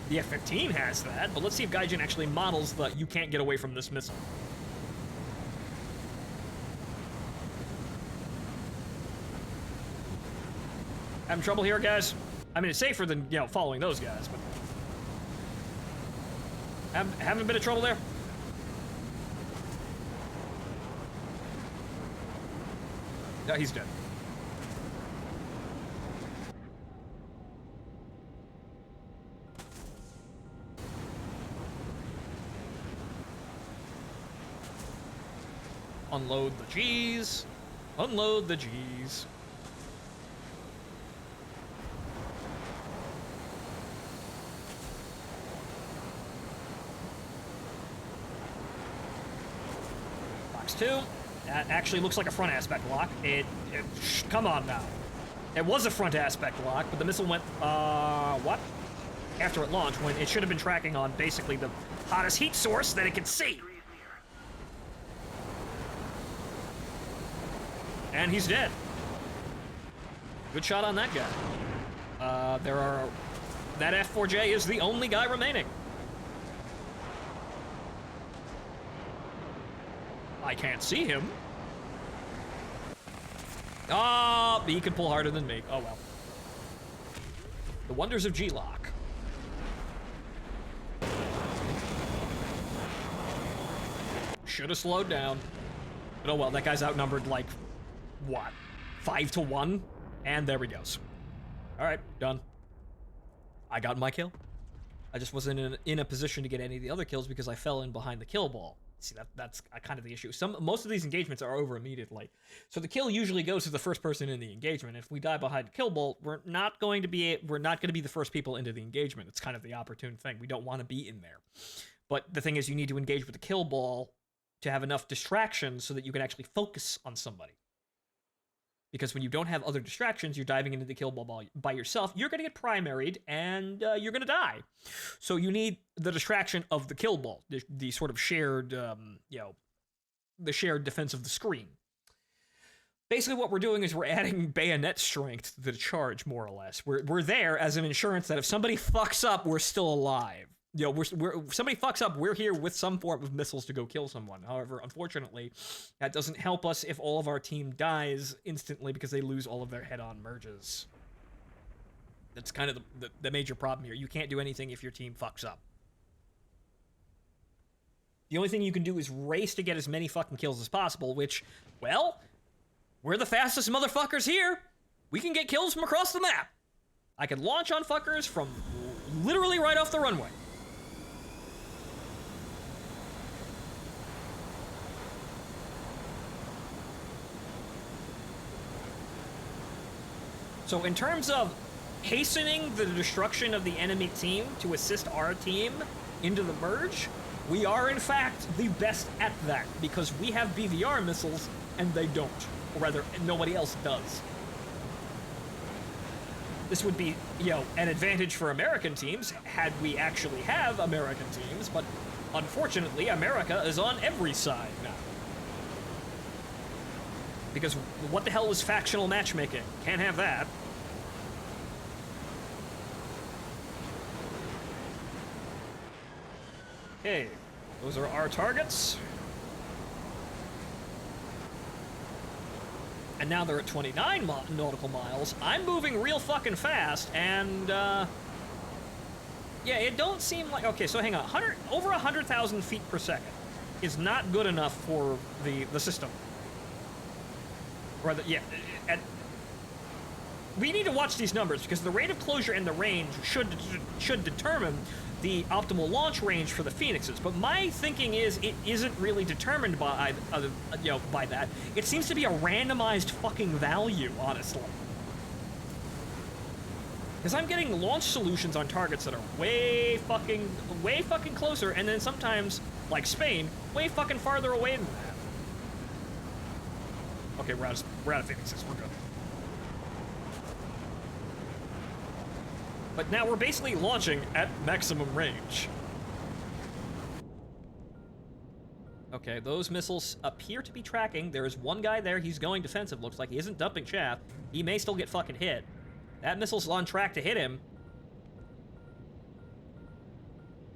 The F-15 has that, but let's see if Gaijin actually models the you can't get away from this missile. Having trouble here, guys? I mean, it's safer than, following those guys, but... Having a bit of trouble there? No, he's dead. Unload the G's. Unload the G's. Box 2. That actually looks like a front aspect lock. Come on now. It was a front aspect lock, but the missile went, what? After it launched, when it should have been tracking on basically the hottest heat source that it could see. And he's dead. Good shot on that guy. That F-4J is the only guy remaining. I can't see him. Ah, he can pull harder than me. Oh well. The wonders of G-Lock. Should have slowed down. But oh well, that guy's outnumbered like, what? 5 to 1? And there he goes. Alright, done. I got my kill. I just wasn't in a position to get any of the other kills because I fell in behind the kill ball. See, that's kind of the issue. Most of these engagements are over immediately. So the kill usually goes to the first person in the engagement. If we die behind kill ball, we're not going to be the first people into the engagement. It's kind of the opportune thing. We don't want to be in there. But the thing is, you need to engage with the kill ball to have enough distractions so that you can actually focus on somebody. Because when you don't have other distractions, you're diving into the kill ball by yourself, you're going to get primaried, and you're going to die. So you need the distraction of the kill ball, the sort of shared, the shared defense of the screen. Basically what we're doing is we're adding bayonet strength to the charge, more or less. We're there as an insurance that if somebody fucks up, we're still alive. You know, if somebody fucks up, we're here with some form of missiles to go kill someone. However, unfortunately, that doesn't help us if all of our team dies instantly because they lose all of their head-on merges. That's kind of the major problem here. You can't do anything if your team fucks up. The only thing you can do is race to get as many fucking kills as possible, which, well, we're the fastest motherfuckers here. We can get kills from across the map. I can launch on fuckers from literally right off the runway. So in terms of hastening the destruction of the enemy team to assist our team into the merge, we are in fact the best at that because we have BVR missiles and they don't. Or rather, nobody else does. This would be, an advantage for American teams had we actually have American teams, but unfortunately, America is on every side now. Because what the hell is factional matchmaking? Can't have that. Okay, those are our targets. And now they're at 29 nautical miles. I'm moving real fucking fast, and, yeah, it don't seem like... Okay, so hang on. Over 100,000 feet per second is not good enough for the system. Rather, yeah, we need to watch these numbers because the rate of closure and the range should determine the optimal launch range for the Phoenixes. But my thinking is it isn't really determined by by that. It seems to be a randomized fucking value, honestly. Because I'm getting launch solutions on targets that are way fucking closer, and then sometimes, like Spain, way fucking farther away than that. Okay, we're out of Phoenixes. We're good. But now we're basically launching at maximum range. Okay, those missiles appear to be tracking. There is one guy there. He's going defensive. Looks like he isn't dumping chaff. He may still get fucking hit. That missile's on track to hit him.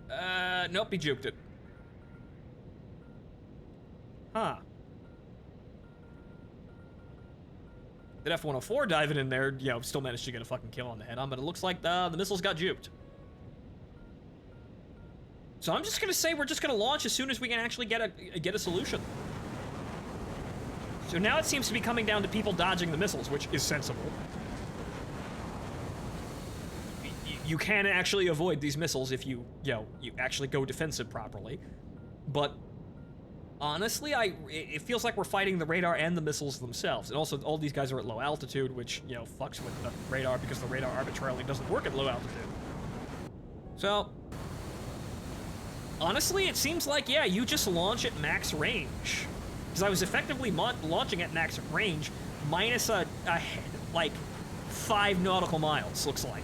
Nope, he juked it. Huh. That F-104 diving in there, still managed to get a fucking kill on the head-on, but it looks like the missiles got juked. So I'm just gonna say we're just gonna launch as soon as we can actually get a solution. So now it seems to be coming down to people dodging the missiles, which is sensible. You can actually avoid these missiles if you actually go defensive properly, but Honestly, it feels like we're fighting the radar and the missiles themselves. And also, all these guys are at low altitude, which, you know, fucks with the radar because the radar arbitrarily doesn't work at low altitude. So, honestly, it seems like, yeah, you just launch at max range. Because I was effectively launching at max range minus like 5 nautical miles, looks like.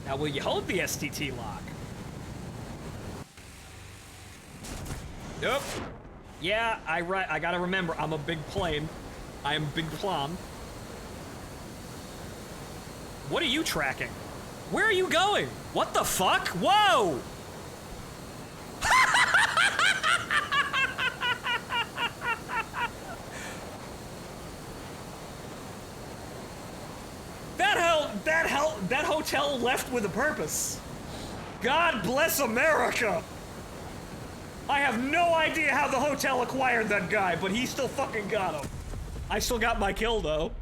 Now, will you hold the STT lock? Nope. Yeah, I gotta remember, I'm a big plane. I am Big Plum. What are you tracking? Where are you going? What the fuck? Whoa! That hotel left with a purpose. God bless America! I have no idea how the hotel acquired that guy, but he still fucking got him. I still got my kill, though.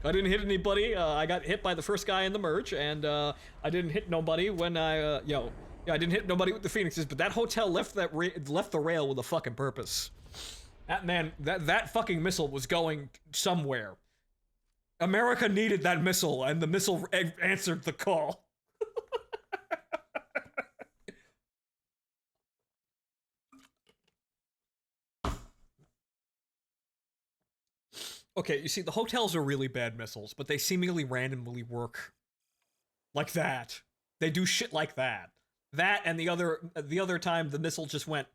I didn't hit anybody. I got hit by the first guy in the merge, and I didn't hit nobody when I, I didn't hit nobody with the Phoenixes, but that hotel left the rail with a fucking purpose. That man, that fucking missile was going somewhere. America needed that missile, and the missile answered the call. Okay, you see, the hotels are really bad missiles, but they seemingly randomly work like that. They do shit like that. That and the other time the missile just went,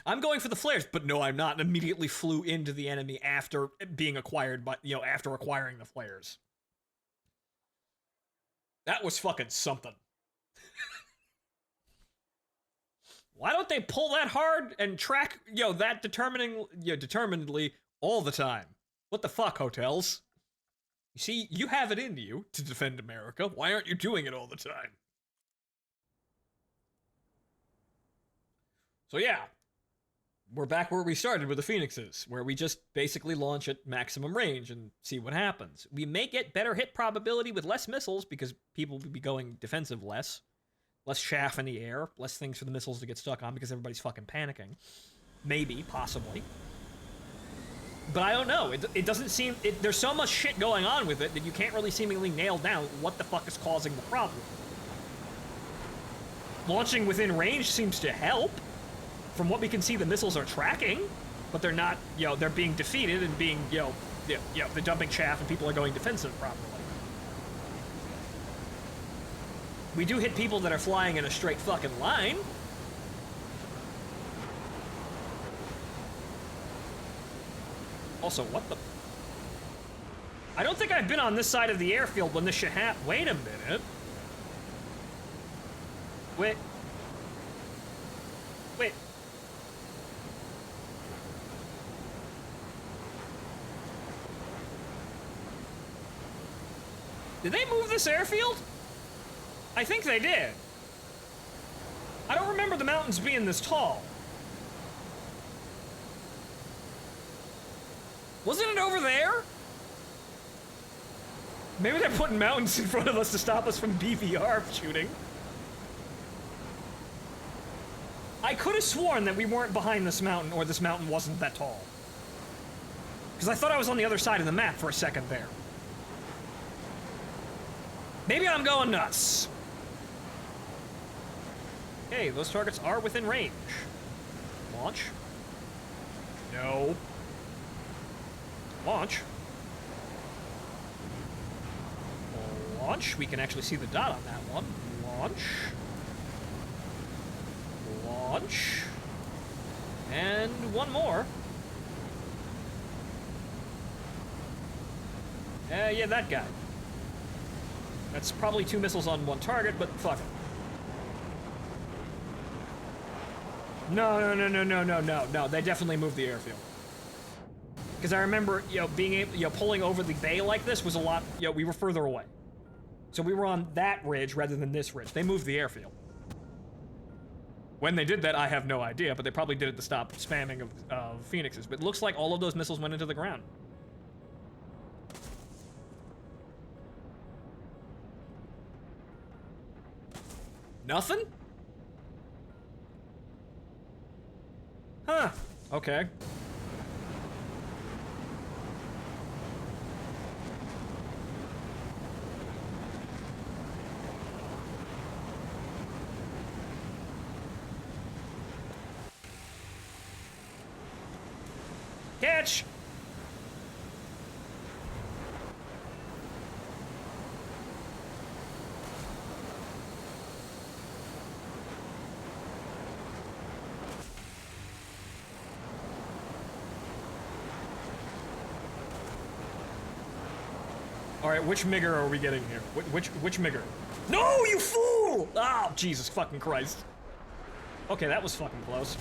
I'm going for the flares, but no, I'm not, and immediately flew into the enemy after being acquired by, after acquiring the flares. That was fucking something. Why don't they pull that hard and track, that determinedly all the time? What the fuck, hotels? You see, you have it in you to defend America. Why aren't you doing it all the time? So yeah, we're back where we started with the Phoenixes, where we just basically launch at maximum range and see what happens. We may get better hit probability with less missiles because people will be going defensive less chaff in the air, less things for the missiles to get stuck on because everybody's fucking panicking. Maybe, possibly. But I don't know. It doesn't seem... there's so much shit going on with it that you can't really seemingly nail down what the fuck is causing the problem. Launching within range seems to help. From what we can see, the missiles are tracking, but they're not, they're being defeated and being, they're dumping chaff and people are going defensive properly. We do hit people that are flying in a straight fucking line. Also, what the... I don't think I've been on this side of the airfield when this shit happened. Wait a minute. Wait. Did they move this airfield? I think they did. I don't remember the mountains being this tall. Wasn't it over there? Maybe they're putting mountains in front of us to stop us from BVR shooting. I could have sworn that we weren't behind this mountain, or this mountain wasn't that tall. Because I thought I was on the other side of the map for a second there. Maybe I'm going nuts. Okay, those targets are within range. Launch. No. Launch. Launch. We can actually see the dot on that one. Launch. Launch. And one more. Yeah, that guy. That's probably 2 missiles on 1 target, but fuck it. No. They definitely moved the airfield. Because I remember, being able, pulling over the bay like this was a lot, we were further away. So we were on that ridge rather than this ridge. They moved the airfield. When they did that, I have no idea, but they probably did it to stop spamming of Phoenixes. But it looks like all of those missiles went into the ground. Nothing? Huh. Okay. Catch! Alright, which Migger are we getting here? Which Migger? No, you fool! Oh, Jesus fucking Christ. Okay, that was fucking close.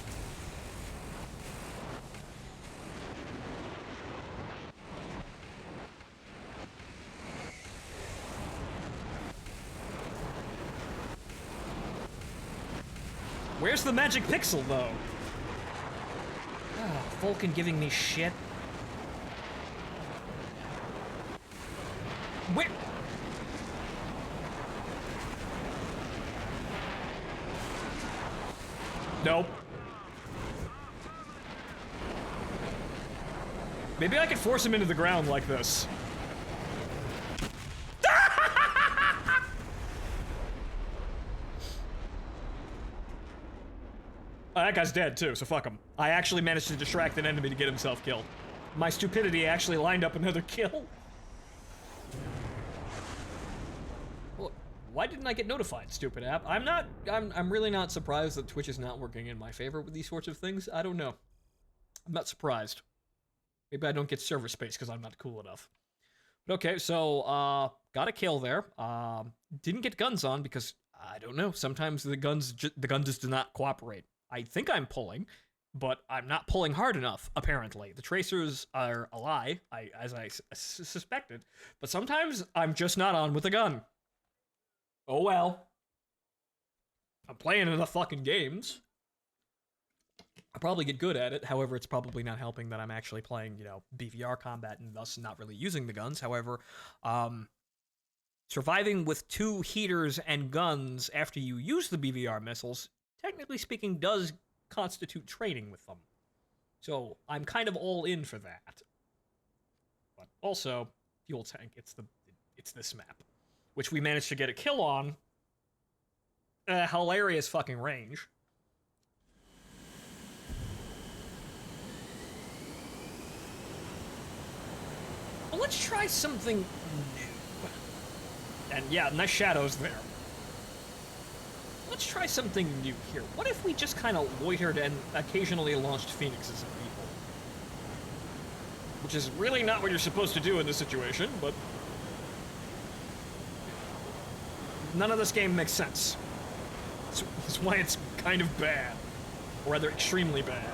Where's the magic pixel, though? Ah, Vulcan giving me shit. Where? Nope. Maybe I could force him into the ground like this. That guy's dead too, so fuck him. I actually managed to distract an enemy to get himself killed. My stupidity actually lined up another kill. Well, why didn't I get notified, stupid app? I'm really not surprised that Twitch is not working in my favor with these sorts of things. I don't know. I'm not surprised. Maybe I don't get server space because I'm not cool enough. But okay, so, got a kill there. Didn't get guns on because, I don't know, sometimes the guns just do not cooperate. I think I'm pulling, but I'm not pulling hard enough, apparently. The tracers are a lie, as I suspected, but sometimes I'm just not on with a gun. Oh well. I'm playing enough fucking games. I'll probably get good at it, however, it's probably not helping that I'm actually playing, you know, BVR combat and thus not really using the guns. However, surviving with 2 heaters and guns after you use the BVR missiles, technically speaking, does constitute training with them. So I'm kind of all in for that. But also, fuel tank, it's this map, which we managed to get a kill on. Hilarious fucking range. Well, let's try something new. And yeah, nice shadows there. Let's try something new here. What if we just kind of loitered and occasionally launched Phoenixes at people? Which is really not what you're supposed to do in this situation, but none of this game makes sense. That's why it's kind of bad. Or rather, extremely bad.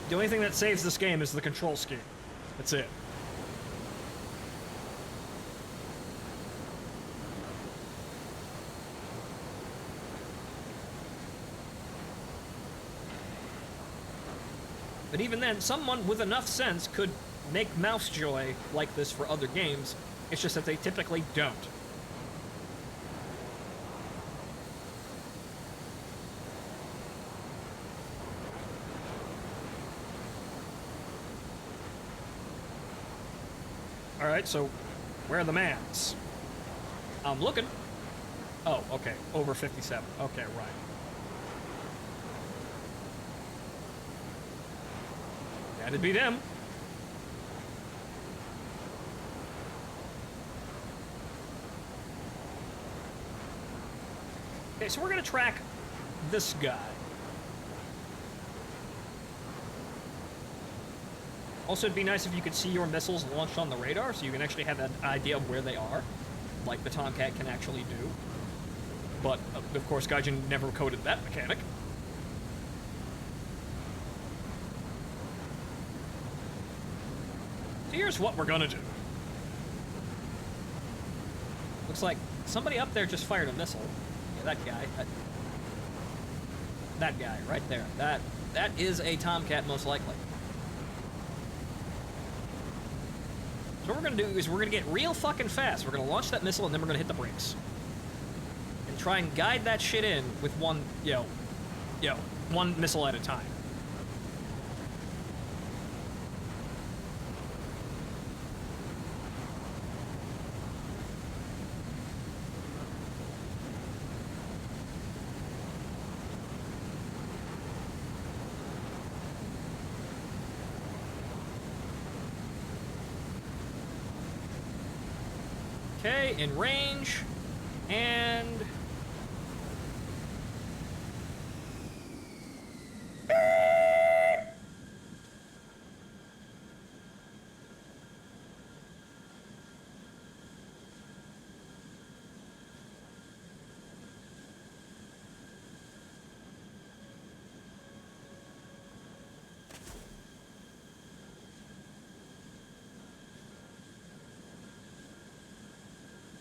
The only thing that saves this game is the control scheme. That's it. But even then, someone with enough sense could make Mousejoy like this for other games. It's just that they typically don't. Alright, so where are the mans? I'm looking. Oh, okay. Over 57. Okay, right. That'd be them. Okay, so we're gonna track this guy. Also, it'd be nice if you could see your missiles launched on the radar, so you can actually have an idea of where they are, like the Tomcat can actually do. But, of course, Gaijin never coded that mechanic. So here's what we're gonna do. Looks like somebody up there just fired a missile. Yeah, that guy. that guy right there. That is a Tomcat, most likely. So what we're gonna do is we're gonna get real fucking fast. We're gonna launch that missile and then we're gonna hit the brakes. And try and guide that shit in with one, one missile at a time. Okay, in range, and...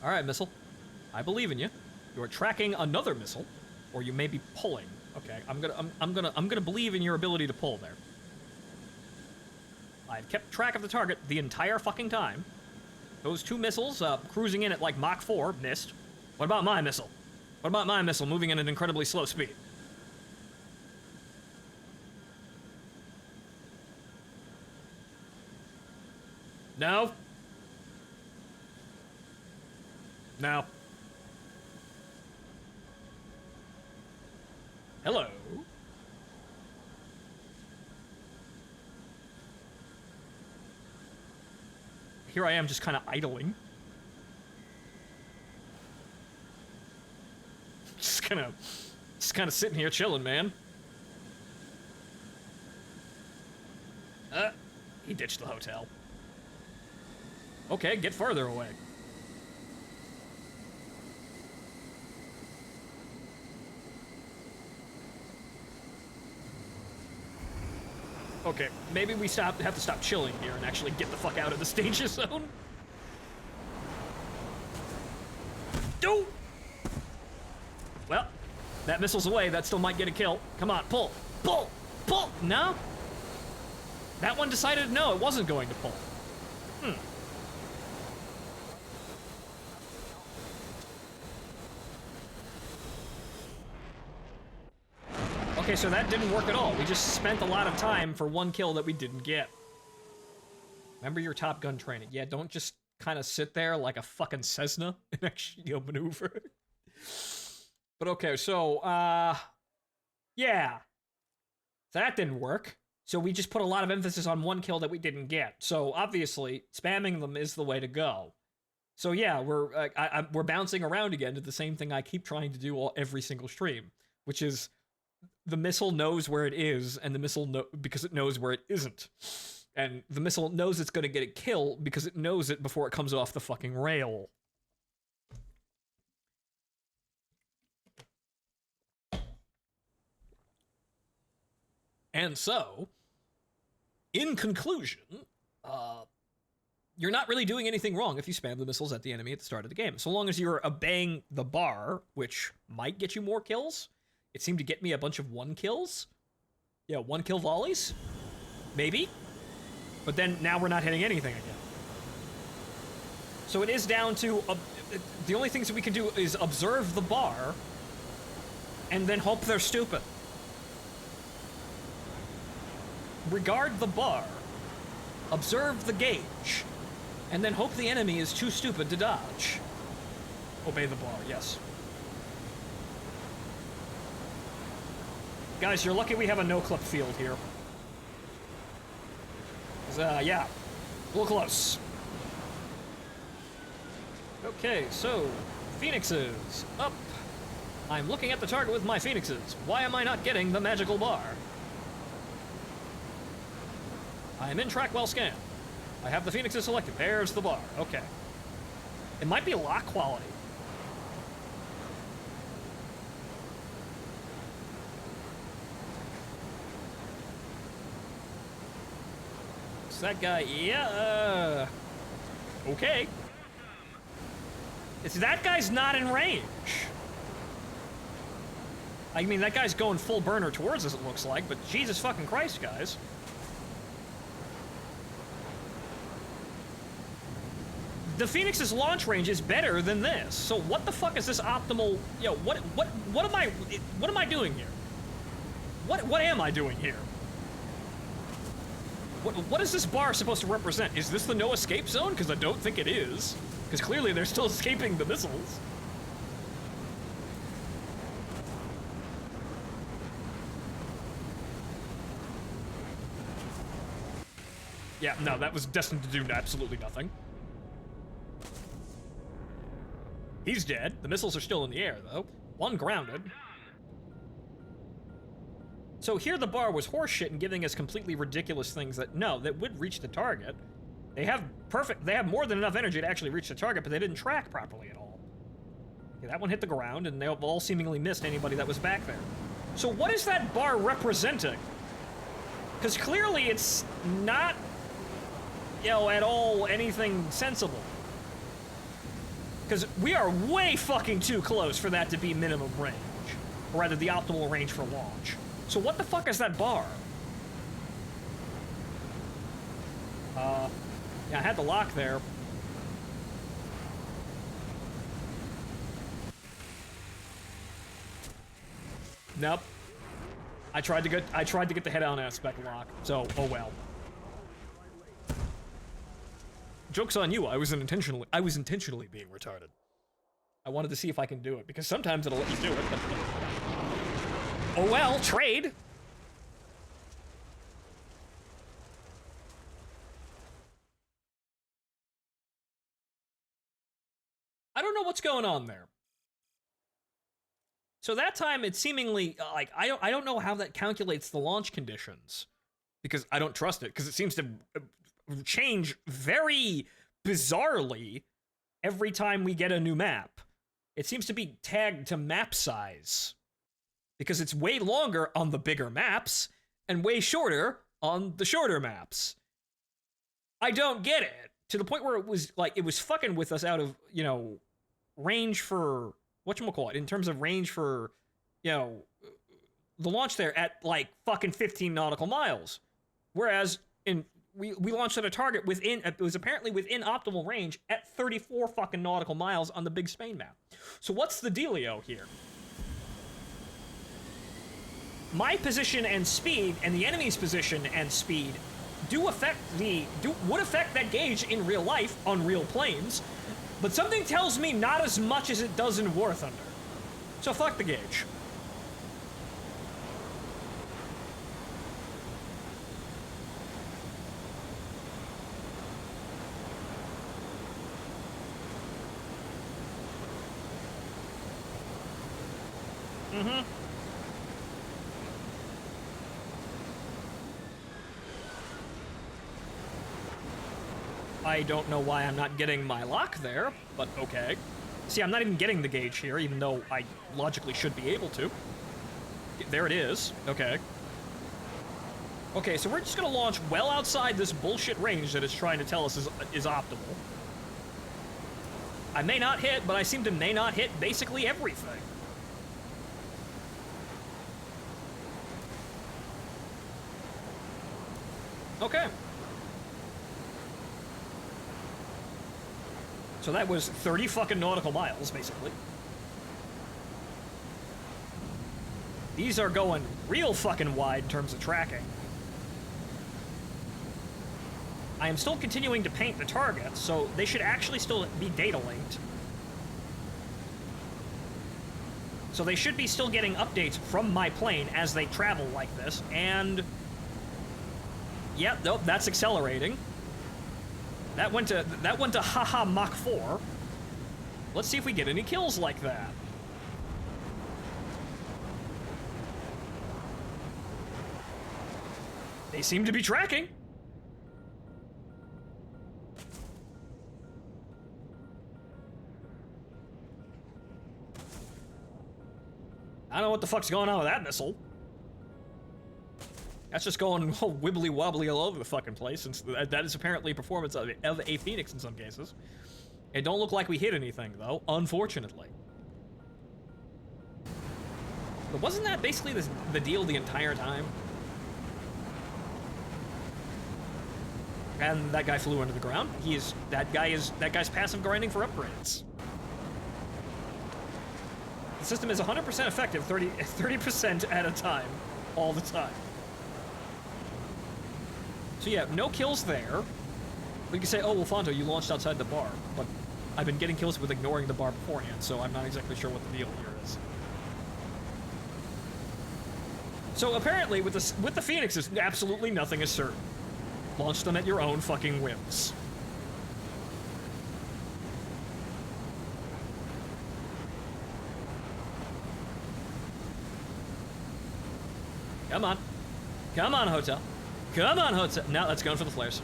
All right, missile. I believe in you. You are tracking another missile, or you may be pulling. Okay, I'm gonna believe in your ability to pull there. I've kept track of the target the entire fucking time. Those two missiles, cruising in at like Mach 4, missed. What about my missile? What about my missile moving at an incredibly slow speed? No? No. Hello? Here I am just kind of idling. Just kind of sitting here chilling, man. He ditched the hotel. Okay, get further away. Okay, maybe we have to stop chilling here and actually get the fuck out of the danger zone. Do! Well, that missile's away. That still might get a kill. Come on, pull! Pull! Pull! No? That one decided no, it wasn't going to pull. Okay, so that didn't work at all. We just spent a lot of time for one kill that we didn't get. Remember your Top Gun training. Yeah, don't just kind of sit there like a fucking Cessna and actually maneuver. But okay, so, yeah. So that didn't work. So we just put a lot of emphasis on one kill that we didn't get. So obviously, spamming them is the way to go. So yeah, we're bouncing around again to the same thing I keep trying to do every single stream, which is the missile knows where it is, and the missile because it knows where it isn't. And the missile knows it's going to get a kill because it knows it before it comes off the fucking rail. And so, in conclusion, you're not really doing anything wrong if you spam the missiles at the enemy at the start of the game. So long as you're obeying the bar, which might get you more kills. It seemed to get me a bunch of one kills. Yeah, one kill volleys. Maybe. But then now we're not hitting anything again. So it is down to... the only things that we can do is observe the bar and then hope they're stupid. Regard the bar. Observe the gauge. And then hope the enemy is too stupid to dodge. Obey the bar, yes. Guys, you're lucky we have a no-clip field here. Yeah, a little close. Okay, so, Phoenixes, up. I'm looking at the target with my Phoenixes. Why am I not getting the magical bar? I am in track while scan. I have the Phoenixes selected. There's the bar. Okay. It might be lock quality. That guy, yeah, okay. That guy's not in range. I mean, that guy's going full burner towards us, it looks like, but Jesus fucking Christ, guys. The Phoenix's launch range is better than this, so what the fuck is this optimal... Yo, what am I doing here? What am I doing here? What is this bar supposed to represent? Is this the no escape zone? Because I don't think it is. Because clearly they're still escaping the missiles. Yeah, no, that was destined to do absolutely nothing. He's dead. The missiles are still in the air, though. One grounded. So here the bar was horseshit and giving us completely ridiculous things that would reach the target. They have more than enough energy to actually reach the target, but they didn't track properly at all. Okay, that one hit the ground, and they all seemingly missed anybody that was back there. So what is that bar representing? Because clearly it's not, at all anything sensible. Because we are way fucking too close for that to be minimum range. Or rather, the optimal range for launch. So what the fuck is that bar? Yeah, I had the lock there. Nope. I tried to get the head-on aspect lock, so oh well. Joke's on you, I was intentionally being retarded. I wanted to see if I can do it, because sometimes it'll let you do it, but... Oh well, trade! I don't know what's going on there. So that time, it seemingly, I don't know how that calculates the launch conditions. Because I don't trust it, because it seems to change very bizarrely every time we get a new map. It seems to be tagged to map size. Because it's way longer on the bigger maps, and way shorter on the shorter maps. I don't get it. To the point where it was fucking with us out of, range for, whatchamacallit, in terms of range for, the launch there at, fucking 15 nautical miles. Whereas, we launched at a target it was apparently within optimal range at 34 fucking nautical miles on the big Spain map. So what's the dealio here? My position and speed, and the enemy's position and speed, would affect that gauge in real life on real planes, but something tells me not as much as it does in War Thunder. So fuck the gauge. Mm-hmm. I don't know why I'm not getting my lock there, but okay. See, I'm not even getting the gauge here, even though I logically should be able to. There it is. Okay. Okay, so we're just gonna launch well outside this bullshit range that it's trying to tell us is optimal. I may not hit, but I seem to may not hit basically everything. Okay. So that was 30 fucking nautical miles, basically. These are going real fucking wide in terms of tracking. I am still continuing to paint the targets, so they should actually still be data linked. So they should be still getting updates from my plane as they travel like this, and... Yep, nope, that's accelerating. That went to haha Mach 4. Let's see if we get any kills like that. They seem to be tracking. I don't know what the fuck's going on with that missile. That's just going wibbly wobbly all over the fucking place, since that is apparently a performance of a Phoenix in some cases. It don't look like we hit anything, though, unfortunately. But wasn't that basically the deal the entire time? And that guy flew under the ground. That guy's passive grinding for upgrades. The system is 100% effective 30% at a time, all the time. So yeah, no kills there. We can say, oh, well, Phonto, you launched outside the bar, but I've been getting kills with ignoring the bar beforehand, so I'm not exactly sure what the deal here is. So apparently, with the Phoenixes, absolutely nothing is certain. Launch them at your own fucking whims. Come on. Come on, Hotel. Come on, Hotel. Now let's go in for the flares.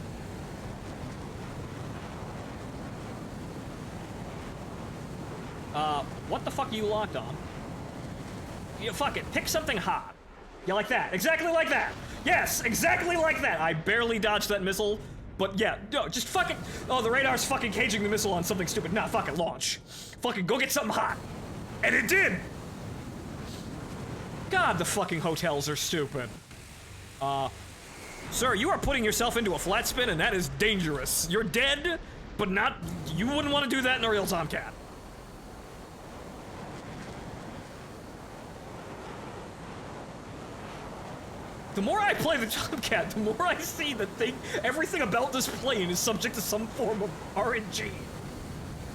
What the fuck are you locked on? Yeah, fuck it. Pick something hot. Yeah, like that. Exactly like that. Yes, exactly like that. I barely dodged that missile, but yeah, no, just fucking. Oh, the radar's fucking caging the missile on something stupid. Nah, fuck it, launch. Fucking go get something hot. And it did! God, the fucking hotels are stupid. Sir, you are putting yourself into a flat spin, and that is dangerous. You're dead, but not. You wouldn't want to do that in a real Tomcat. The more I play the Tomcat, the more I see that everything about this plane is subject to some form of RNG.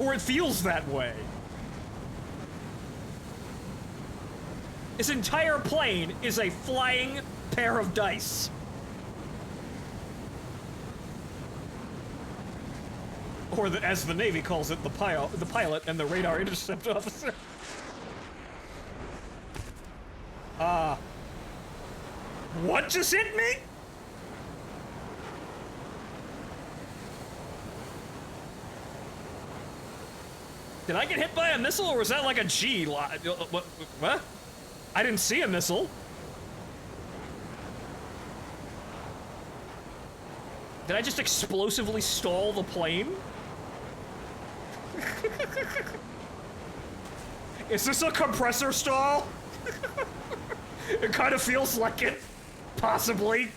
Or it feels that way. This entire plane is a flying pair of dice. Or as the Navy calls it, the pilot and the radar intercept officer. What just hit me? Did I get hit by a missile, or was that like a G? What? I didn't see a missile. Did I just explosively stall the plane? Is this a compressor stall? It kind of feels like it. Possibly.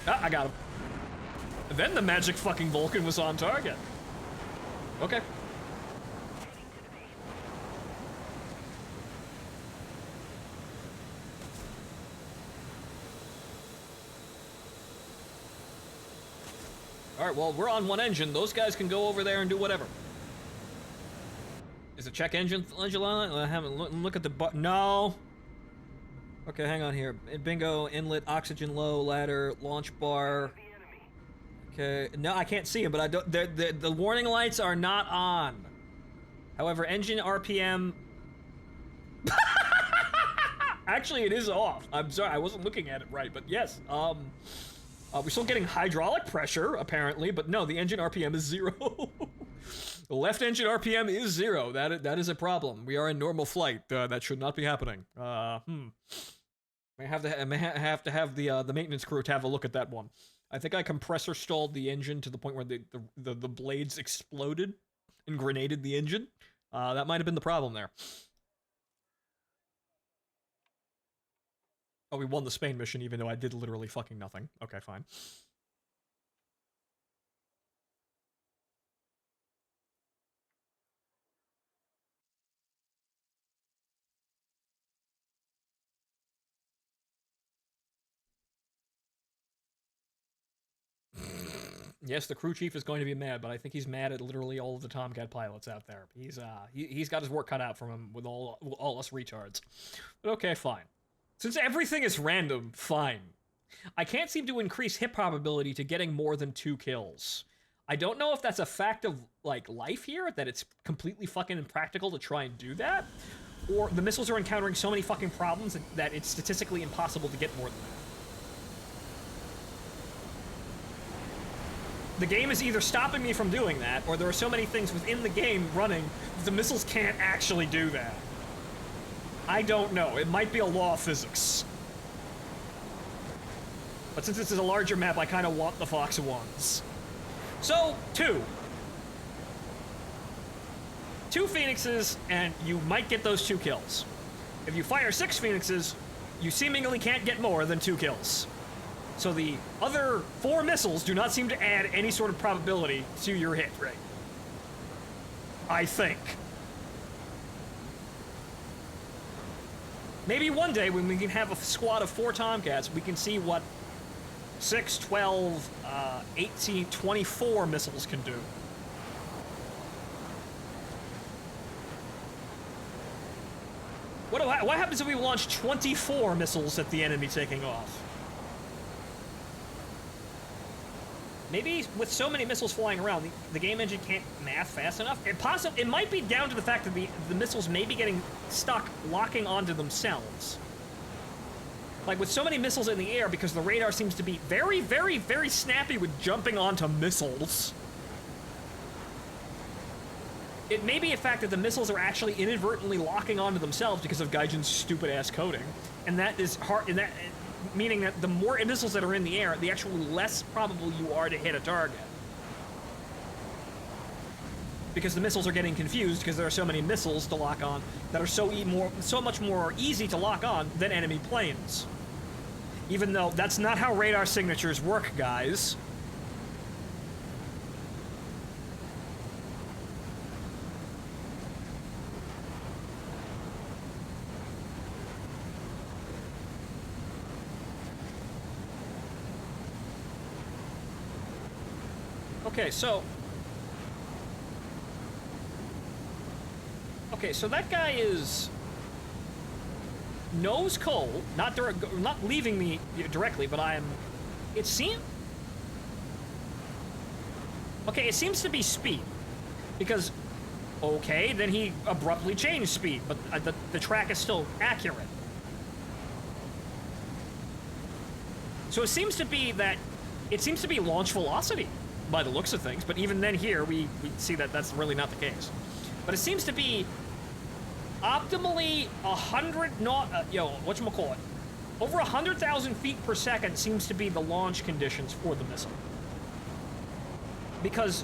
Ah, I got him. And then the magic fucking Vulcan was on target. Okay. Alright, well, we're on one engine. Those guys can go over there and do whatever. Is it check engine on it? I haven't look at the button. No. Okay, hang on here. Bingo, inlet, oxygen low, ladder, launch bar. Okay, no, I can't see them, but I don't. The warning lights are not on. However, engine RPM. Actually, it is off. I'm sorry, I wasn't looking at it right, but yes. We're still getting hydraulic pressure, apparently, but no, the engine RPM is 0. The left engine RPM is 0. That is a problem. We are in normal flight. That should not be happening. May have to have the maintenance crew to have a look at that one. I think I compressor stalled the engine to the point where the blades exploded and grenaded the engine. That might have been the problem there. Oh, we won the Spain mission even though I did literally fucking nothing. Okay, fine. Yes, the crew chief is going to be mad, but I think he's mad at literally all of the Tomcat pilots out there. He's got his work cut out from him with all us retards. But okay, fine. Since everything is random, fine. I can't seem to increase hit probability to getting more than 2 kills. I don't know if that's a fact of, like, life here, that it's completely fucking impractical to try and do that, or the missiles are encountering so many fucking problems that it's statistically impossible to get more than that. The game is either stopping me from doing that, or there are so many things within the game running that the missiles can't actually do that. I don't know. It might be a law of physics. But since this is a larger map, I kind of want the Fox 1s. So, 2. 2 Phoenixes, and you might get those 2 kills. If you fire 6 Phoenixes, you seemingly can't get more than 2 kills. So the other 4 missiles do not seem to add any sort of probability to your hit rate. I think. Maybe one day when we can have a squad of 4 Tomcats, we can see what 6, 12, 18, 24 missiles can do. What happens if we launch 24 missiles at the enemy taking off? Maybe with so many missiles flying around, the game engine can't math fast enough. It might be down to the fact that the missiles may be getting stuck, locking onto themselves. Like, with so many missiles in the air, because the radar seems to be very, very, very snappy with jumping onto missiles. It may be a fact that the missiles are actually inadvertently locking onto themselves because of Gaijin's stupid-ass coding. And that is hard, meaning that the more missiles that are in the air, the actually less probable you are to hit a target. Because the missiles are getting confused because there are so many missiles to lock on that are so much more easy to lock on than enemy planes. Even though that's not how radar signatures work, guys. Okay, so that guy is nose cold, not leaving me directly, but it seems to be speed, because, okay, then he abruptly changed speed, but the track is still accurate. So it seems to be launch velocity, by the looks of things, but even then here, we see that that's really not the case. But it seems to be optimally 100 whatchamacallit, over 100,000 feet per second seems to be the launch conditions for the missile. Because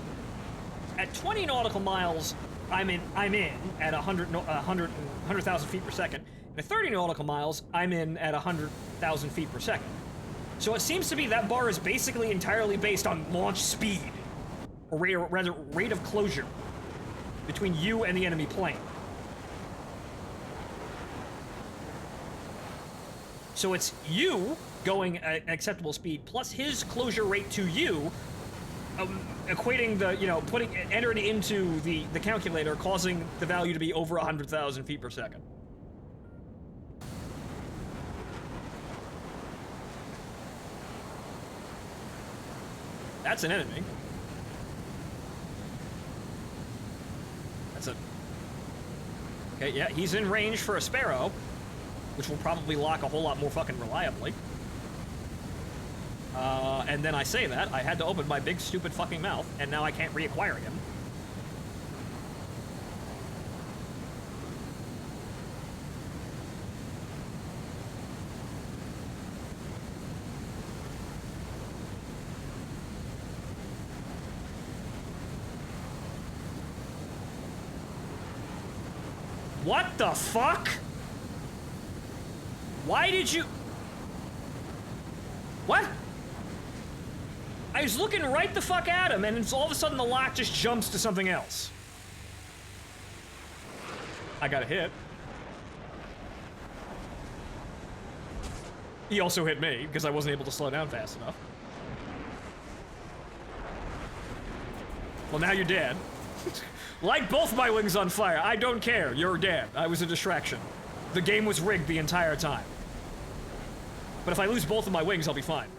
at 20 nautical miles, I'm in at 100,000 feet per second, and at 30 nautical miles, I'm in at 100,000 feet per second. So it seems to be that bar is basically entirely based on launch speed, or rather rate of closure between you and the enemy plane. So it's you going at an acceptable speed plus his closure rate to you, equating entering into the calculator, causing the value to be over 100,000 feet per second. That's an enemy. Okay, yeah, he's in range for a Sparrow, which will probably lock a whole lot more fucking reliably. And then I say that, I had to open my big stupid fucking mouth, and now I can't reacquire him. What the fuck? Why did you... What? I was looking right the fuck at him, and it's all of a sudden the lock just jumps to something else. I got a hit. He also hit me, because I wasn't able to slow down fast enough. Well, now you're dead. Light both my wings on fire. I don't care. You're dead. I was a distraction. The game was rigged the entire time. But if I lose both of my wings, I'll be fine.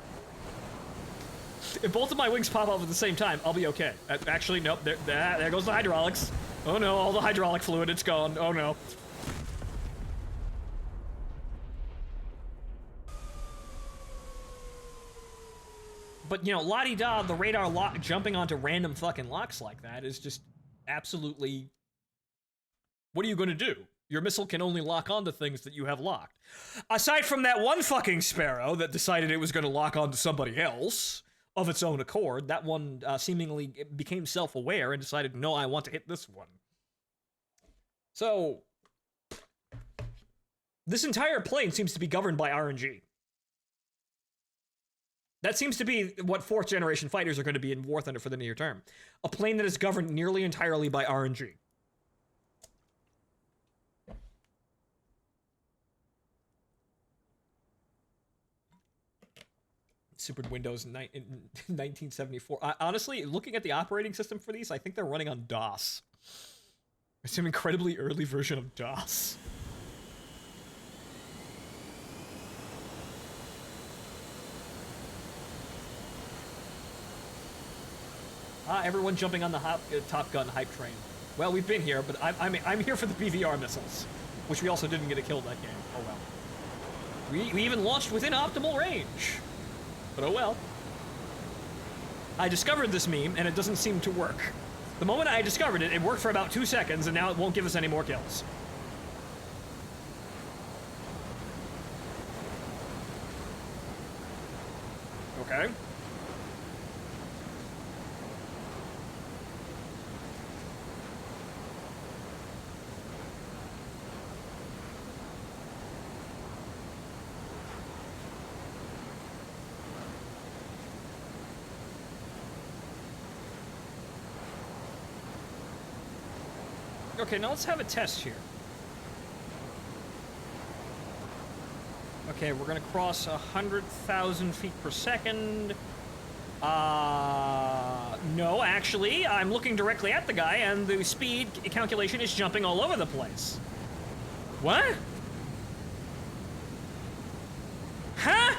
If both of my wings pop up at the same time, I'll be okay. Actually, nope. There goes the hydraulics. Oh no, all the hydraulic fluid, it's gone. Oh no. But, you know, la-di-da, the radar jumping onto random fucking locks like that is just absolutely... What are you gonna do? Your missile can only lock onto things that you have locked. Aside from that one fucking Sparrow that decided it was gonna lock onto somebody else of its own accord, that one seemingly became self-aware and decided, no, I want to hit this one. So... This entire plane seems to be governed by RNG. That seems to be what 4th generation fighters are going to be in War Thunder for the near term. A plane that is governed nearly entirely by RNG. Super Windows in 1974. Honestly, looking at the operating system for these, I think they're running on DOS. It's an incredibly early version of DOS. Everyone jumping on the Top Gun hype train. Well, we've been here, but I'm here for the BVR missiles, which we also didn't get a kill that game. Oh well. We even launched within optimal range. But oh well. I discovered this meme, and it doesn't seem to work. The moment I discovered it, it worked for about 2 seconds, and now it won't give us any more kills. Okay. Okay, now let's have a test here. Okay, we're gonna cross 100,000 feet per second. No, actually, I'm looking directly at the guy, and the speed calculation is jumping all over the place. What? Huh?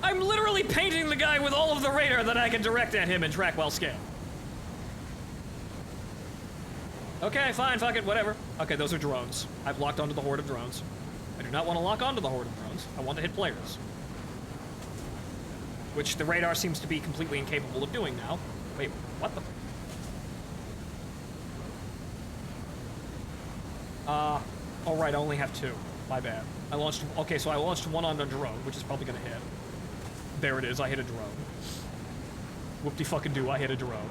I'm literally painting the guy with all of the radar that I can direct at him in track while scale. Okay, fine, fuck it, whatever. Okay, those are drones. I've locked onto the horde of drones. I do not want to lock onto the horde of drones. I want to hit players. Which the radar seems to be completely incapable of doing now. Wait, what the? Oh right, I only have 2. My bad. I launched, okay, so I launched one on a drone, which is probably gonna hit. There it is, I hit a drone. Whoop-de-fucking-do, I hit a drone.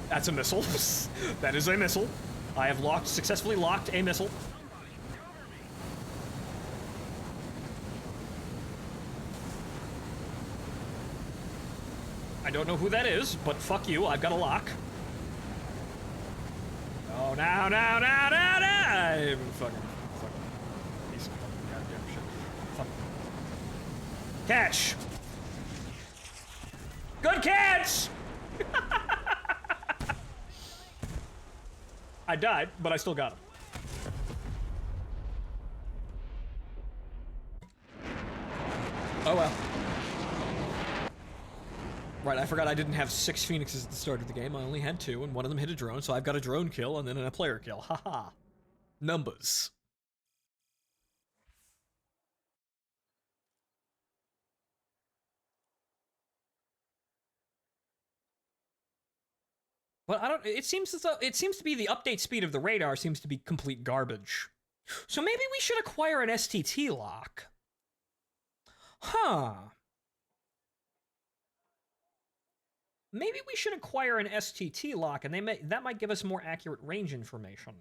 That's a missile. That is a missile. I have successfully locked a missile. I don't know who that is, but fuck you, I've got a lock. Oh, now, I'm fucking piece of fucking goddamn shit. Fuck. Catch! Good catch! I died, but I still got him. Oh well. Right, I forgot I didn't have 6 Phoenixes at the start of the game. I only had 2, and one of them hit a drone, so I've got a drone kill and then a player kill. Haha. Numbers. But I don't, it seems to be the update speed of the radar seems to be complete garbage. So maybe we should acquire an STT lock. Huh. Maybe we should acquire an STT lock, and that might give us more accurate range information.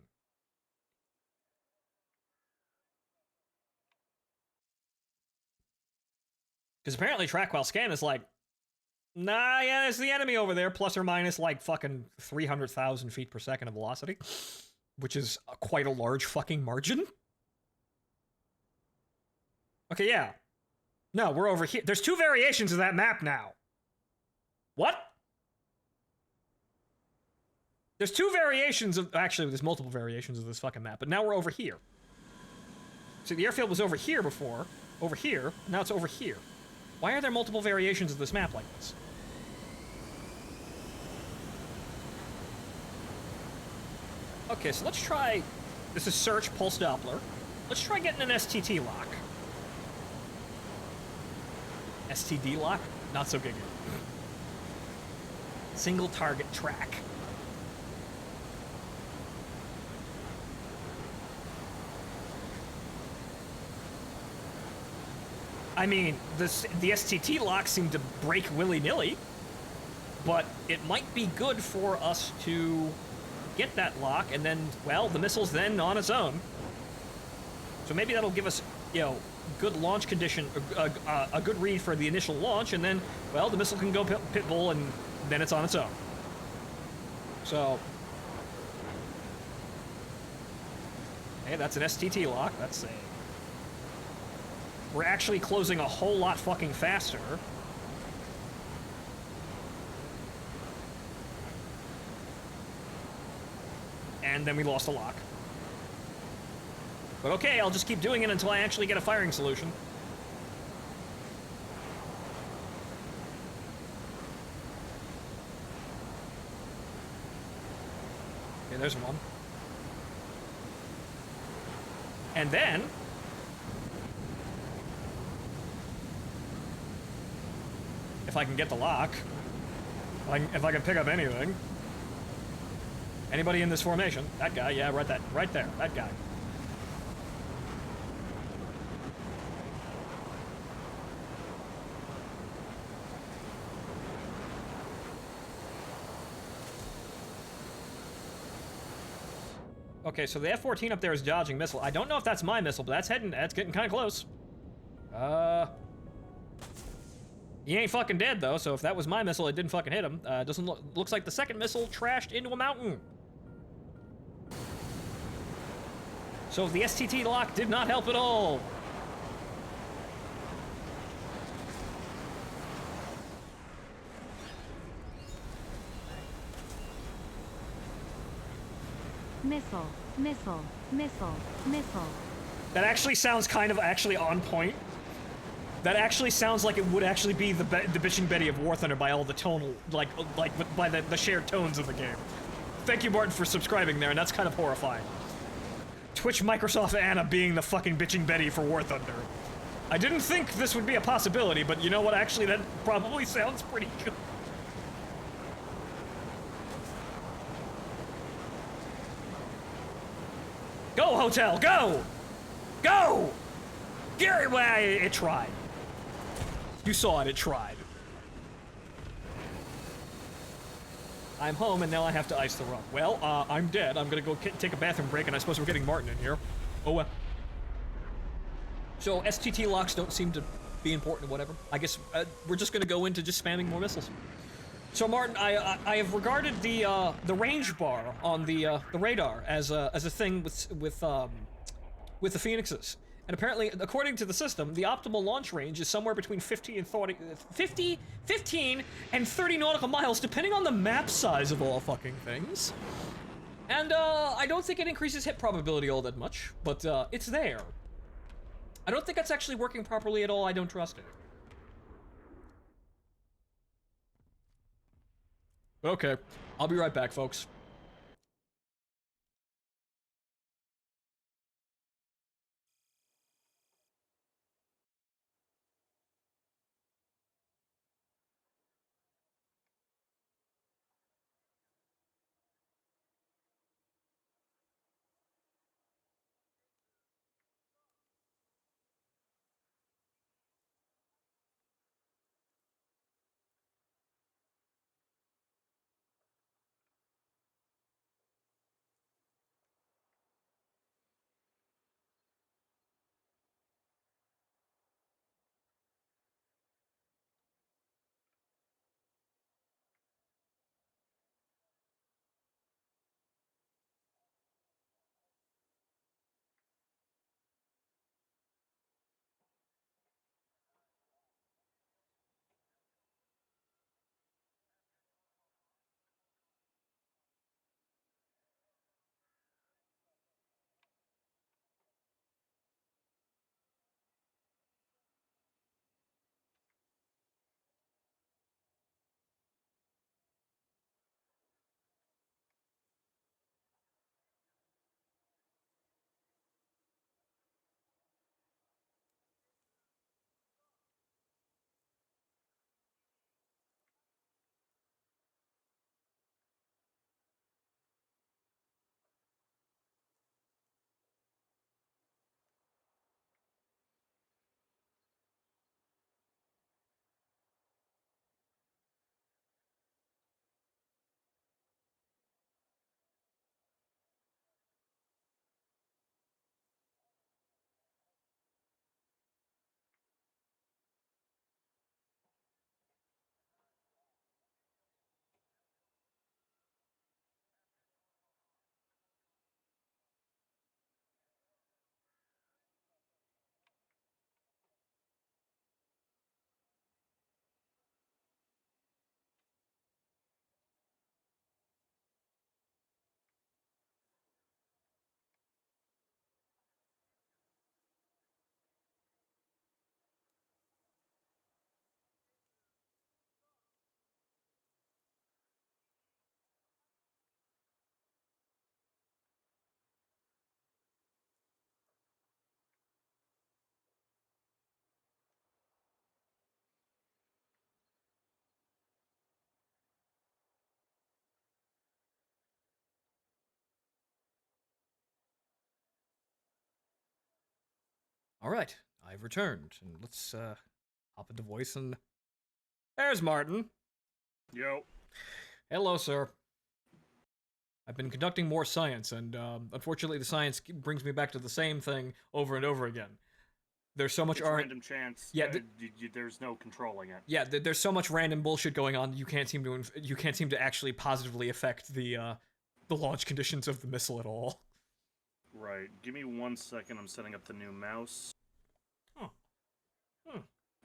Because apparently track while scan is like, nah, yeah, there's the enemy over there, plus or minus like fucking 300,000 feet per second of velocity, which is quite a large fucking margin. Okay, yeah. No, we're over here. There's 2 variations of that map now. What? There's 2 variations of, actually, there's multiple variations of this fucking map, but now we're over here. See, the airfield was over here before, over here, now it's over here. Why are there multiple variations of this map like this? Okay, so let's try, this is search pulse Doppler. Let's try getting an STT lock. STD lock? Not so giggly. Single target track. I mean, the STT lock seemed to break willy-nilly, but it might be good for us to get that lock, and then, well, the missile's then on its own. So maybe that'll give us, you know, good launch condition, a good read for the initial launch, and then, well, the missile can go pitbull, and then it's on its own. So, hey, that's an STT lock. That's a... We're actually closing a whole lot fucking faster. And then we lost a lock. But okay, I'll just keep doing it until I actually get a firing solution. Okay, there's one. And then... if I can get the lock, if I can pick up anything. Anybody in this formation? That guy, yeah, right there, that guy. Okay, so the F-14 up there is dodging missile. I don't know if that's my missile, but that's getting kind of close. He ain't fucking dead, though, so if that was my missile, it didn't fucking hit him. Looks like the second missile trashed into a mountain. So the STT lock did not help at all. Missile, missile, missile, missile. That actually sounds kind of actually on point. That actually sounds like it would actually be the bitching Betty of War Thunder by all the tonal, like by the shared tones of the game. Thank you, Martin, for subscribing there, and that's kind of horrifying. Twitch Microsoft Anna being the fucking bitching Betty for War Thunder. I didn't think this would be a possibility, but you know what? Actually, that probably sounds pretty good. Go, Hotel, go! Go! Gary, well, it tried. You saw it, it tried. I'm home, and now I have to ice the rock. Well, I'm dead. I'm gonna go take a bathroom break, and I suppose we're getting Martin in here. Oh, well. So, STT locks don't seem to be important or whatever. I guess we're just gonna go into just spamming more missiles. So, Martin, I have regarded the range bar on the radar as a thing with the Phoenixes. And apparently, according to the system, the optimal launch range is somewhere between 15 and 30 nautical miles, depending on the map size of all fucking things. And, I don't think it increases hit probability all that much, but, it's there. I don't think that's actually working properly at all. I don't trust it. Okay. I'll be right back, folks. All right, I've returned, and let's hop into voice. And there's Martin. Yo. Hello, sir. I've been conducting more science, and unfortunately, the science brings me back to the same thing over and over again. There's so much It's random chance. Yeah, there's no controlling it. Yeah, there's so much random bullshit going on. You can't seem to actually positively affect the launch conditions of the missile at all. Right. Give me 1 second. I'm setting up the new mouse. Huh.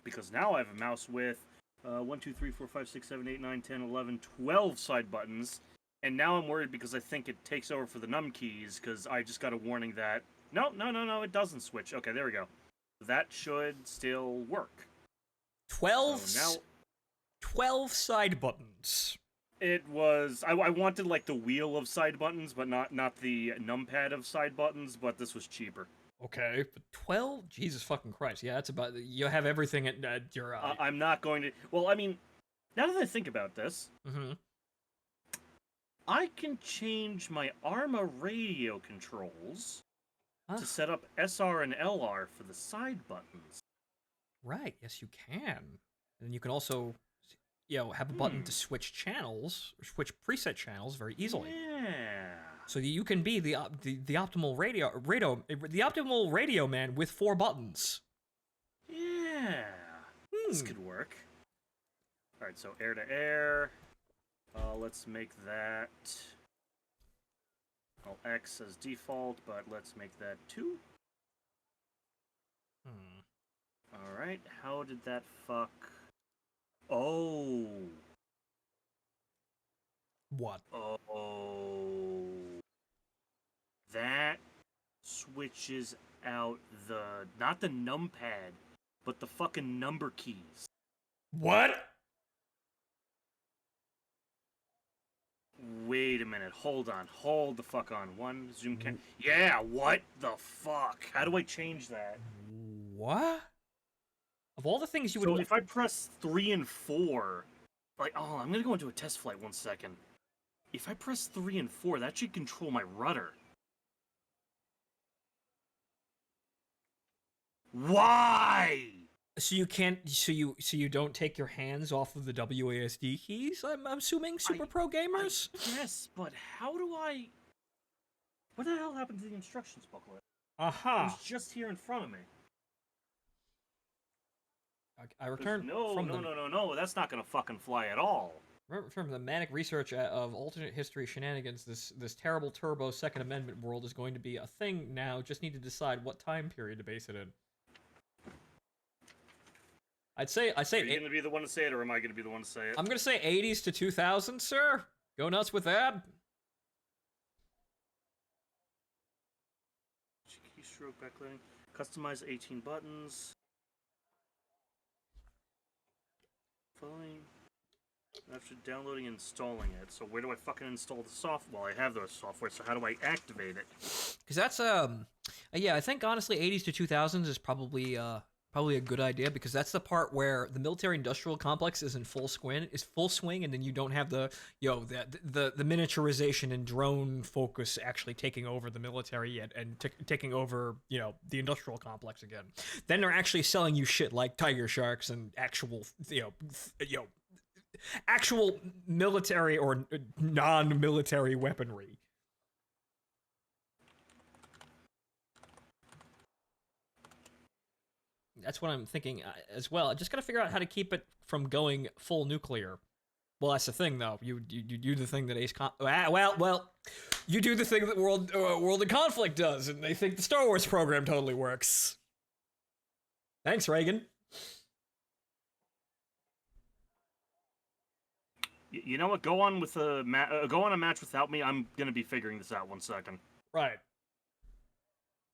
Because now I have a mouse with 1, 2, 3, 4, 5, 6, 7, 8, 9, 10, 11, 12 side buttons. And now I'm worried because I think it takes over for the num keys, because I just got a warning that... No, it doesn't switch. Okay, there we go. That should still work. 12 So now... 12 side buttons. It was... I wanted, like, the wheel of side buttons, but not the numpad of side buttons, but this was cheaper. Okay, but 12? Jesus fucking Christ. Yeah, that's about... You have everything at your... I'm not going to... Well, I mean, now that I think about this... Mm-hmm. I can change my Arma radio controls to set up SR and LR for the side buttons. Right, yes you can. And you can also, have a button to switch channels, or switch preset channels very easily. Yeah. So you can be the optimal radio man with 4 buttons. Yeah. This could work. Alright, so air to air. Let's make that... Well, X as default, but let's make that 2. Alright, how did that fuck... Oh. What? Oh. That switches out the... Not the numpad, but the fucking number keys. What? Wait a minute, hold the fuck on. One, zoom can... Yeah, what the fuck? How do I change that? What? Of all the things you would... So if I press 3 and 4... Like, oh, I'm gonna go into a test flight 1 second. If I press 3 and 4, that should control my rudder. Why? So you can't... So you don't take your hands off of the WASD keys, I'm assuming, Super Pro gamers? Yes, but how do I... What the hell happened to the instructions booklet? Aha! It was just here in front of me. I returned No, that's not gonna fucking fly at all. From the manic research of alternate history shenanigans, this terrible turbo Second Amendment world is going to be a thing now. Just need to decide what time period to base it in. I'd say. Are you gonna be the one to say it, or am I gonna be the one to say it? I'm gonna say 80s to 2000, sir. Go nuts with that. Keystroke backlighting. Customize 18 buttons. Following. After downloading and installing it. So where do I fucking install the software? Well, I have those software, so how do I activate it? Because that's yeah, I think honestly 80s to 2000s is probably a good idea, because that's the part where the military-industrial complex is in full swing, and then you don't have the the miniaturization and drone focus actually taking over the military yet, and taking over the industrial complex again. Then they're actually selling you shit like Tiger Sharks and actual actual military or non-military weaponry. That's what I'm thinking as well. I just gotta figure out how to keep it from going full nuclear. Well, that's the thing, though. You do the thing that you do the thing that World of Conflict does, and they think the Star Wars program totally works. Thanks, Reagan. You know what? Go on a match without me. I'm gonna be figuring this out 1 second. Right.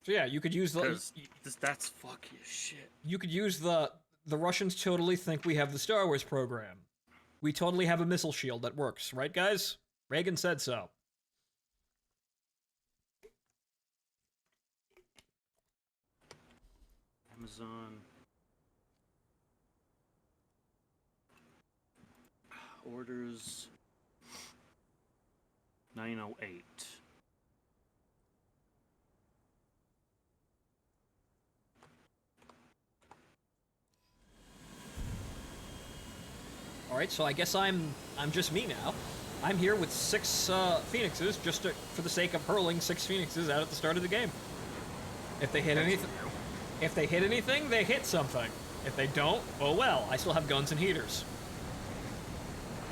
So yeah, you could use that's fucking shit. You could use the Russians totally think we have the Star Wars program. We totally have a missile shield that works, right, guys? Reagan said so. Amazon. Orders 908. All right, so I guess I'm just me now. I'm here with 6 phoenixes just for the sake of hurling 6 phoenixes out at the start of the game. If they hit anything, they hit something. If they don't, oh well. I still have guns and heaters.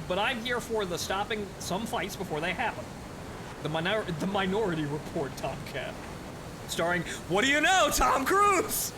But I'm here for the stopping some fights before they happen. The Minority Report, Tomcat. Starring, what do you know, Tom Cruise?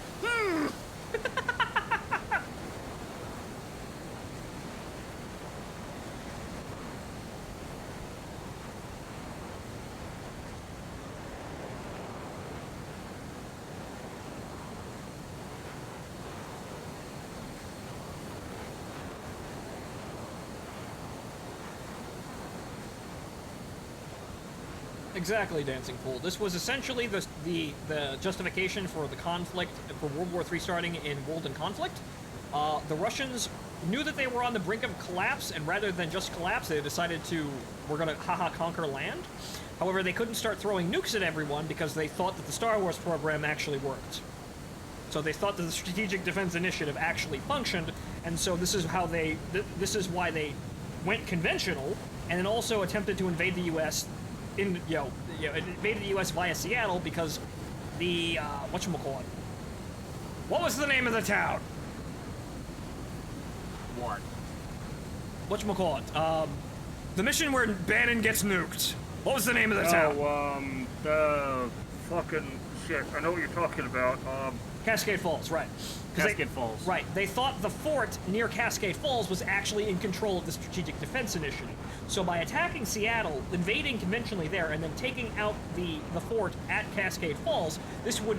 Exactly, Dancing Fool. This was essentially the justification for the conflict, for World War III starting in World in Conflict. The Russians knew that they were on the brink of collapse, and rather than just collapse, they decided to, we're gonna conquer land. However, they couldn't start throwing nukes at everyone because they thought that the Star Wars program actually worked. So they thought that the Strategic Defense Initiative actually functioned, and so this is how this is why they went conventional, and then also attempted to invade the U.S. Invaded the U.S. via Seattle because the, whatchamacallit. What was the name of the town? What? Whatchamacallit, the mission where Bannon gets nuked. What was the name of the town? Oh, the fucking shit. I know what you're talking about. Cascade Falls, right. Cascade Falls. Right. They thought the fort near Cascade Falls was actually in control of the Strategic Defense Initiative. So by attacking Seattle, invading conventionally there, and then taking out the fort at Cascade Falls, this would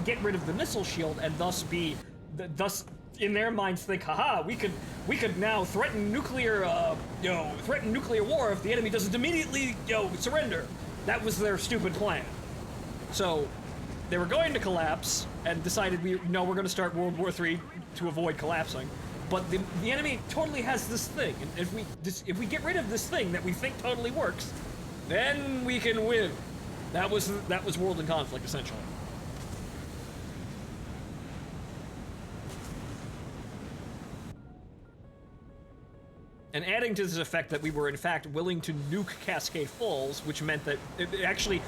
get rid of the missile shield and thus be, thus in their minds think, haha, we could now threaten nuclear war if the enemy doesn't immediately, surrender. That was their stupid plan. So they were going to collapse and decided we're going to start World War III to avoid collapsing. But the enemy totally has this thing, and if we get rid of this thing that we think totally works, then we can win. That was World in Conflict, essentially. And adding to this effect that we were in fact willing to nuke Cascade Falls, which meant that that actually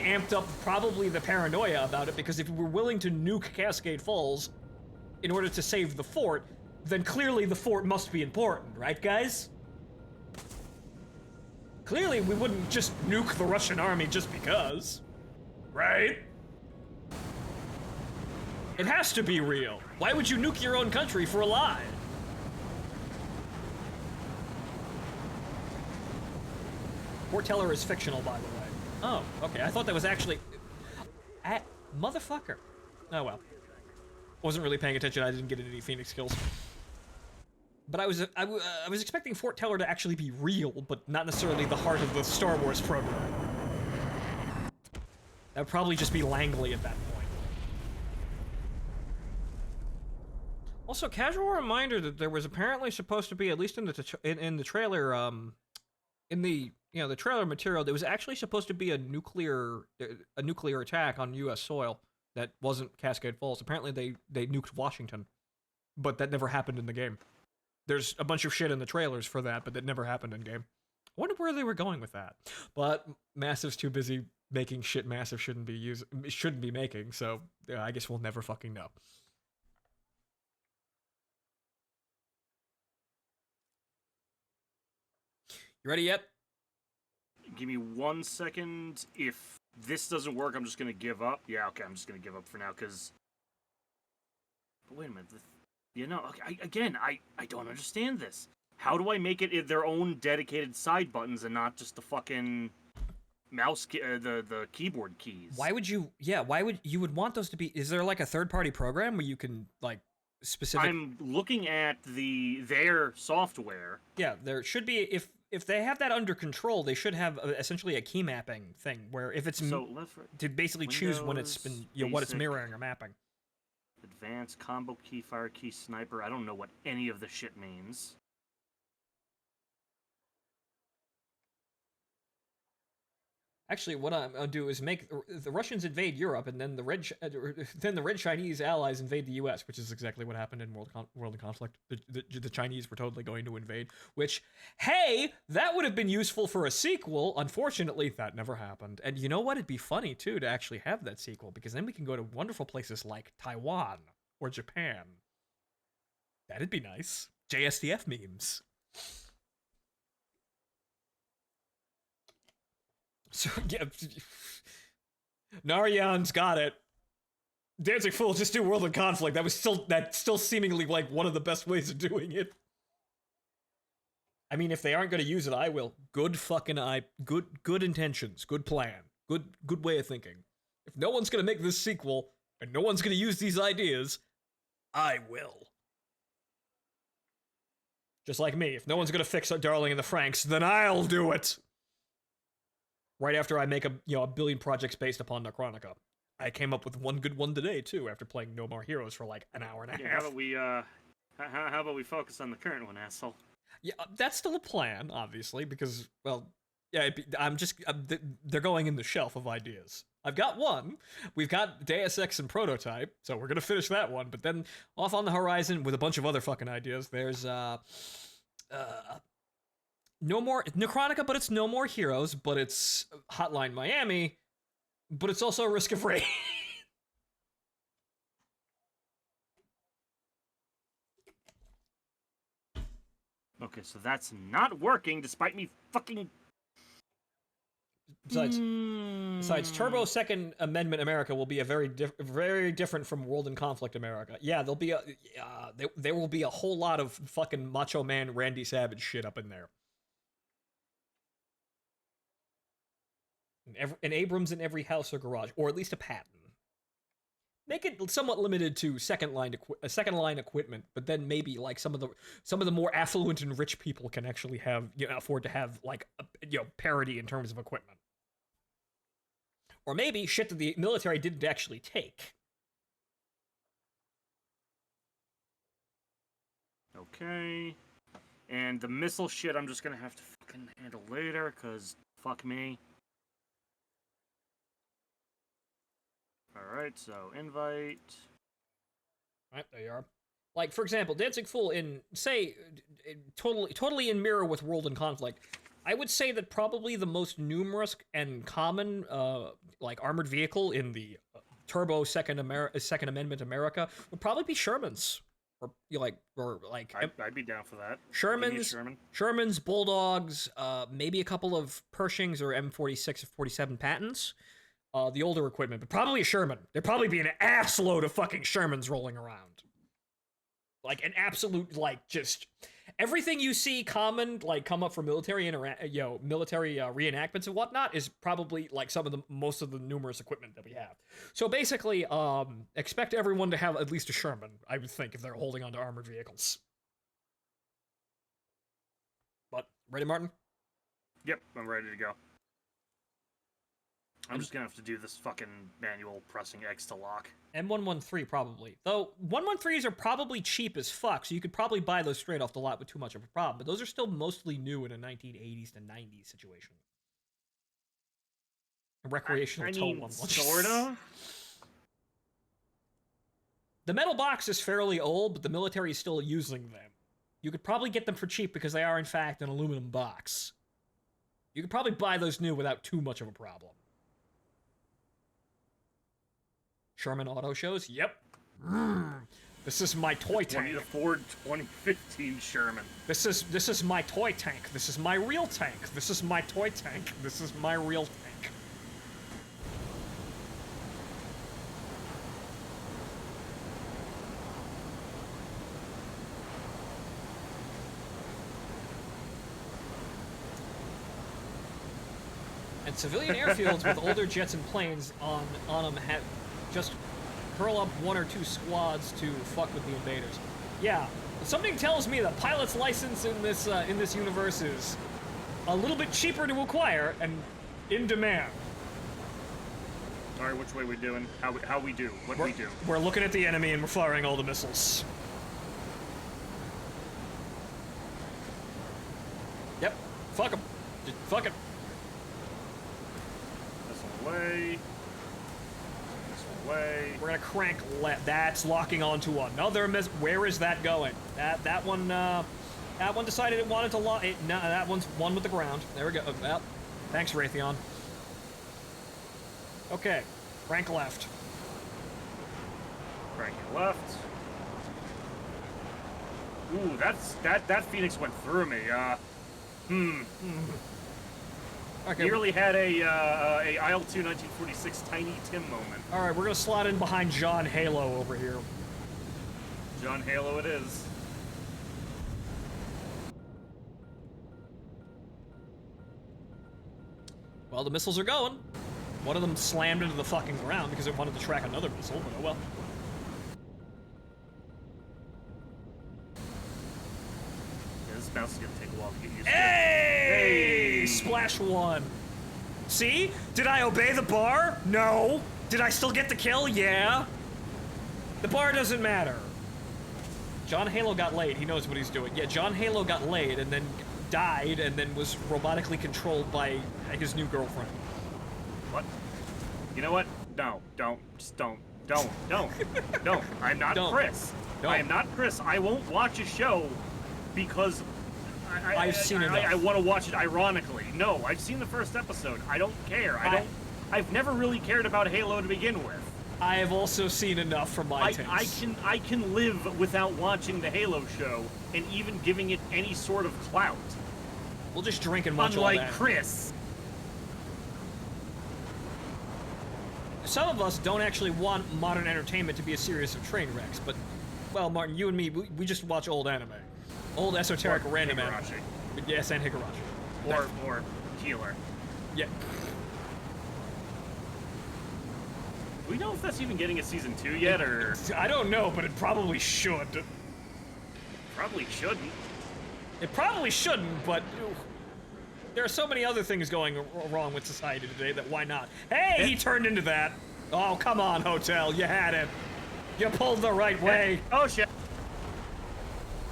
amped up probably the paranoia about it, because if we were willing to nuke Cascade Falls in order to save the fort, then clearly the fort must be important, right, guys? Clearly we wouldn't just nuke the Russian army just because, right? It has to be real. Why would you nuke your own country for a lie? Fort Teller is fictional, by the way. Oh, okay. I thought that was actually... Motherfucker. Oh, well. Wasn't really paying attention. I didn't get any Phoenix kills. But I was expecting Fort Teller to actually be real, but not necessarily the heart of the Star Wars program. That would probably just be Langley at that point. Also, casual reminder that there was apparently supposed to be, at least in the trailer, in the the trailer material, there was actually supposed to be a nuclear attack on U.S. soil that wasn't Cascade Falls. Apparently, they nuked Washington, but that never happened in the game. There's a bunch of shit in the trailers for that, but that never happened in game. I wonder where they were going with that. But Massive's too busy making shit Massive shouldn't be making, so I guess we'll never fucking know. You ready yet? Give me 1 second. If this doesn't work, I'm just gonna give up. Yeah, okay, I'm just gonna give up for now, because... But wait a minute. Okay, I don't understand this. How do I make it their own dedicated side buttons and not just the fucking mouse, the keyboard keys? Why would you? Yeah, why would you would want those to be? Is there like a third-party program where you can like specific? I'm looking at their software. Yeah, there should be. If they have that under control, they should have essentially a key mapping thing where if it's to basically choose when it's been what it's mirroring or mapping. Advanced combo key, fire key, sniper. I don't know what any of the shit means. Actually, what I'm gonna do is make the Russians invade Europe, and then the Red Chinese allies invade the U.S., which is exactly what happened in World of Conflict. The Chinese were totally going to invade. Which, hey, that would have been useful for a sequel. Unfortunately, that never happened. And you know what? It'd be funny too to actually have that sequel, because then we can go to wonderful places like Taiwan or Japan. That'd be nice. JSDF memes. So yeah, Narayan's got it. Dancing Fool, just do World of Conflict. That's still seemingly like one of the best ways of doing it. I mean, if they aren't going to use it, I will. Good intentions, good plan, good way of thinking. If no one's going to make this sequel and no one's going to use these ideas, I will. Just like me, if no one's going to fix Darling in the Franxx, then I'll do it. Right after I make a billion projects based upon Necronica. I came up with one good one today, too, after playing No More Heroes for like an hour and a half. How about we focus on the current one, asshole? Yeah, that's still a plan, obviously, because, well, yeah, they're going in the shelf of ideas. I've got one. We've got Deus Ex and Prototype, so we're gonna finish that one, but then off on the horizon with a bunch of other fucking ideas, there's, no more Necronica, but it's No More Heroes, but it's Hotline Miami, but it's also Risk of Rain. Okay, so that's not working despite me fucking... Besides, Turbo Second Amendment America will be a very different from World in Conflict America. Yeah, there will be a whole lot of fucking Macho Man Randy Savage shit up in there. An Abrams in every house or garage, or at least a Patton. Make it somewhat limited to second line equipment, but then maybe like some of the more affluent and rich people can actually have afford to have like parity in terms of equipment, or maybe shit that the military didn't actually take. Okay, and the missile shit I'm just gonna have to fucking handle later, cause fuck me. Alright, so invite. Right, there you are. Like, for example, Dancing Fool in, say, totally in mirror with World in Conflict, I would say that probably the most numerous and common, like, armored vehicle in the Turbo Second Amendment America would probably be Shermans. I'd be down for that. Shermans, Bulldogs, maybe a couple of Pershings or M46 or 47 Pattons. The older equipment, but probably a Sherman. There'd probably be an assload of fucking Shermans rolling around. Like, an absolute, like, just... Everything you see common, like, come up for military reenactments and whatnot is probably, like, most of the numerous equipment that we have. So basically, expect everyone to have at least a Sherman, I would think, if they're holding onto armored vehicles. But, ready, Martin? Yep, I'm ready to go. I'm just gonna have to do this fucking manual pressing X to lock. M113 probably. Though 113s are probably cheap as fuck, so you could probably buy those straight off the lot with too much of a problem. But those are still mostly new in a 1980s to 90s situation. A recreational tow one. Sorta. The metal box is fairly old, but the military is still using them. You could probably get them for cheap because they are in fact an aluminum box. You could probably buy those new without too much of a problem. Sherman Auto Shows? Yep. This is my toy tank. The Ford 2015 Sherman. This is my toy tank. This is my real tank. This is my toy tank. This is my real tank. And civilian airfields with older jets and planes on them have just curl up one or two squads to fuck with the invaders. Yeah, something tells me the pilot's license in this universe is a little bit cheaper to acquire and in demand. All right, which way we doing? How we do? We do? We're looking at the enemy and we're firing all the missiles. Yep, fuck them. Just fuck it. Missile away. Missile away. We're gonna crank left. That's locking onto another missile. Where is that going? That one decided it wanted to lock. No, that one's one with the ground. There we go. Well, thanks, Raytheon. Okay, crank left. Cranking left. Ooh, that Phoenix went through me. Okay. Nearly had a IL-2 1946 Tiny Tim moment. All right, we're gonna slot in behind John Halo over here. John Halo it is. Well, the missiles are going. One of them slammed into the fucking ground because it wanted to track another missile, but oh well. Yeah, this mouse is gonna take a while to get used to. Hey! Splash one. See? Did I obey the bar? No. Did I still get the kill? Yeah. The bar doesn't matter. John Halo got laid. He knows what he's doing. Yeah, John Halo got laid and then died and then was robotically controlled by his new girlfriend. What? You know what? No, don't. Just don't. Don't. I'm not Don't. Chris. Don't. I am not Chris. I won't watch a show because I've seen enough. I want to watch it ironically. No, I've seen the first episode. I don't care. I've never really cared about Halo to begin with. I have also seen enough from my taste. I can live without watching the Halo show and even giving it any sort of clout. We'll just drink and watch all Unlike that. Chris. Some of us don't actually want modern entertainment to be a series of train wrecks, but, well, Martin, you and me, we just watch old anime. Old esoteric Or random anime. Higurashi. Yes, and Higurashi. Or Healer. Yeah. Do we know if that's even getting a season 2 yet, or I don't know, but it probably should. probably shouldn't? It probably shouldn't, but there are so many other things going wrong with society today that why not? Hey, he turned into that. Oh, come on, Hotel, you had it. You pulled the right way. Oh shit!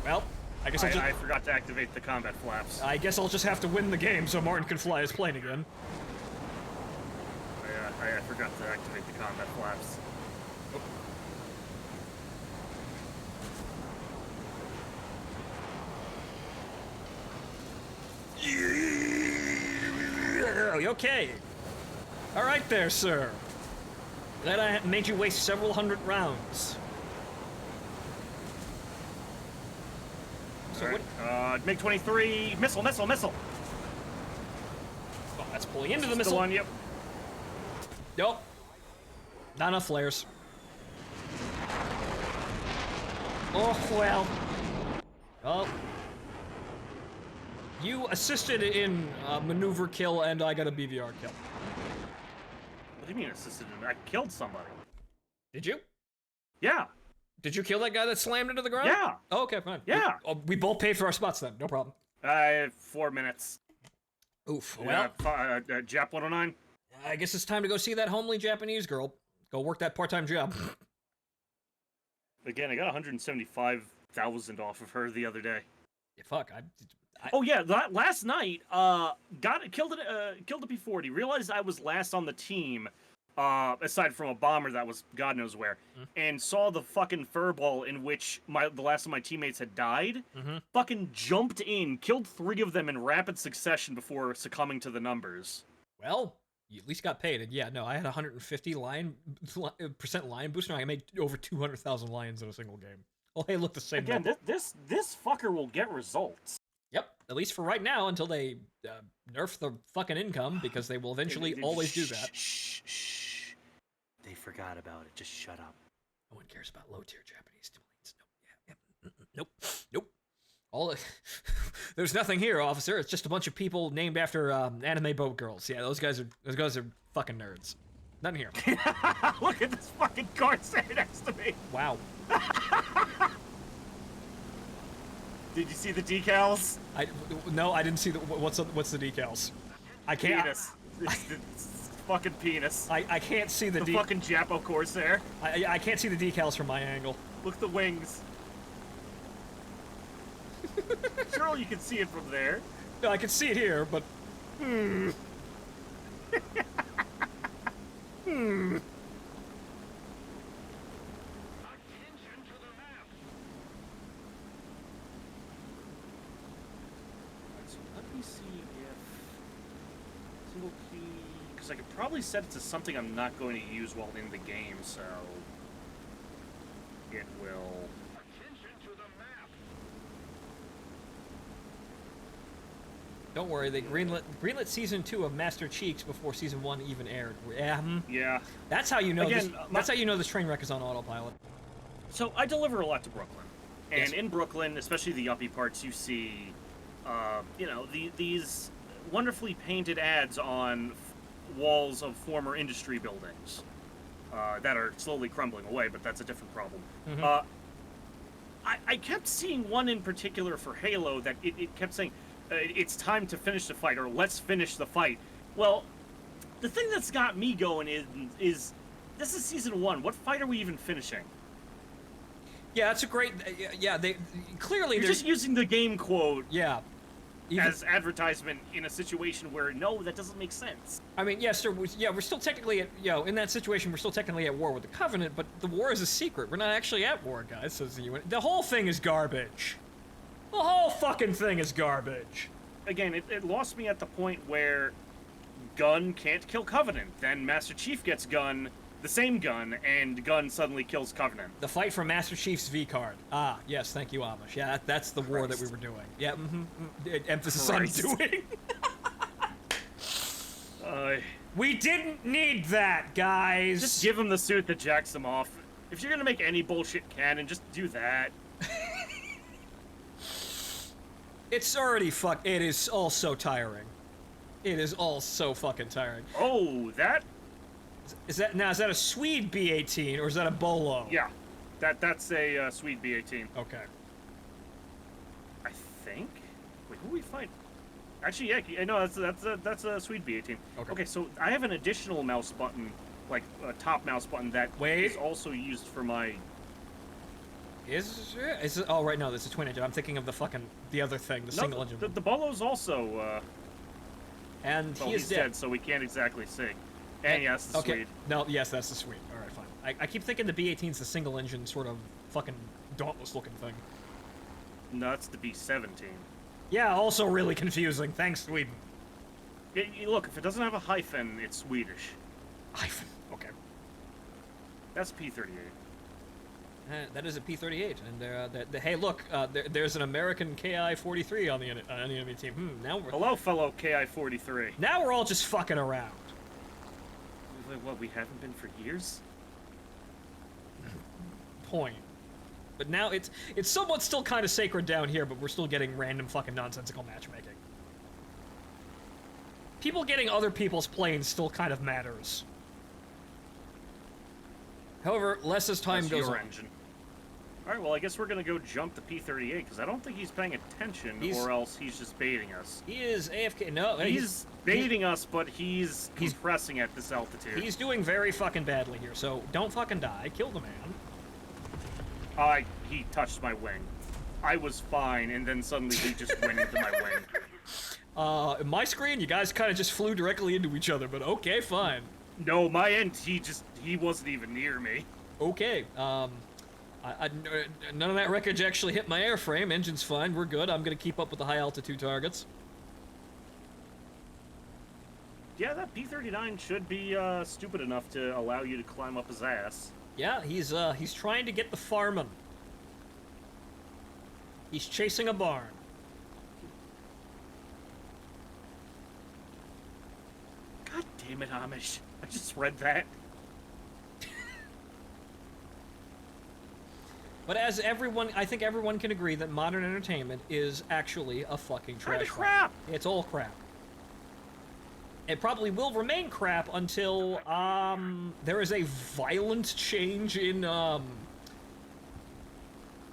Well, I guess I forgot to activate the combat flaps. I guess I'll just have to win the game so Martin can fly his plane again. I forgot to activate the combat flaps. Okay. All right there, sir. Glad I made you waste several hundred rounds. So Alright, MiG-23, missile! Oh, that's pulling into the missile. Still on you. Nope. Not enough flares. Oh, well. Oh. You assisted in maneuver kill, and I got a BVR kill. What do you mean assisted? I killed somebody. Did you? Yeah. Did you kill that guy that slammed into the ground? Yeah. Oh, okay, fine. Yeah. We both paid for our spots then. No problem. 4 minutes. Oof. Well, Jap 109. I guess it's time to go see that homely Japanese girl. Go work that part-time job. Again, I got 175,000 off of her the other day. Yeah, fuck. Oh yeah, last night, killed a P-40. Realized I was last on the team, aside from a bomber that was God knows where, and saw the fucking furball in which the last of my teammates had died. Fucking jumped in, killed 3 of them in rapid succession before succumbing to the numbers. Well, you at least got paid. And yeah, no, I had 150% lion boost. No, I made over 200,000 lions in a single game. Oh, hey, look, the same Again, number. this fucker will get results. Yep, at least for right now, until they nerf the fucking income, because they will eventually always do that. Shh. They forgot about it. Just shut up. No one cares about low-tier Japanese Nope. Nope. All there's nothing here, officer. It's just a bunch of people named after anime boat girls. Yeah, those guys are fucking nerds. Nothing here. Look at this fucking car standing next to me. Wow. Did you see the decals? No, I didn't see what's the decals. I can't. Penis. It's fucking penis. I can't see the fucking Japo Corsair. I can't see the decals from my angle. Look at the wings. Surely you can see it from there. No, I can see it here, but Hmm. So let me see if single key, because I could probably set it to something I'm not going to use while in the game, so it will. Don't worry, they greenlit season 2 of Master Cheeks before season 1 even aired. Yeah. Yeah. That's how you know. Again, that's how you know this train wreck is on autopilot. So I deliver a lot to Brooklyn, and Yes. in Brooklyn, especially the uppy parts, you see, these wonderfully painted ads on walls of former industry buildings that are slowly crumbling away. But that's a different problem. Mhm. I kept seeing one in particular for Halo that it kept saying, it's time to finish the fight, or let's finish the fight. Well, the thing that's got me going is this is season 1. What fight are we even finishing? Yeah, that's a great. Yeah, they clearly You're they're just using the game quote yeah. Even, as advertisement in a situation where, no, that doesn't make sense. I mean, yes, sir. We're still technically at, in that situation, we're still technically at war with the Covenant, but the war is a secret. We're not actually at war, guys. Says the UN. The whole thing is garbage. The whole fucking thing is garbage. Again, it lost me at the point where Gun can't kill Covenant. Then Master Chief gets Gun, the same Gun, and Gun suddenly kills Covenant. The fight for Master Chief's V card. Ah, yes, thank you, Amish. Yeah, that's the war that we were doing. Yeah, emphasis on doing. We didn't need that, guys. Just give him the suit that jacks him off. If you're gonna make any bullshit canon, just do that. It's already it is all so tiring. It is all so fucking tiring. Oh, that? Is that a Swede B-18 or is that a Bolo? Yeah, that's a Swede B-18. Okay. I think. Wait, who are we fighting? Actually, yeah, no, that's a Swede B-18. Okay, so I have an additional mouse button, like a top mouse button that is also used for my. Is it? Oh, right, no, this is a twin engine. I'm thinking of the other thing, the single engine. The Bolo's also. And well, he is he's dead, so we can't exactly see. And yes, the Swede. No, yes, that's the Swede. All right, fine. I keep thinking the B-18's the single engine sort of fucking dauntless looking thing. No, that's the B-17. Yeah, also really confusing. Thanks, Sweden. Look, if it doesn't have a hyphen, it's Swedish. Hyphen. Okay. That's P-38. That is a P-38, and hey, look, there's an American Ki-43 on the enemy team. Now we're hello, fellow Ki-43. Now we're all just fucking around. Wait, what? We haven't been for years? Point. But now it's somewhat still kind of sacred down here, but we're still getting random fucking nonsensical matchmaking. People getting other people's planes still kind of matters. However, less as time goes on. Engine. All right, well, I guess we're gonna go jump the P-38 because I don't think he's paying attention, or else he's just baiting us. He is AFK. No, he's baiting us, but he's compressing at this altitude. He's doing very fucking badly here. So don't fucking die. Kill the man. He touched my wing. I was fine, and then suddenly he just went into my wing. In my screen, you guys kind of just flew directly into each other, but okay, fine. No, my end, he wasn't even near me. Okay, none of that wreckage actually hit my airframe. Engine's fine, we're good. I'm gonna keep up with the high altitude targets. Yeah, that P-39 should be stupid enough to allow you to climb up his ass. Yeah, he's trying to get the farmin'. He's chasing a barn. God damn it, Amish. I just read that. But as I think everyone can agree that modern entertainment is actually a fucking trash crap. It's all crap. It probably will remain crap until, there is a violent change in,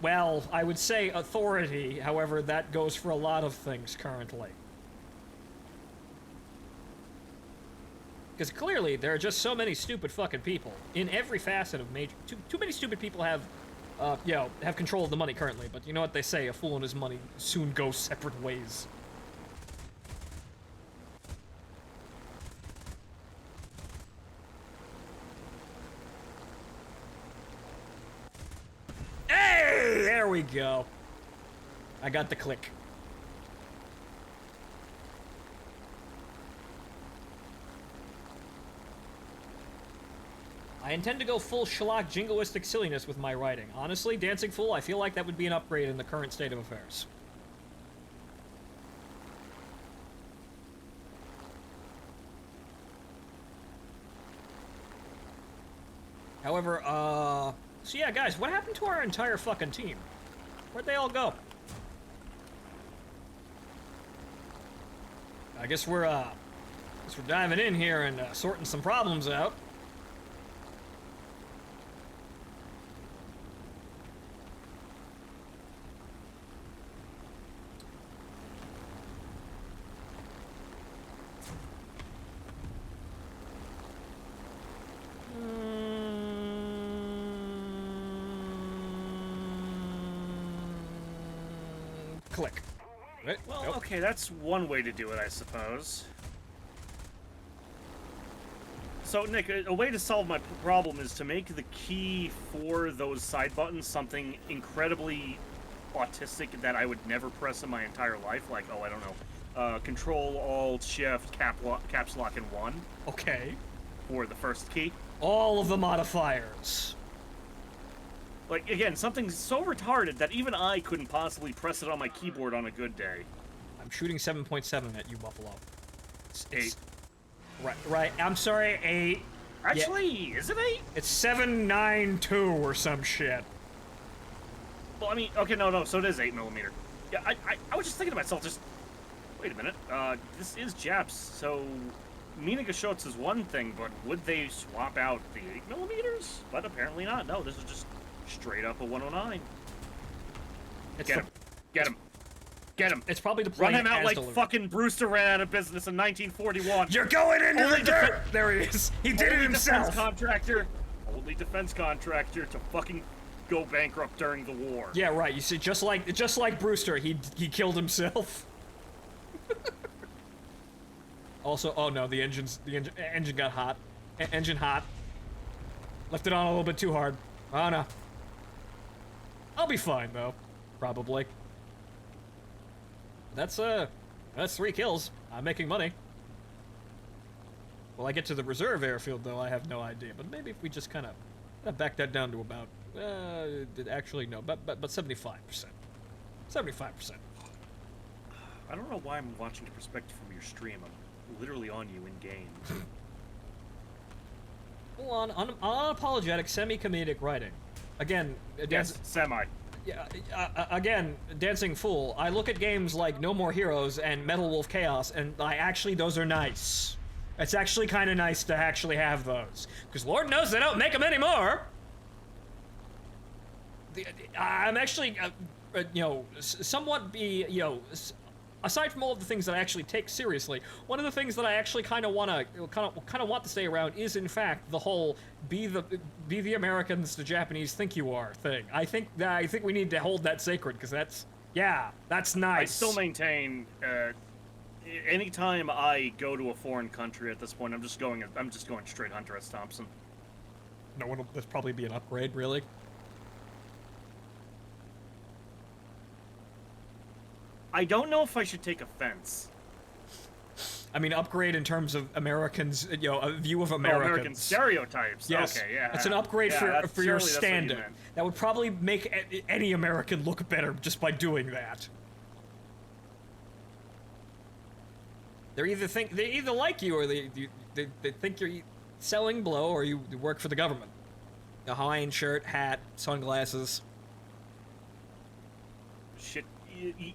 well, I would say authority. However, that goes for a lot of things currently. Because clearly, there are just so many stupid fucking people in every facet of major. Too many stupid people have control of the money currently. But you know what they say: a fool and his money soon go separate ways. There we go. I got the click. I intend to go full schlock jingoistic silliness with my writing. Honestly, Dancing Fool, I feel like that would be an upgrade in the current state of affairs. However, so yeah, guys, what happened to our entire fucking team? Where'd they all go? I guess we're diving in here and sorting some problems out. Click. Right? Well, Nope. okay, that's one way to do it, I suppose. So, Nick, a way to solve my problem is to make the key for those side buttons something incredibly autistic that I would never press in my entire life. Like, oh, I don't know, Control, Alt, Shift, Caps Lock, and 1 Okay. for the first key. All of the modifiers. Like, again, something so retarded that even I couldn't possibly press it on my keyboard on a good day. I'm shooting 7.7 at you, Buffalo. It's 8. Right. I'm sorry, 8. Actually, is it 8? It's 792 or some shit. Well, I mean, okay, no, so it is 8mm. Yeah, I was just thinking to myself, just, wait a minute, this is Japs, so Minigashotz is one thing, but would they swap out the 8mm? But apparently not. No, this is just straight up a 109. Get him. It's probably the Run him out like fucking Brewster ran out of business in 1941. You're going into the dirt! There he is. He did it himself. Only defense contractor to fucking go bankrupt during the war. Yeah, right. You see, just like Brewster, he killed himself. Also, oh no, the engine got hot. Engine hot. Left it on a little bit too hard. Oh no. I'll be fine though, probably. That's 3 kills. I'm making money. Will I get to the reserve airfield though? I have no idea. But maybe if we just kind of back that down to about actually no, but 75%. 75%. I don't know why I'm watching the perspective from your stream. I'm literally on you in game. Full on unapologetic semi-comedic writing. Again, Yes, semi. Yeah, again, Dancing Fool. I look at games like No More Heroes and Metal Wolf Chaos, and those are nice. It's actually kind of nice to actually have those, because Lord knows they don't make them anymore. I'm actually, somewhat aside from all of the things that I actually take seriously, one of the things that I actually kind of want to stay around is, in fact, the whole be the Americans the Japanese think you are thing. I think we need to hold that sacred, because that's nice. I still maintain, anytime I go to a foreign country at this point, I'm just going straight Hunter S. Thompson. No one will. That's probably be an upgrade, really. I don't know if I should take offense. I mean, upgrade in terms of Americans, a view of Americans. American stereotypes. Yes. Okay, yeah. It's an upgrade for your standard. Meant. That would probably make any American look better just by doing that. They either like you or they think you're selling blow or you work for the government. A Hawaiian shirt, hat, sunglasses.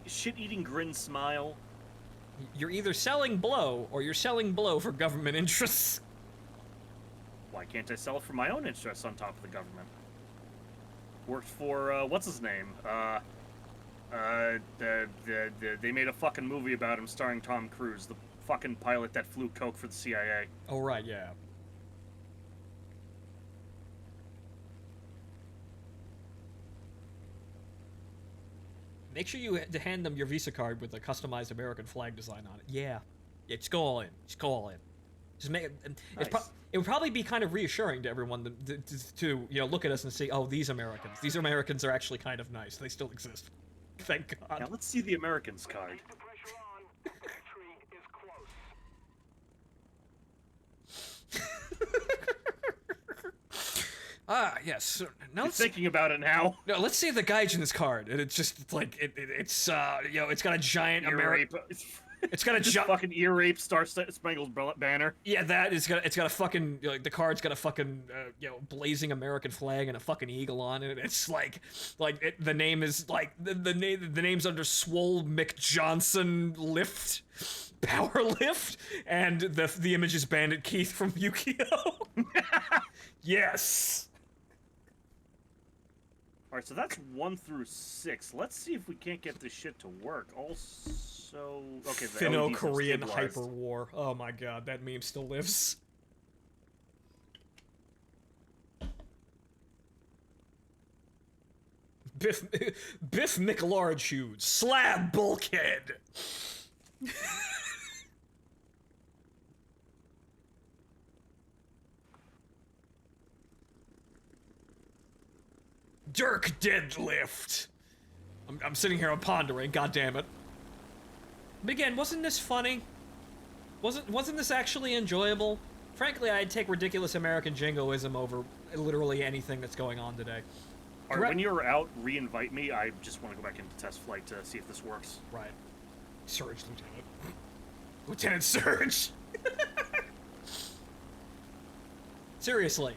Shit-eating grin smile. You're either selling blow or you're selling blow for government interests. Why can't I sell it for my own interests on top of the government? Worked for, what's his name? They made a fucking movie about him starring Tom Cruise, the fucking pilot that flew coke for the CIA. Oh, right, yeah. Make sure you hand them your Visa card with a customized American flag design on it. Yeah. Just go all in. Just go all in. Just make Nice. it would probably be kind of reassuring to everyone to look at us and say, oh, these Americans are actually kind of nice. They still exist. Thank God. Now let's see the Americans card. Yes. Now I'm thinking about it now. no, let's see the Gaijin's card, and it's just like it's it's got a giant Ear rape. It's got a Just fucking ear rape, Star Spangled Banner. Yeah, that is it's got a fucking the card's got a fucking blazing American flag and a fucking eagle on it. It's the name is like the name's under Swole McJohnson Lift. Power Lift, and the image is Bandit Keith from Yu-Gi-Oh! Yes! Alright, so that's 1 through 6. Let's see if we can't get this shit to work. Also... Okay, the Finno-Korean LEDs have Hyper War. Oh my god, that meme still lives. Biff McLarge Slab Bulkhead! Dirk Deadlift. I'm sitting here, I'm pondering. God damn it. But again, wasn't this funny? Wasn't this actually enjoyable? Frankly, I'd take ridiculous American jingoism over literally anything that's going on today. Alright, when you're out, re-invite me. I just want to go back into test flight to see if this works. Right. Surge, Lieutenant. Lieutenant Surge! Seriously.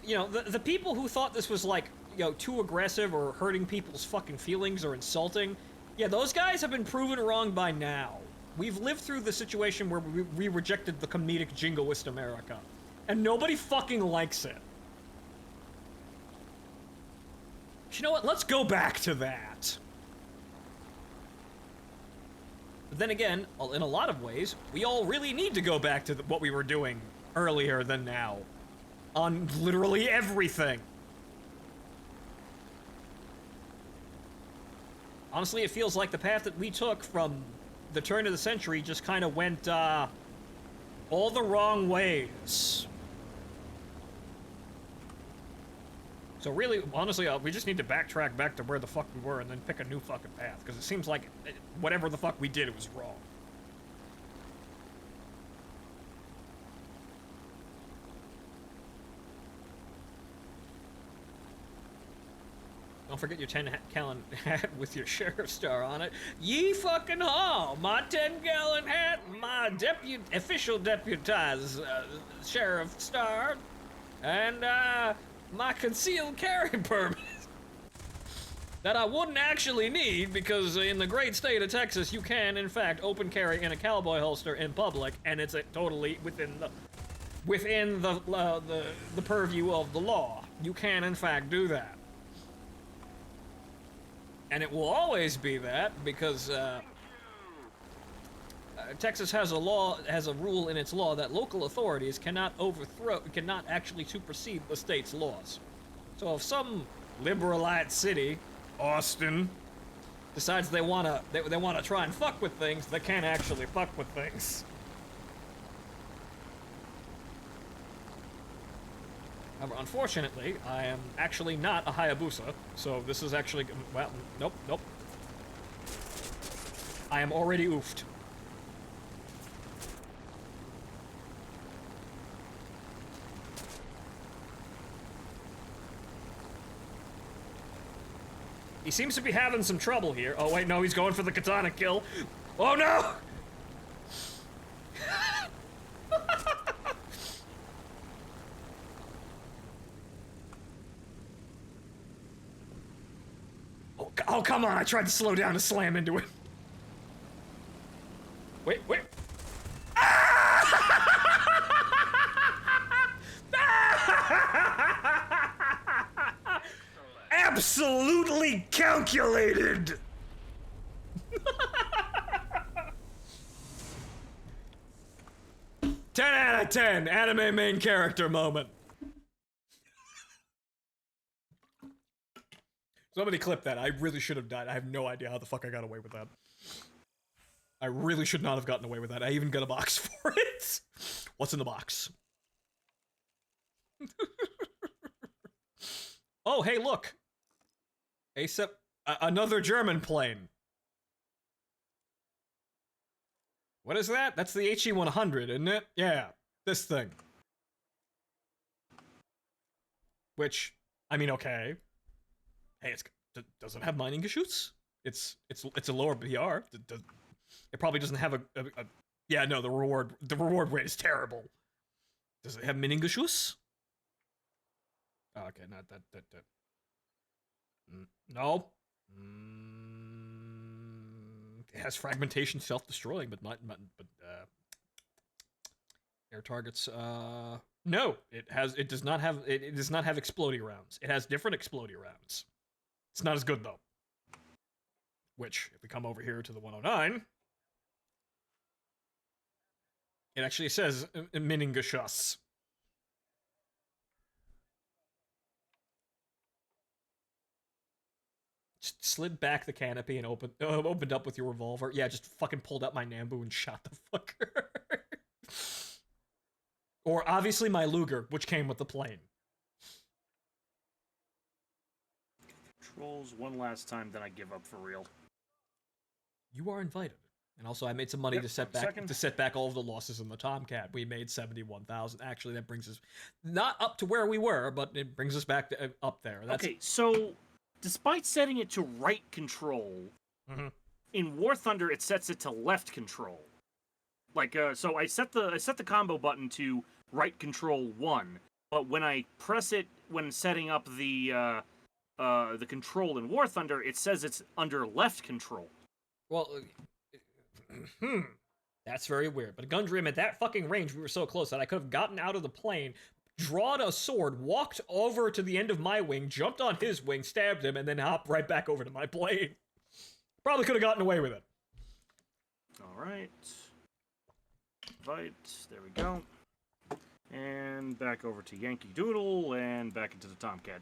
You know, the people who thought this was like, too aggressive or hurting people's fucking feelings or insulting, yeah, those guys have been proven wrong by now. We've lived through the situation where we rejected the comedic jingoist America. And nobody fucking likes it. You know what? Let's go back to that. But then again, in a lot of ways, we all really need to go back to what we were doing earlier than now. On literally everything. Honestly, it feels like the path that we took from the turn of the century just kind of went, all the wrong ways. So really, honestly, we just need to backtrack back to where the fuck we were and then pick a new fucking path, because it seems like whatever the fuck we did, it was wrong. Don't forget your 10-gallon hat with your sheriff star on it. Ye fucking haw! My 10-gallon hat, my official deputized sheriff star, and my concealed carry permit. That I wouldn't actually need, because in the great state of Texas, you can, in fact, open carry in a cowboy holster in public, and it's totally within the purview of the law. You can, in fact, do that. And it will always be that, because Texas has a rule in its law that local authorities cannot actually supersede the state's laws. So if some liberalite city, Austin, decides they wanna try and fuck with things, they can't actually fuck with things. However, unfortunately, I am actually not a Hayabusa, so this is actually, well, nope. I am already oofed. He seems to be having some trouble here. Oh wait, no, he's going for the katana kill. Oh no! Oh, come on, I tried to slow down to slam into it. Wait. Absolutely calculated! 10 out of 10, anime main character moment. Somebody clip that. I really should have died. I have no idea how the fuck I got away with that. I really should not have gotten away with that. I even got a box for it. What's in the box? Oh, hey, look. Another German plane. What is that? That's the HE-100, isn't it? Yeah, this thing. Which, I mean, okay. Hey, does it have mining chutes? It's a lower BR. It probably doesn't have a yeah, no, the reward rate is terrible. Does it have Meningus? Oh, okay, not that. No. It has fragmentation, self-destroying, but air targets. No, it does not have explodey rounds. It has different explodey rounds. It's not as good though. Which, if we come over here to the 109. It actually says Meningus. Just slid back the canopy and opened up with your revolver. Yeah, just fucking pulled out my Nambu and shot the fucker. Or obviously my Luger, which came with the plane. Trolls one last time, then I give up for real. You are invited. And also, I made some money to set back all of the losses in the Tomcat. We made 71,000. Actually, that brings us not up to where we were, but it brings us back to, up there. Okay, so despite setting it to right control, in War Thunder it sets it to left control. Like, so I set the combo button to right control 1, but when I press it when setting up the control in War Thunder, it says it's under left control. Well. That's very weird. But Gundrim, at that fucking range, we were so close that I could have gotten out of the plane, drawn a sword, walked over to the end of my wing, jumped on his wing, stabbed him, and then hopped right back over to my plane. Probably could have gotten away with it. Alright. Invite. There we go. And back over to Yankee Doodle, and back into the Tomcat.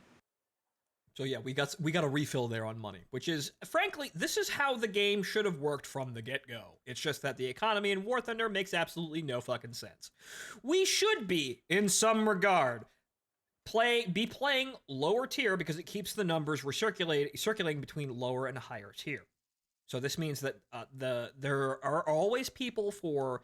So yeah, we got a refill there on money, which is, frankly, this is how the game should have worked from the get-go. It's just that the economy in War Thunder makes absolutely no fucking sense. We should be, in some regard, be playing lower tier because it keeps the numbers circulating between lower and higher tier. So this means that there are always people for...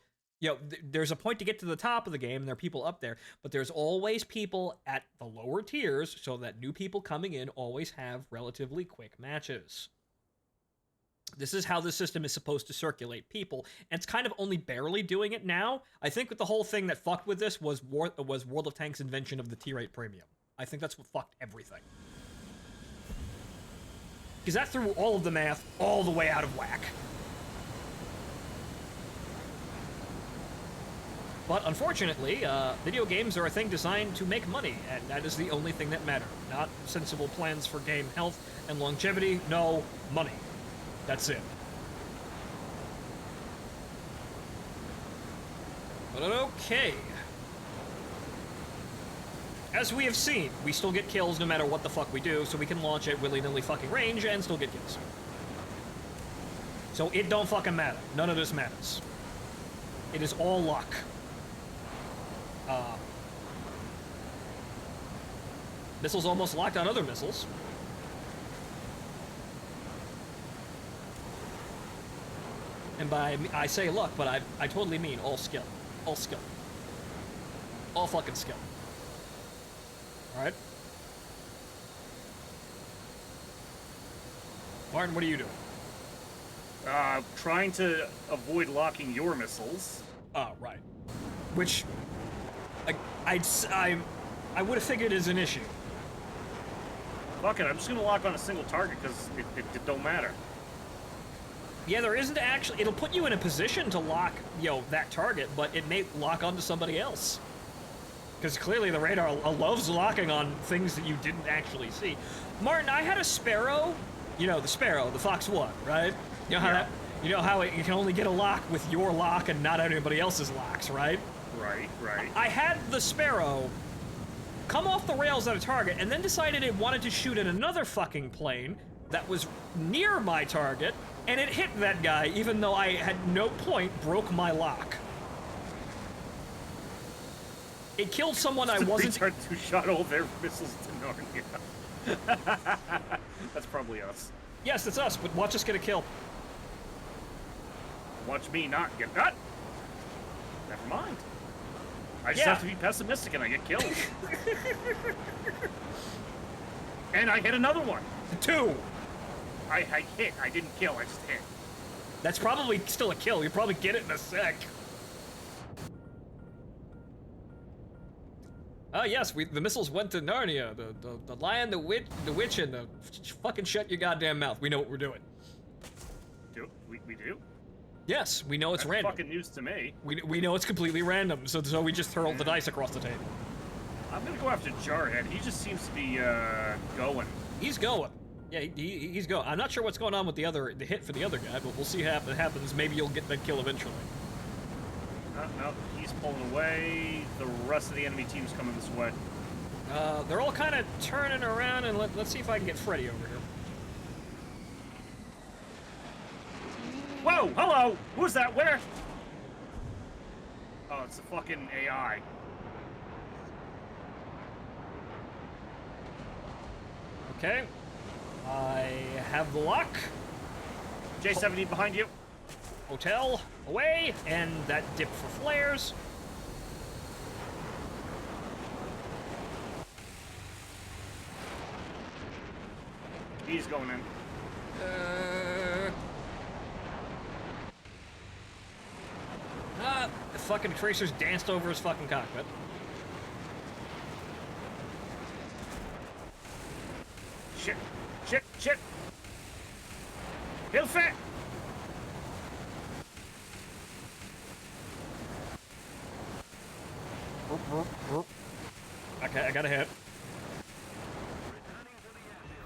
there's a point to get to the top of the game, and there are people up there, but there's always people at the lower tiers so that new people coming in always have relatively quick matches. This is how the system is supposed to circulate people, and it's kind of only barely doing it now. I think that the whole thing that fucked with this was World of Tanks' invention of the T-rate premium. I think that's what fucked everything. Because that threw all of the math all the way out of whack. But unfortunately, video games are a thing designed to make money, and that is the only thing that matters. Not sensible plans for game health and longevity, no, money. That's it. But okay. As we have seen, we still get kills no matter what the fuck we do, so we can launch at willy-nilly fucking range and still get kills. So it don't fucking matter. None of this matters. It is all luck. Missiles almost locked on other missiles. And by I say luck, but I totally mean all skill. All skill. All fucking skill. Alright? Martin, what are you doing? Trying to avoid locking your missiles. Oh, right. Which I would have figured is an issue. Fuck it, I'm just gonna lock on a single target because it don't matter. Yeah, there isn't actually. It'll put you in a position to lock, that target, but it may lock onto somebody else. Because clearly the radar loves locking on things that you didn't actually see. Martin, I had a Sparrow. The Sparrow, the Fox 1, right? You know how you can only get a lock with your lock and not anybody else's locks, right? Right. I had the Sparrow come off the rails at a target and then decided it wanted to shoot at another fucking plane, that was near my target, and it hit that guy, even though I had no point broke my lock. It killed someone I wasn't... Retard who shot all their missiles to Narnia. That's probably us. Yes, it's us, but watch us get a kill. Watch me not get that. Never mind. I just have to be pessimistic and I get killed. And I hit another one. 2. I hit. I didn't kill. I just hit. That's probably still a kill. You'll probably get it in a sec. Oh yes, the missiles went to Narnia. The lion, the witch, and the fucking shut your goddamn mouth. We know what we're doing. We do? Yes, we know it's random. Fucking news to me. We know it's completely random, so we just hurl the dice across the table. I'm gonna go after Jarhead. He just seems to be going. He's going. Yeah, he's going. I'm not sure what's going on with the hit for the other guy, but we'll see how it happens. Maybe you'll get that kill eventually. No, he's pulling away. The rest of the enemy team's coming this way. They're all kind of turning around, and let's see if I can get Freddy over here. Whoa! Hello! Who's that? Where? Oh, it's the fucking AI. Okay. I have the lock. J-70 behind you. Hotel, away, and that dip for flares. He's going in. The fucking tracers danced over his fucking cockpit. Shit! Shit! Shit! He'll fit! Okay, I got a hit.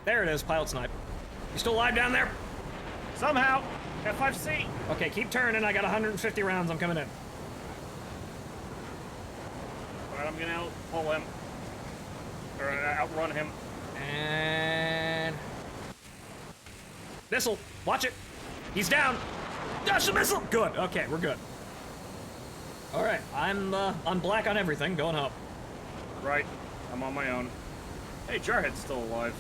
There it is, pilot snipe. You still alive down there? Somehow! F5C! Okay, keep turning. I got 150 rounds. I'm coming in. Alright, I'm gonna outpull him. Or outrun him. And... missile! Watch it! He's down! Dodge the missile! Good. Okay, we're good. Alright, I'm black on everything. Going home. Right. I'm on my own. Hey, Jarhead's still alive.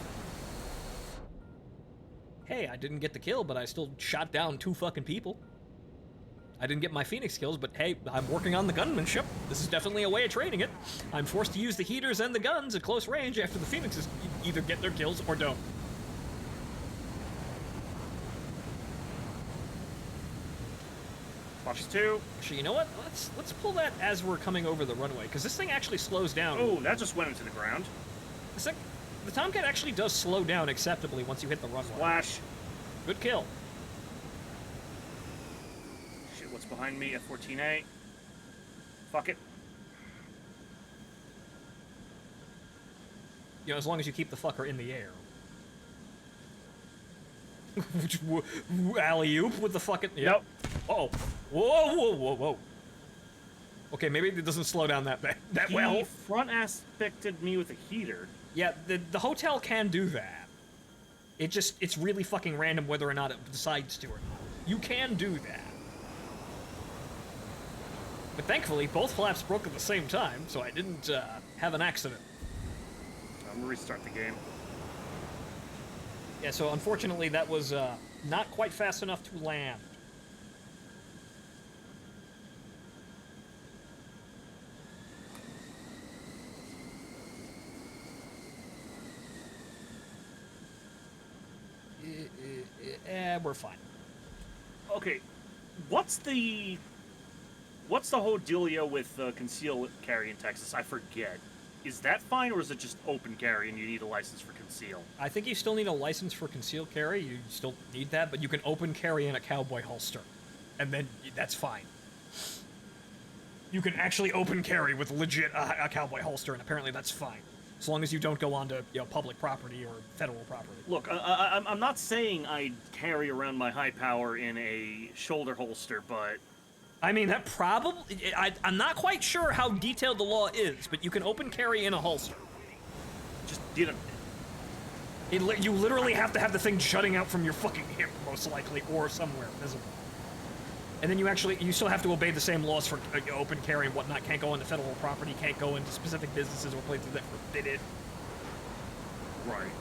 Hey, I didn't get the kill, but I still shot down 2 fucking people. I didn't get my Phoenix kills, but hey, I'm working on the gunmanship. This is definitely a way of training it. I'm forced to use the heaters and the guns at close range after the Phoenixes either get their kills or don't. Watch 2. Actually, you know what? Let's pull that as we're coming over the runway, because this thing actually slows down. Oh, that just went into the ground. The Tomcat actually does slow down acceptably once you hit the runway. Flash. Good kill. Shit, what's behind me? F-14A. Fuck it. You know, as long as you keep the fucker in the air. Alley-oop with the fucking... Yeah. Nope. Uh-oh. Whoa, whoa, whoa, whoa. Okay, maybe it doesn't slow down that well. He front aspected me with a heater. Yeah, the hotel can do that. It's really fucking random whether or not it decides to or not. You can do that. But thankfully, both flaps broke at the same time, so I didn't have an accident. I'm gonna restart the game. Yeah, so unfortunately that was not quite fast enough to land. We're fine. Okay, what's the whole dealio with conceal carry in Texas? I forget. Is that fine, or is it just open carry and you need a license for conceal? I think you still need a license for concealed carry. You still need that, but you can open carry in a cowboy holster, and then that's fine. You can actually open carry with legit a cowboy holster, and apparently that's fine. As long as you don't go onto public property or federal property. Look, I'm not saying I carry around my high power in a shoulder holster, but... I mean, that probably... I'm not quite sure how detailed the law is, but you can open carry in a holster. Just, you know... You literally have to have the thing jutting out from your fucking hip, most likely, or somewhere visible. And then you still have to obey the same laws for open carry and whatnot. Can't go into federal property, can't go into specific businesses or places that forbid it. Right.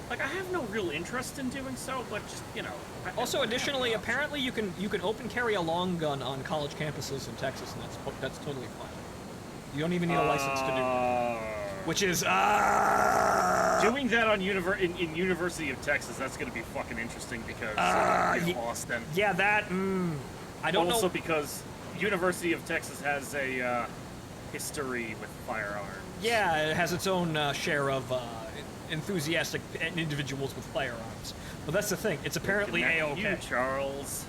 Like, I have no real interest in doing so, but just, you know. Also, additionally, apparently you can open carry a long gun on college campuses in Texas, and that's totally fine. You don't even need a license to do that. Which is doing that on in University of Texas. That's going to be fucking interesting because Austin. Yeah, that. I don't know. Also because University of Texas has a history with firearms. Yeah, it has its own share of enthusiastic individuals with firearms. But that's the thing. It's apparently A-okay. You, Charles.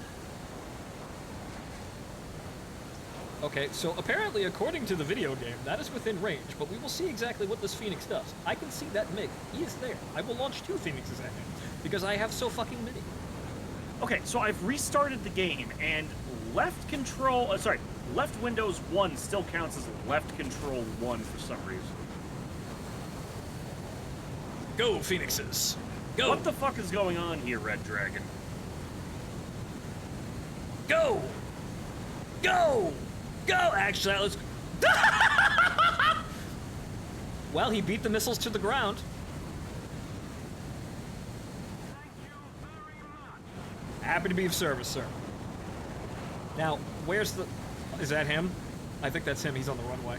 Okay, so apparently, according to the video game, that is within range, but we will see exactly what this Phoenix does. I can see that MiG. He is there. I will launch 2 Phoenixes at him, because I have so fucking many. Okay, so I've restarted the game, and left Windows 1 still counts as left control 1 for some reason. Go, Phoenixes. Go! What the fuck is going on here, Red Dragon? Go! Go! Go! Actually, let's... Well, he beat the missiles to the ground. Happy to be of service, sir. Now, where's the... Is that him? I think that's him. He's on the runway.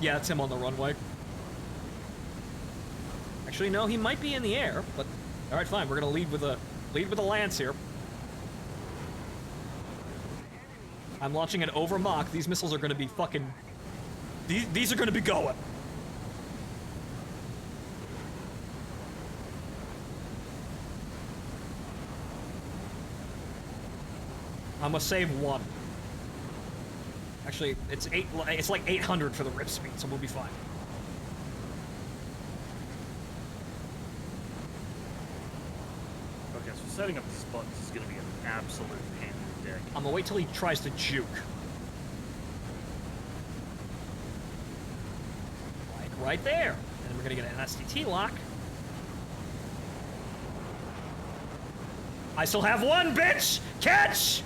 Yeah, that's him on the runway. Actually, no, he might be in the air, but... Alright, fine. We're gonna lead with a lance here. I'm launching it over Mach. These missiles are gonna be fucking... These are gonna be going. I'm gonna save 1. Actually, it's like 800 for the rip speed, so we'll be fine. Okay, so setting up these buttons is gonna be an absolute pain in the dick. I'm gonna wait till he tries to juke. Like right there. And then we're gonna get an STT lock. I still have 1, bitch! Catch!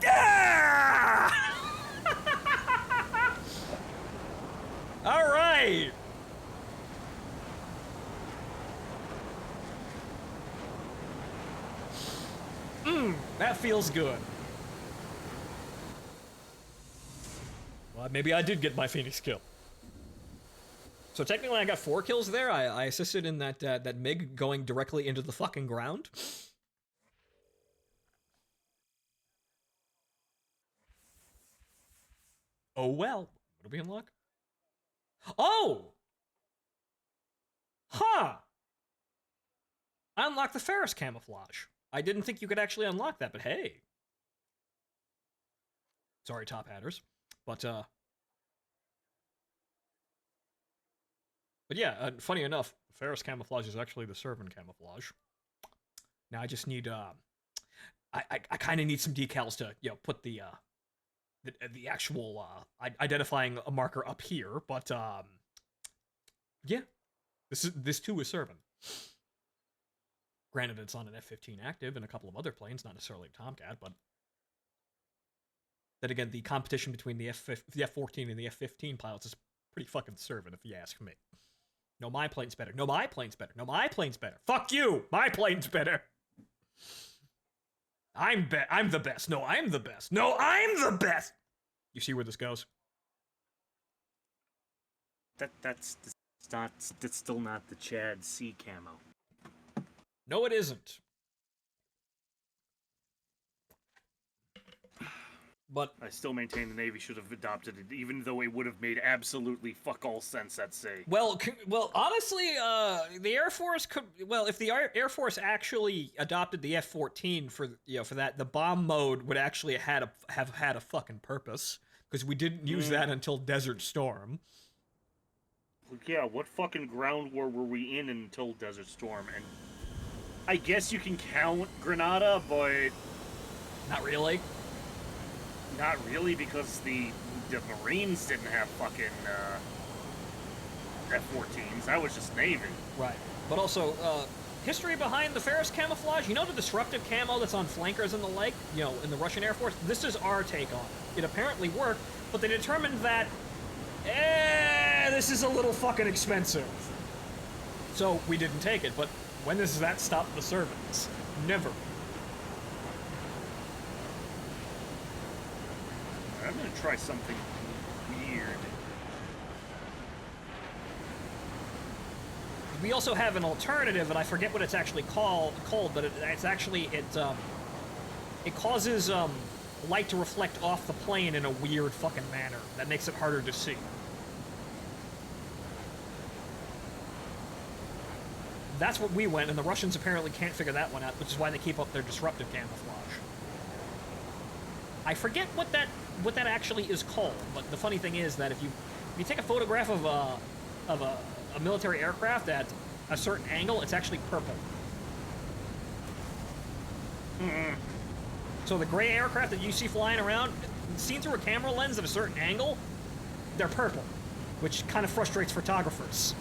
Yeah! All right. That feels good. Well, maybe I did get my Phoenix kill. So technically I got 4 kills there. I assisted in that MiG going directly into the fucking ground. Oh well. What do we unlock? Oh! Huh! I unlocked the Ferris camouflage. I didn't think you could actually unlock that, but hey. Sorry, top hatters. But yeah, funny enough, Ferris camouflage is actually the servant camouflage. Now I just need, I kind of need some decals to, put the actual, identifying a marker up here, but, yeah. This too is servant. Granted, it's on an F-15 active and a couple of other planes, not necessarily Tomcat, but then again, the competition between the F-14 and the F-15 pilots is pretty fucking servant, if you ask me. No, my plane's better. No, my plane's better. No, my plane's better. Fuck you! My plane's better! I'm the best. No, I'm the best. No, I'm the best! You see where this goes? That's still not the Chad C camo. No, it isn't. But I still maintain the Navy should have adopted it, even though it would have made absolutely fuck all sense at sea. Well, honestly, the Air Force could. Well, if the Air Force actually adopted the F-14 for that, the bomb mode would actually have had a fucking purpose, because we didn't use that until Desert Storm. Yeah, what fucking ground war were we in until Desert Storm? And I guess you can count Grenada, but not really. Not really, because the the Marines didn't have fucking F-14s. That was just Navy. Right. But also, history behind the Ferris camouflage. You know the disruptive camo that's on flankers and the like? You know, in the Russian Air Force? This is our take on it. It apparently worked, but they determined that, this is a little fucking expensive. So we didn't take it, but when does that stop the servants? Never. I'm gonna try something weird. We also have an alternative, and I forget what it's actually called, but it's actually, it causes, light to reflect off the plane in a weird fucking manner. That makes it harder to see. That's what we went, and the Russians apparently can't figure that one out, which is why they keep up their disruptive camouflage. I forget what that actually is called, but the funny thing is that if you take a photograph of a military aircraft at a certain angle, it's actually purple. Mm-hmm. So the gray aircraft that you see flying around, seen through a camera lens at a certain angle, they're purple, which kind of frustrates photographers.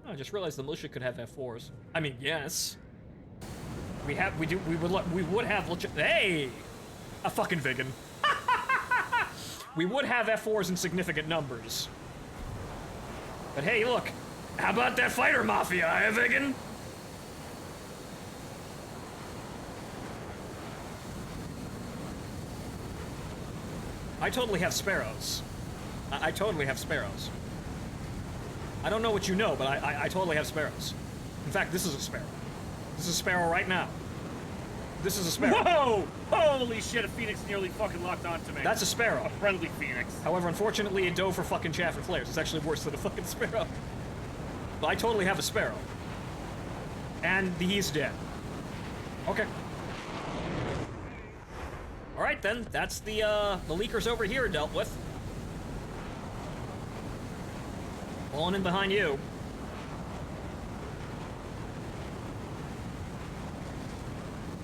I just realized the militia could have F4s. I mean, yes. We would have hey! A fucking Vigan. We would have F4s in significant numbers. But hey, look. How about that fighter mafia, eh, Vigan? I totally have sparrows. I totally have sparrows. I don't know what you know, but I totally have sparrows. In fact, this is a sparrow. This is a sparrow right now. This is a sparrow. Whoa! Holy shit, a phoenix nearly fucking locked onto me. That's a sparrow. A friendly phoenix. However, unfortunately, it dove for fucking chaff and flares. It's actually worse than a fucking sparrow. But I totally have a sparrow. And he's dead. Okay. Alright then, that's the leakers over here dealt with. Pulling in behind you.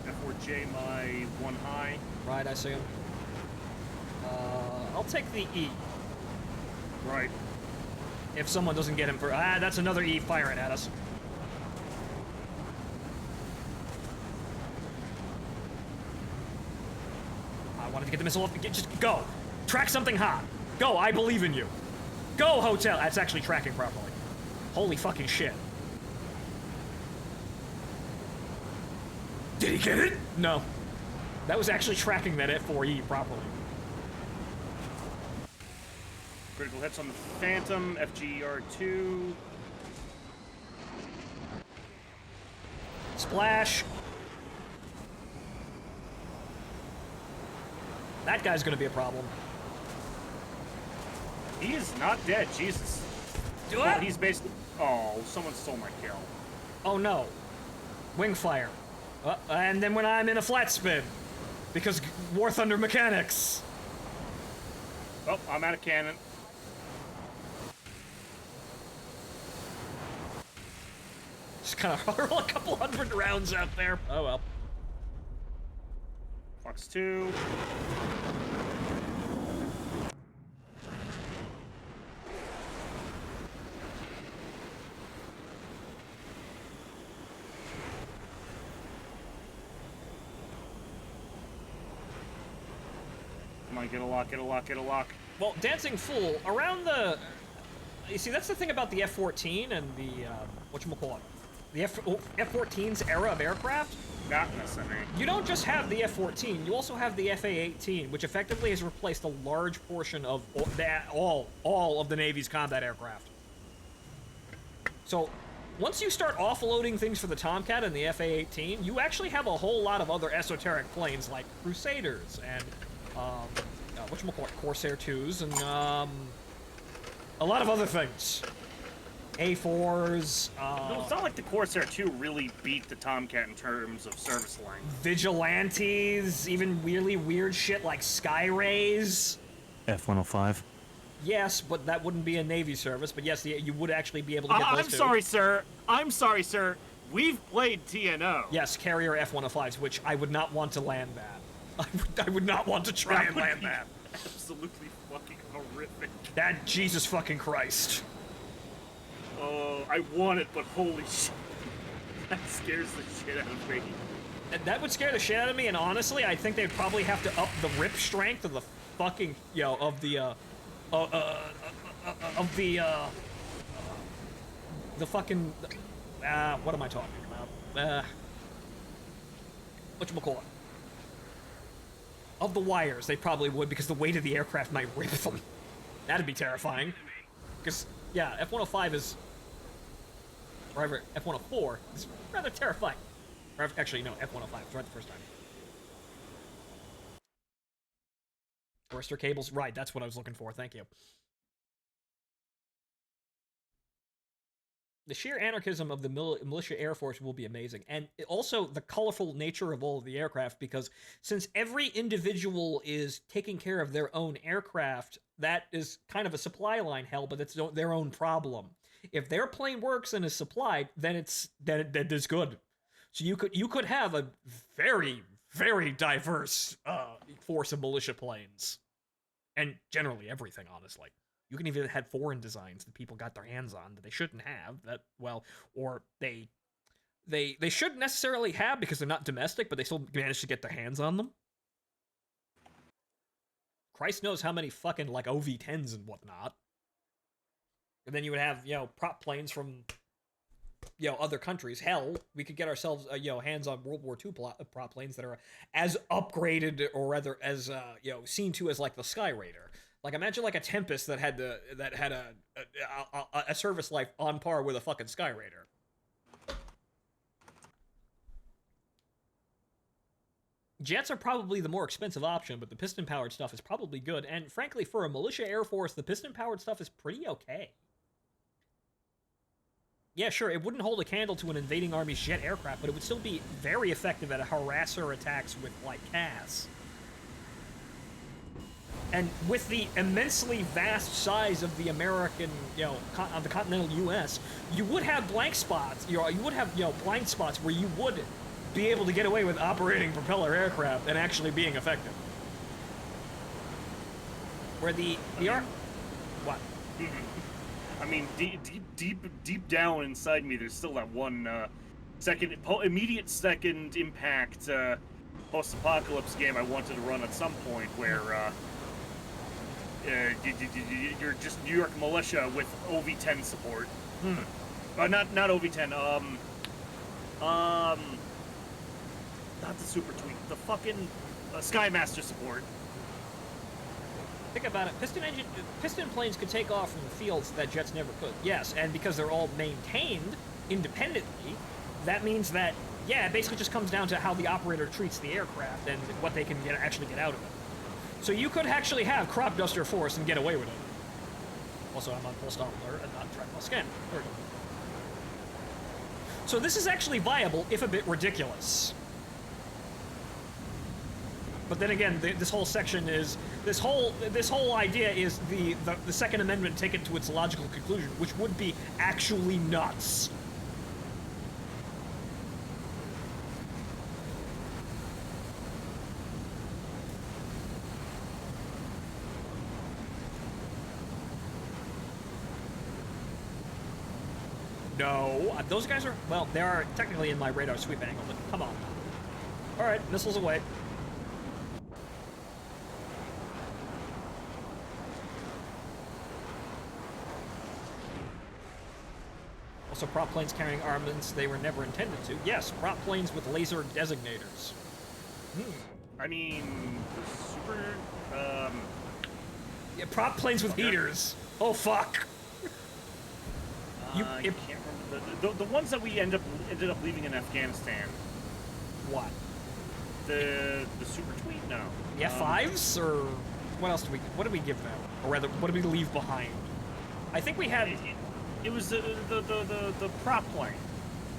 F4J, my one high. Right, I see him. I'll take the E. Right. If someone doesn't get him for... that's another E firing at us. I wanted to get the missile off. Just go. Track something hot. Go, I believe in you. Go, hotel! That's actually tracking properly. Holy fucking shit. Did he get it? No. That was actually tracking that F4E properly. Critical hits on the Phantom, FGR2. Splash. That guy's gonna be a problem. He is not dead, Jesus. Do Well, it? he's basically... Oh, someone stole my kill. Oh no. Wing fire. And then when I'm in a flat spin. Because War Thunder mechanics. Oh, I'm out of cannon. Just kind of hurl a couple hundred rounds out there. Oh well. Fox 2. Come on, get a lock, get a lock, get a lock. Well, Dancing Fool, around the... You see, that's the thing about the F-14 and the, whatchamacallit? The F-14's era of aircraft. Not necessarily. You don't just have the F-14, you also have the FA-18, which effectively has replaced a large portion of all of the Navy's combat aircraft. So, once you start offloading things for the Tomcat and the FA-18, you actually have a whole lot of other esoteric planes like Crusaders and, whatchamacallit, Corsair 2s and, a lot of other things. A4s. No, it's not like the Corsair 2 really beat the Tomcat in terms of service length. Vigilantes, even really weird shit like Skyrays. F-105. Yes, but that wouldn't be a Navy service. But yes, you would actually be able to get those I'm sorry, sir. I'm sorry, sir. We've played TNO. Yes, carrier F-105s, which I would not want to land that. I would not want to try and land that. Absolutely fucking horrific. That Jesus fucking Christ. Oh, I want it, but holy shit. That scares the shit out of me. That would scare the shit out of me, and honestly, I think they'd probably have to up the rip strength of the fucking, of the fucking, what am I talking about? Whatchamacallit? Of the wires, they probably would, because the weight of the aircraft might rip them. That'd be terrifying. Because, yeah, F-105 is, or rather, F-104 is rather terrifying. Or actually, no, F-105 was right the first time. Thruster cables, right, that's what I was looking for, thank you. The sheer anarchism of the militia air force will be amazing, and also the colorful nature of all of the aircraft, because since every individual is taking care of their own aircraft, that is kind of a supply line hell, but it's their own problem. If their plane works and is supplied, then it is good. So you could have a very, very diverse force of militia planes, and generally everything, honestly. You can even have foreign designs that people got their hands on that they shouldn't have, that, well, or they shouldn't necessarily have because they're not domestic, but they still manage to get their hands on them. Christ knows how many fucking, like, OV-10s and whatnot. And then you would have, prop planes from, other countries. Hell, we could get ourselves, hands on World War II prop planes that are as upgraded, or rather, as, seen to as, like, the Sky Raider. Like, imagine, like, a Tempest that had a service life on par with a fucking Sky Raider. Jets are probably the more expensive option, but the piston-powered stuff is probably good, and frankly, for a militia air force, the piston-powered stuff is pretty okay. Yeah, sure, it wouldn't hold a candle to an invading army's jet aircraft, but it would still be very effective at harasser attacks with, like, CAS. And with the immensely vast size of the American, of the continental U.S., you would have blank spots, you would have, blind spots where you would be able to get away with operating propeller aircraft and actually being effective. Where what? I mean, deep down inside me, there's still that one immediate second impact post-apocalypse game I wanted to run at some point where you're just New York militia with OV-10 support. Not OV-10. Not the Super Tweak. The fucking Skymaster support. Think about it. Piston planes could take off from the fields that jets never could. Yes, and because they're all maintained independently, that means that, it basically just comes down to how the operator treats the aircraft and what they can actually get out of it. So you could actually have crop duster force and get away with it. Also, I'm on full stop alert and not track my scan. There we go. So this is actually viable, if a bit ridiculous. But then again, this whole section is this whole idea is the Second Amendment taken to its logical conclusion, which would be actually nuts. No, those guys are, well, they are technically in my radar sweep angle, but come on. Alright, missiles away. Also, prop planes carrying armaments they were never intended to. Yes, prop planes with laser designators. I mean, the super, Yeah, prop planes with heaters. Oh, fuck. I can't remember the ones that we ended up leaving in Afghanistan. What? The Super Tweet? No. The F5s, or what else what did we give them? Or rather, what did we leave behind? I think we had... It was the prop plane.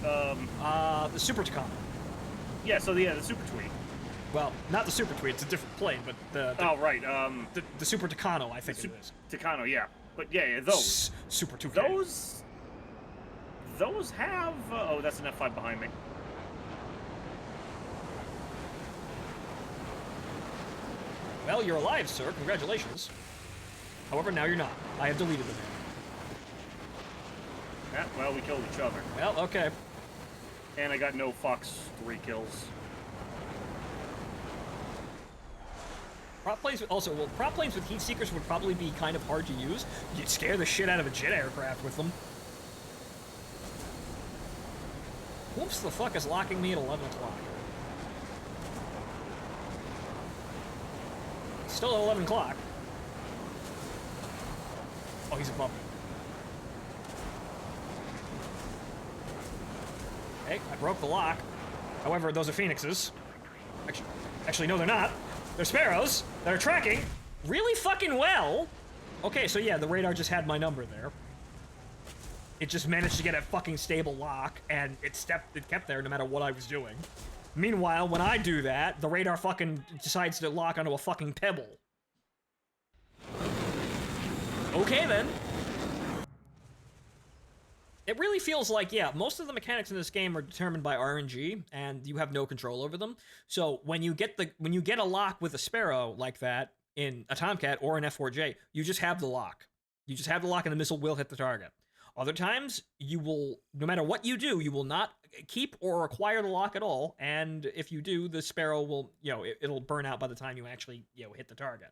The Super Tucano. Yeah, the Super Tweet. Well, not the Super Tweet, it's a different plane, but the Oh, right, the Super Tucano, I think it is. Tucano, yeah. But yeah, those. Super 2K. Those have... oh, that's an F5 behind me. Well, you're alive, sir. Congratulations. However, now you're not. I have deleted the name. Yeah, well, we killed each other. Well, okay. And I got no Fox 3 kills. Prop planes prop planes with heat seekers would probably be kind of hard to use. You'd scare the shit out of a jet aircraft with them. Whoops, the fuck is locking me at 11 o'clock? Still at 11 o'clock. Oh, he's above me. Okay, I broke the lock. However, those are Phoenixes. Actually, no, they're not. They're Sparrows that are tracking really fucking well. Okay, so yeah, the radar just had my number there. It just managed to get a fucking stable lock, and it kept there no matter what I was doing. Meanwhile, when I do that, the radar fucking decides to lock onto a fucking pebble. Okay, then. It really feels like, yeah, most of the mechanics in this game are determined by RNG, and you have no control over them. So when you get a lock with a Sparrow like that in a Tomcat or an F-4J, you just have the lock. You just have the lock, and the missile will hit the target. Other times, you will, no matter what you do, you will not keep or acquire the lock at all, and if you do, the Sparrow will, it'll burn out by the time you actually, hit the target.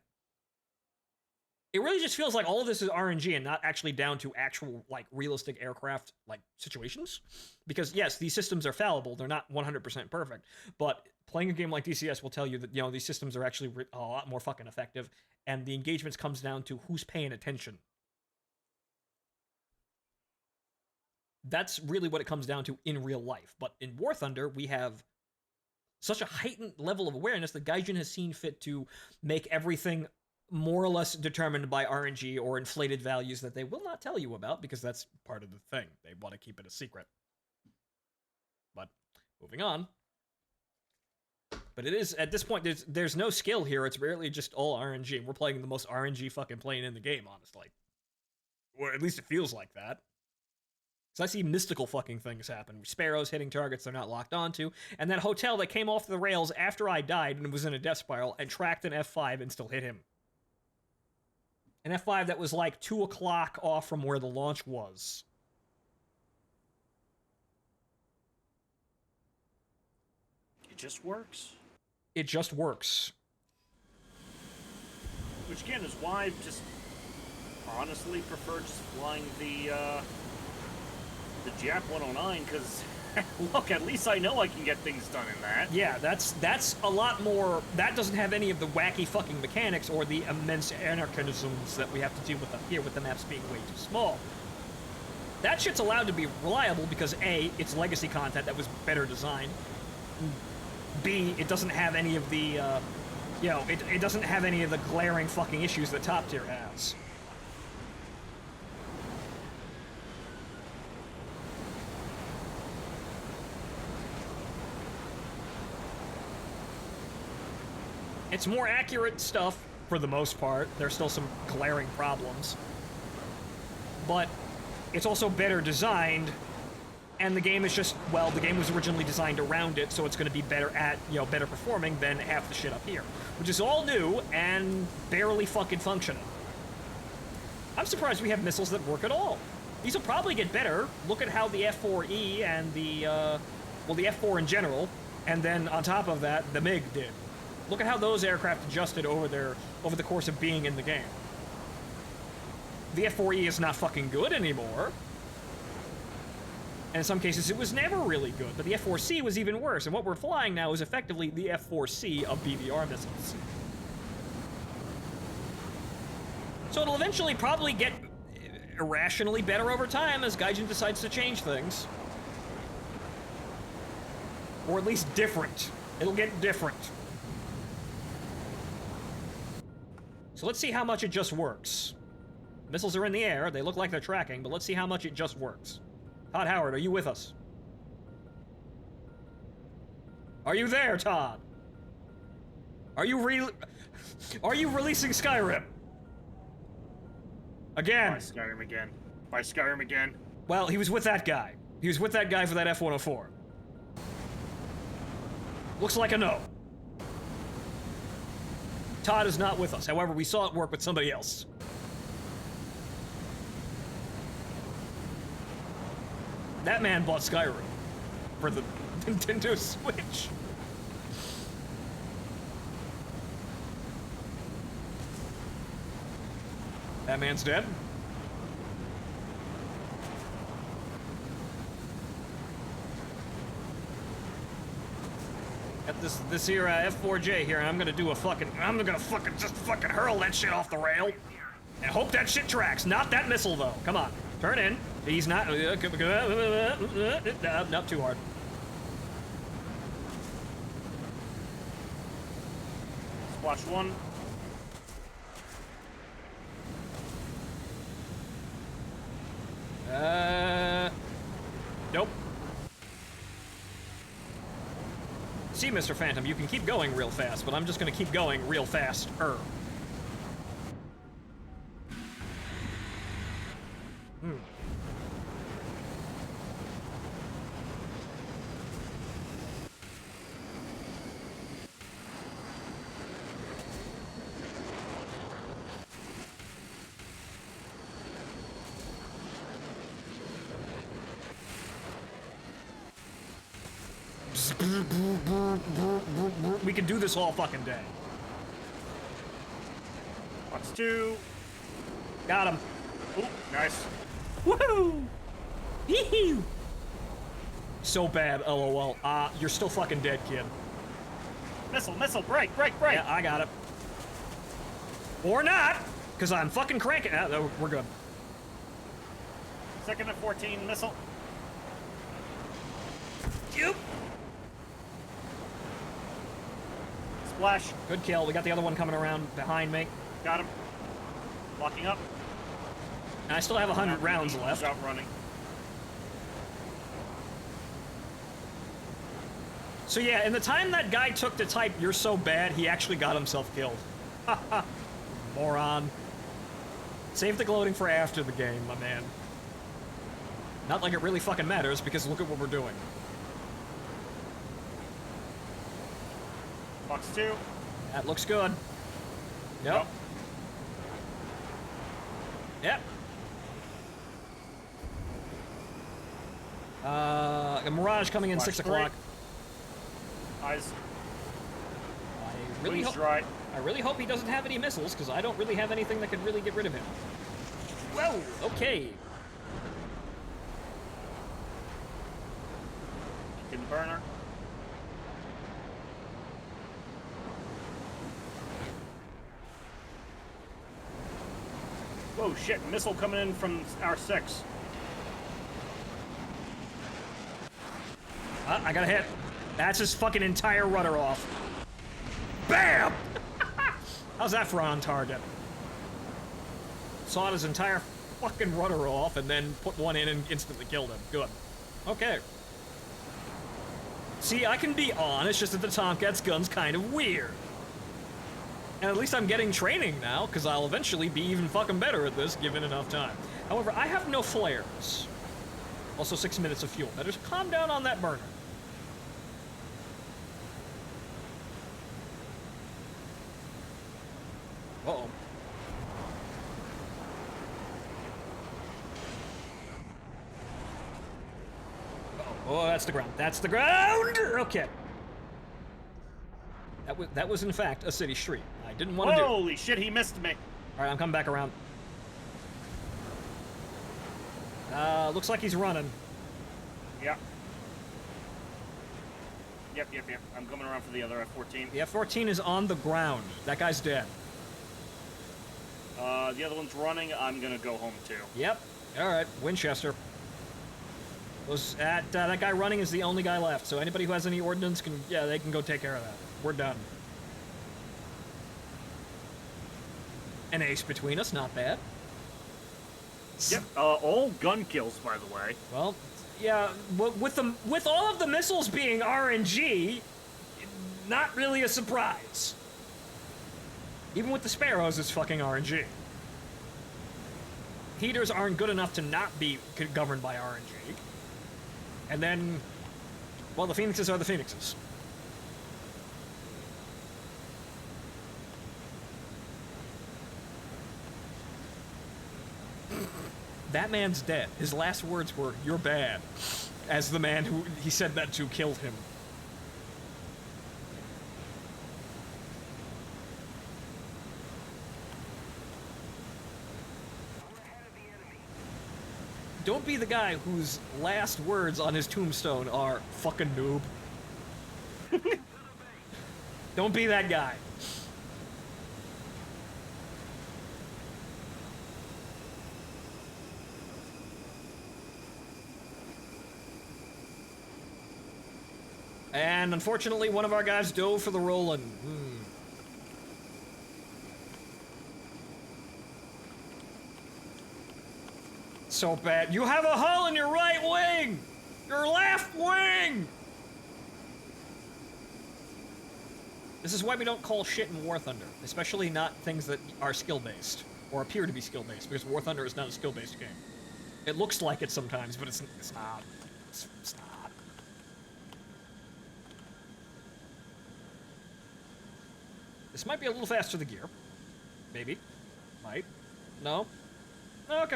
It really just feels like all of this is RNG and not actually down to actual, realistic aircraft, situations. Because, yes, these systems are fallible. They're not 100% perfect. But playing a game like DCS will tell you that, these systems are actually a lot more fucking effective. And the engagements comes down to who's paying attention. That's really what it comes down to in real life. But in War Thunder, we have such a heightened level of awareness that Gaijin has seen fit to make everything more or less determined by RNG or inflated values that they will not tell you about because that's part of the thing. They want to keep it a secret. But moving on. But it is, at this point, there's no skill here. It's rarely just all RNG. We're playing the most RNG fucking plane in the game, honestly. Or at least it feels like that. Because I see mystical fucking things happen. Sparrows hitting targets they're not locked onto, and that hotel that came off the rails after I died and was in a death spiral and tracked an F5 and still hit him. An F5 that was like 2 o'clock off from where the launch was. It just works. It just works. Which again is why I just honestly prefer just flying the Jap 109, because look, at least I know I can get things done in that. Yeah, that's a lot more. That doesn't have any of the wacky fucking mechanics or the immense anarchisms that we have to deal with up here with the maps being way too small. That shit's allowed to be reliable because A, it's legacy content that was better designed. B, it doesn't have any of the, it doesn't have any of the glaring fucking issues that Top Tier has. It's more accurate stuff, for the most part. There's still some glaring problems. But it's also better designed, and the game is just, well, the game was originally designed around it, so it's going to be better at, better performing than half the shit up here. Which is all new, and barely fucking functioning. I'm surprised we have missiles that work at all. These will probably get better. Look at how the F-4E and the F-4 in general, and then on top of that, the MiG did. Look at how those aircraft adjusted over the course of being in the game. The F-4E is not fucking good anymore. And in some cases, it was never really good. But the F-4C was even worse. And what we're flying now is effectively the F-4C of BVR missiles. So it'll eventually probably get irrationally better over time as Gaijin decides to change things. Or at least different. It'll get different. So let's see how much it just works. Missiles are in the air. They look like they're tracking, but let's see how much it just works. Todd Howard, are you with us? Are you there, Todd? Are you releasing Skyrim? Again. By Skyrim again. By Skyrim again. Well, he was with that guy. He was with that guy for that F-104. Looks like a no. Todd is not with us. However, we saw it work with somebody else. That man bought Skyrim for the Nintendo Switch. That man's dead. Got this here F4J here, and I'm gonna just fucking hurl that shit off the rail, and hope that shit tracks. Not that missile though. Come on, turn in. He's not. Not too hard. Splash 1. Nope. See, Mr. Phantom, you can keep going real fast, but I'm just gonna keep going real fast-er. We can do this all fucking day. Box 2. Got him. Ooh, nice. Woohoo! Yee-hoo! So bad, LOL. You're still fucking dead, kid. Missile, break! Yeah, I got it. Or not, because I'm fucking cranking. We're good. Second F-14 missile. Yep. Splash. Good kill. We got the other one coming around behind me. Got him. Locking up. And I still have 100 rounds left. Out running. So yeah, in the time that guy took to type, "You're so bad," he actually got himself killed. Haha. Moron. Save the gloating for after the game, my man. Not like it really fucking matters, because look at what we're doing. Box 2. That looks good. Yep. Nope. Yep. A Mirage coming in Flash 6 o'clock. Eyes. I really, Wings dry. I really hope he doesn't have any missiles, because I don't really have anything that could really get rid of him. Whoa, okay. Hidden burner. Whoa, shit. Missile coming in from our 6. I got a hit. That's his fucking entire rudder off. BAM! How's that for on target? Sawed his entire fucking rudder off and then put one in and instantly killed him. Good. Okay. See, I can be on, it's just that the Tomcat's gun's kind of weird. And at least I'm getting training now, because I'll eventually be even fucking better at this, given enough time. However, I have no flares. Also 6 minutes of fuel. Better calm down on that burner. Uh-oh. Oh, that's the ground. That's the ground! Okay. That was in fact a city street. I didn't want to do it. Holy shit, he missed me. Alright, I'm coming back around. Looks like he's running. Yeah. Yep. I'm coming around for the other F-14. The F-14 is on the ground. That guy's dead. The other one's running. I'm gonna go home too. Yep. Alright, Winchester. That guy running is the only guy left, so anybody who has any ordnance they can go take care of that. We're done. An ace between us, not bad. Yep, all gun kills, by the way. Well, yeah, with all of the missiles being RNG, not really a surprise. Even with the Sparrows, it's fucking RNG. Heaters aren't good enough to not be governed by RNG. And then, well, the Phoenixes are the Phoenixes. That man's dead. His last words were, "You're bad," as the man who he said that to killed him. Don't be the guy whose last words on his tombstone are, "fucking noob." Don't be that guy. And unfortunately, one of our guys dove for the Roland. So bad. You have a hull in your right wing! Your left wing! This is why we don't call shit in War Thunder, especially not things that are skill-based, or appear to be skill-based, because War Thunder is not a skill-based game. It looks like it sometimes, but it's not. It's not. This might be a little faster, the gear. Maybe. Might. No? Okay.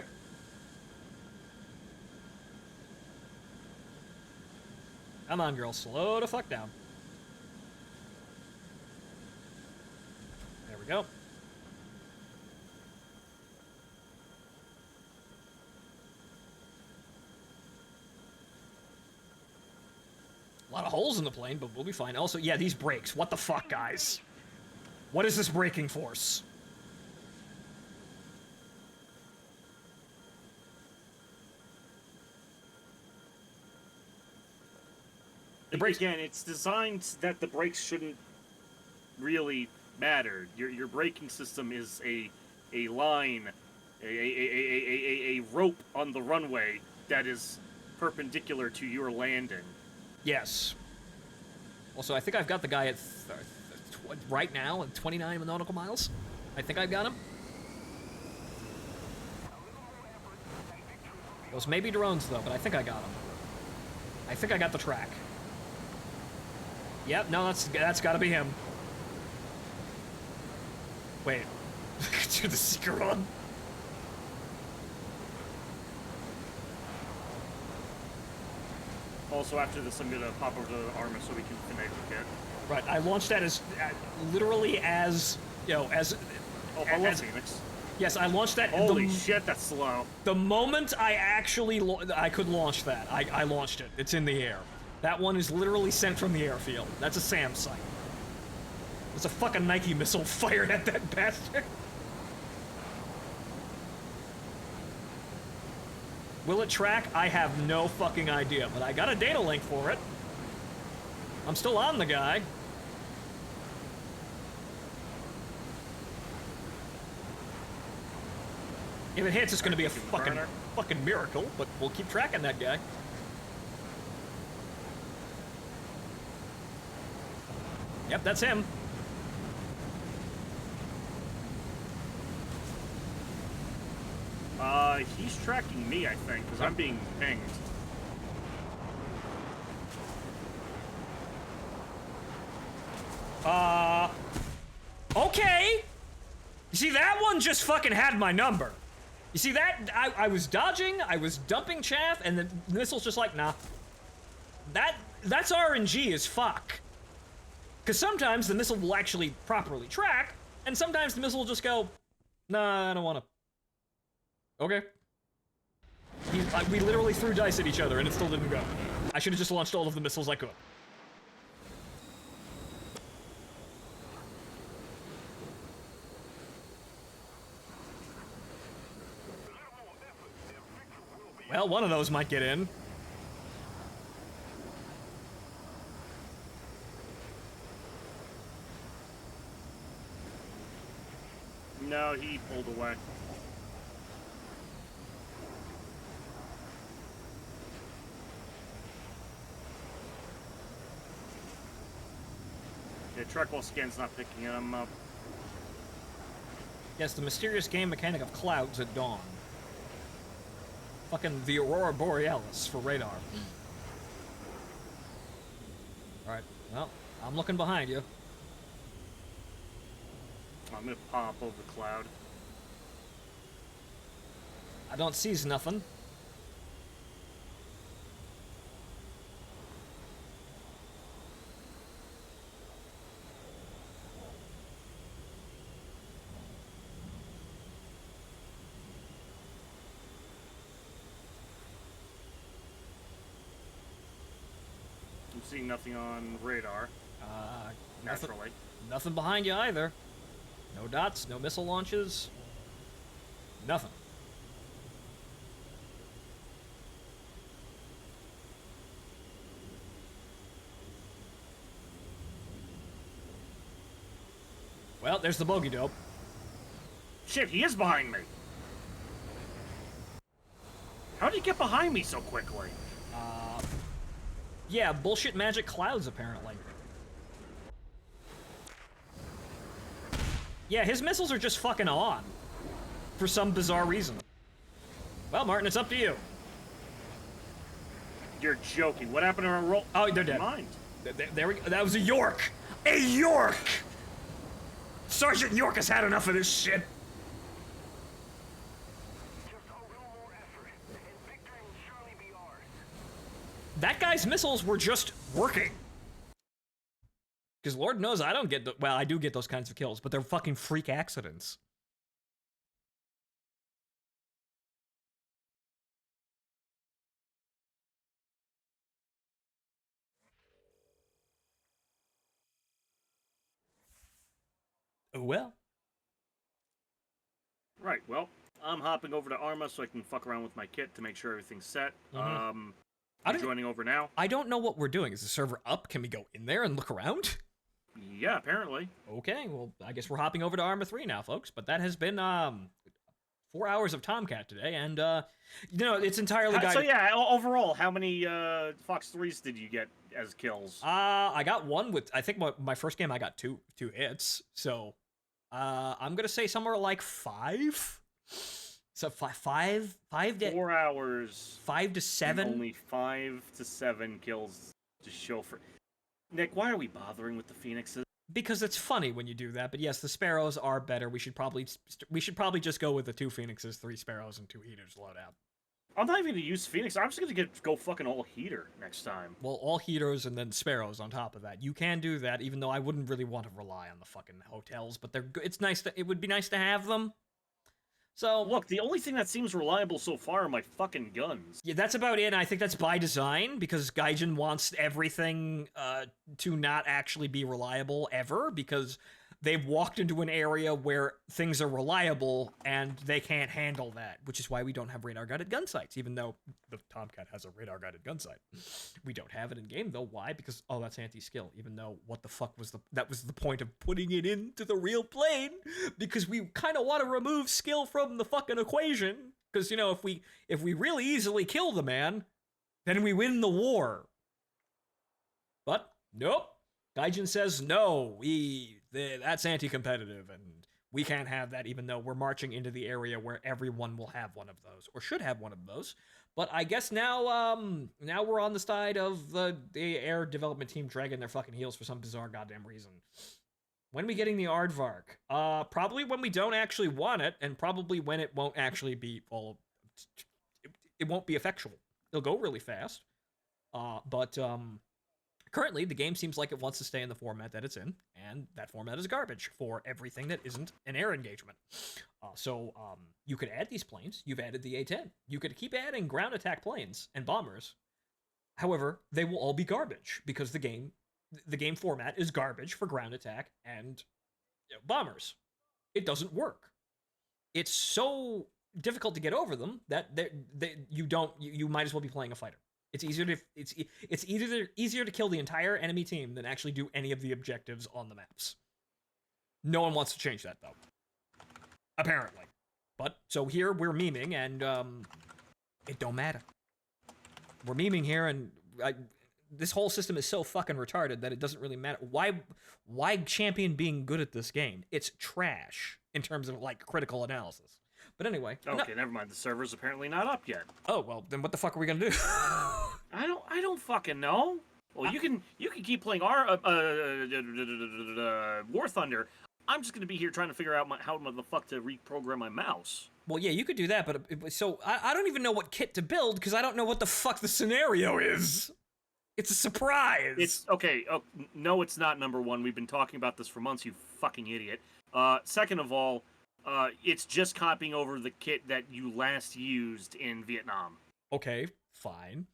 Come on, girl. Slow the fuck down. There we go. A lot of holes in the plane, but we'll be fine. Also, yeah, these brakes. What the fuck, guys? What is this braking force? The brakes. Again, it's designed that the brakes shouldn't really matter. Your braking system is a line, a rope on the runway that is perpendicular to your landing. Yes. Also, I think I've got the guy at right now at 29 nautical miles. I think I've got him. Those may be drones though, but I think I got him. I think I got the track. Yep, no, that's got to be him. Wait, do the seeker run? Also, after this, I'm gonna pop over to the armor so we can connect with it. Right, I launched that as literally as you know as. Oh, hello, Phoenix. Yes, I launched that. Holy shit, that's slow. The moment I actually I could launch that, I launched it. It's in the air. That one is literally sent from the airfield. That's a SAM site. There's a fucking Nike missile fired at that bastard. Will it track? I have no fucking idea, but I got a data link for it. I'm still on the guy. If it hits, it's gonna be a fucking miracle, but we'll keep tracking that guy. Yep, that's him. He's tracking me, I think, because I'm being pinged. Okay. You see, that one just fucking had my number. You see that? I was dodging, I was dumping chaff, and the missile's just like, nah. That's RNG as fuck. Because sometimes the missile will actually properly track, and sometimes the missile will just go, nah, I don't want to. Okay. We literally threw dice at each other, and it still didn't go. I should have just launched all of the missiles I could. Well, one of those might get in. No, he pulled away. The Trekwell scan's not picking them up. Yes, the mysterious game mechanic of clouds at dawn. Fucking the Aurora Borealis for radar. Alright, well, I'm looking behind you. I'm gonna pop over the cloud. I don't sees nothing. I'm seeing nothing on radar. Nothing, Naturally. nothing behind you either. No dots, no missile launches. Nothing. Well, there's the bogey dope. Shit, he is behind me! How did he get behind me so quickly? Yeah, bullshit magic clouds, apparently. Yeah, his missiles are just fucking on. For some bizarre reason. Well, Martin, it's up to you. You're joking. What happened to our roll? Oh, they're dead. Mind. There we go. That was a York! A York! Sergeant York has had enough of this shit! That guy's missiles were just working. Because Lord knows I don't get the, well, I do get those kinds of kills, but they're fucking freak accidents. Oh well. Right, well, I'm hopping over to Arma so I can fuck around with my kit to make sure everything's set. I'm joining over now. I don't know what we're doing. Is the server up? Can we go in there and look around? Yeah, apparently. Okay, well, I guess we're hopping over to Arma 3 now, folks. But that has been 4 hours of Tomcat today, and you know, it's entirely guided. So yeah, overall, how many Fox 3s did you get as kills? I got one with, I think my first game I got two hits. So I'm gonna say somewhere like 5. So five to 4 hours. 5 to 7. Only 5 to 7 kills to show for. Nick, why are we bothering with the Phoenixes? Because it's funny when you do that. But yes, the Sparrows are better. We should probably just go with the 2 Phoenixes, 3 Sparrows, and 2 Heaters loadout. I'm not even gonna use Phoenix. I'm just gonna go fucking all heater next time. Well, all Heaters and then Sparrows on top of that. You can do that, even though I wouldn't really want to rely on the fucking hotels. But they're good. It's nice that it would be nice to have them. So look, the only thing that seems reliable so far are my fucking guns. Yeah, that's about it. And I think that's by design because Gaijin wants everything to not actually be reliable ever because they've walked into an area where things are reliable and they can't handle that, which is why we don't have radar-guided gun sights, even though the Tomcat has a radar-guided gun sight. We don't have it in game though. Why? Because oh, that's anti-skill. Even though what the fuck was that was the point of putting it into the real plane because we kind of want to remove skill from the fucking equation. Because you know, if we really easily kill the man, then we win the war. But nope. Gaijin says no. That's anti-competitive, and we can't have that. Even though we're marching into the area where everyone will have one of those, or should have one of those. But I guess now we're on the side of the air development team dragging their fucking heels for some bizarre goddamn reason. When are we getting the Aardvark? Probably when we don't actually want it, and probably when it won't actually be it won't be effectual. It'll go really fast. But currently, the game seems like it wants to stay in the format that it's in, and that format is garbage for everything that isn't an air engagement. So you could add these planes. You've added the A-10. You could keep adding ground attack planes and bombers. However, they will all be garbage because the game format is garbage for ground attack and bombers. It doesn't work. It's so difficult to get over them that you might as well be playing a fighter. It's easier to kill the entire enemy team than actually do any of the objectives on the maps. No one wants to change that though. Apparently. But so here we're memeing and it don't matter. We're memeing here and this whole system is so fucking retarded that it doesn't really matter. Why champion being good at this game? It's trash in terms of like critical analysis. But anyway. Okay, never mind. The server's apparently not up yet. Oh well, then what the fuck are we gonna do? I don't fucking know. Well, you can keep playing our War Thunder. I'm just gonna be here trying to figure out how the fuck to reprogram my mouse. Well, yeah, you could do that, but so I don't even know what kit to build because I don't know what the fuck the scenario is. It's a surprise. It's okay. Oh, no, it's not. Number one, we've been talking about this for months. You fucking idiot. Second of all, it's just copying over the kit that you last used in Vietnam. Okay, fine.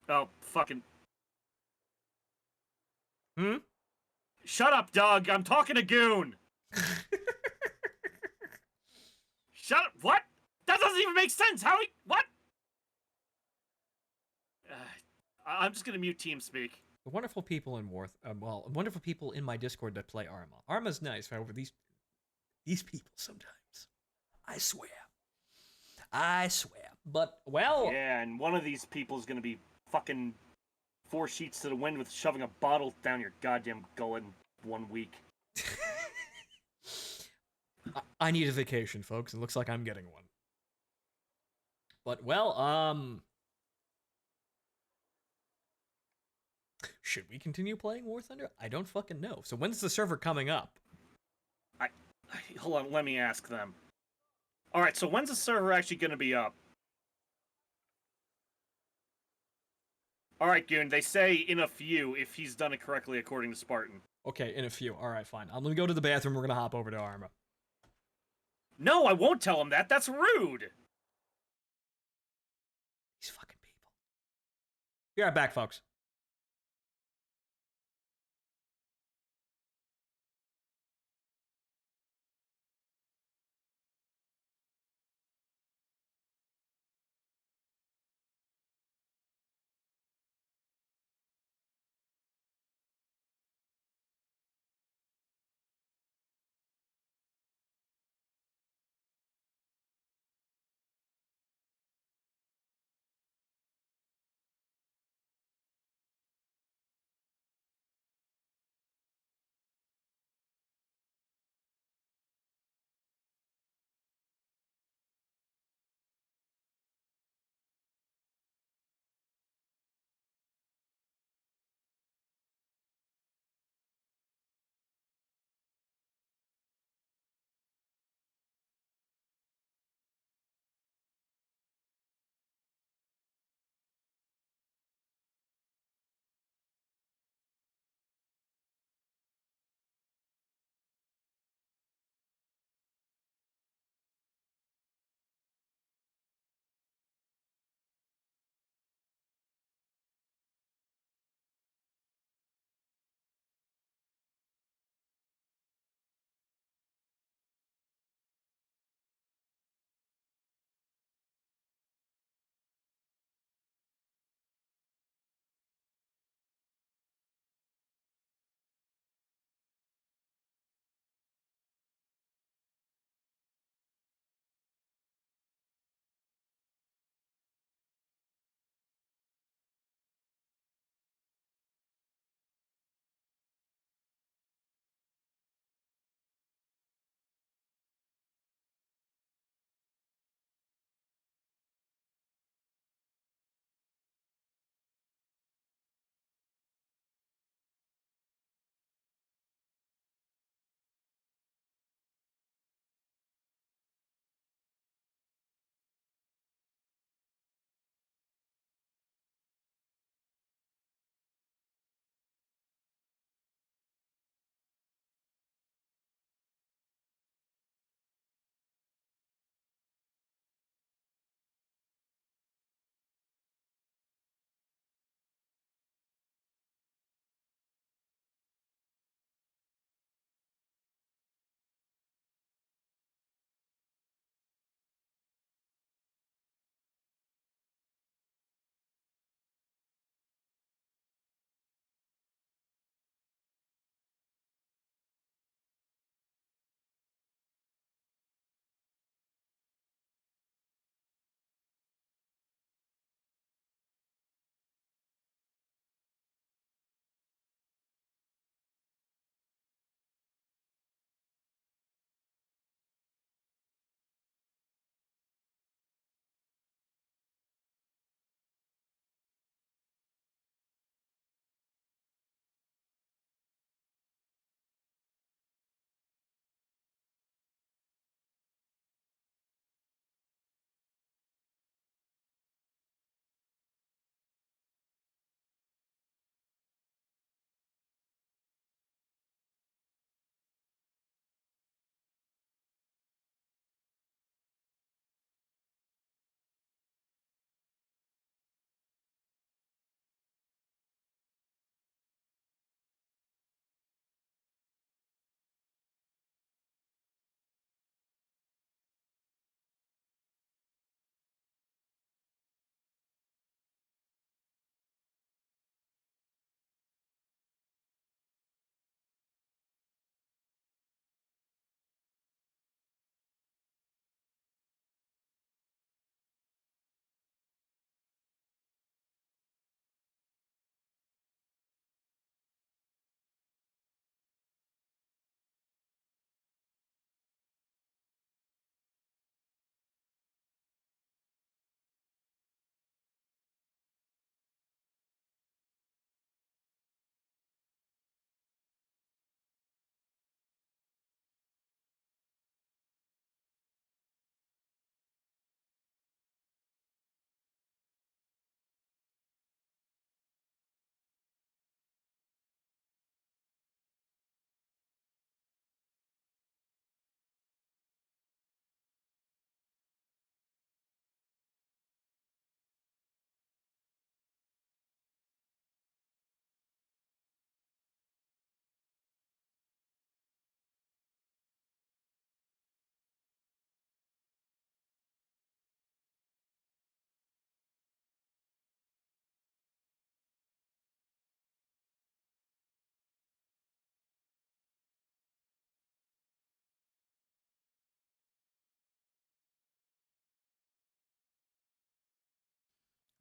Oh, fucking. Hmm? Shut up, Doug. I'm talking to Goon. Shut up. What? That doesn't even make sense. What? I'm just gonna mute TeamSpeak. The wonderful people in wonderful people in my Discord that play Arma. Arma's nice, however, these people sometimes. I swear. But, well... Yeah, and one of these people is gonna be fucking 4 sheets to the wind with shoving a bottle down your goddamn gullet in 1 week. I need a vacation, folks. It looks like I'm getting one. But, well, should we continue playing War Thunder? I don't fucking know. So when's the server coming up? Hold on, let me ask them. Alright, so when's the server actually gonna be up? Alright, Goon, they say in a few if he's done it correctly according to Spartan. Okay, in a few. Alright, fine. I'm gonna go to the bathroom. We're gonna hop over to Arma. No, I won't tell him that. That's rude. These fucking people. Be right back, folks.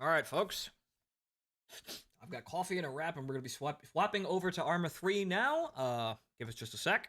All right, folks. I've got coffee and a wrap, and we're gonna be swapping over to Arma 3 now. Give us just a sec.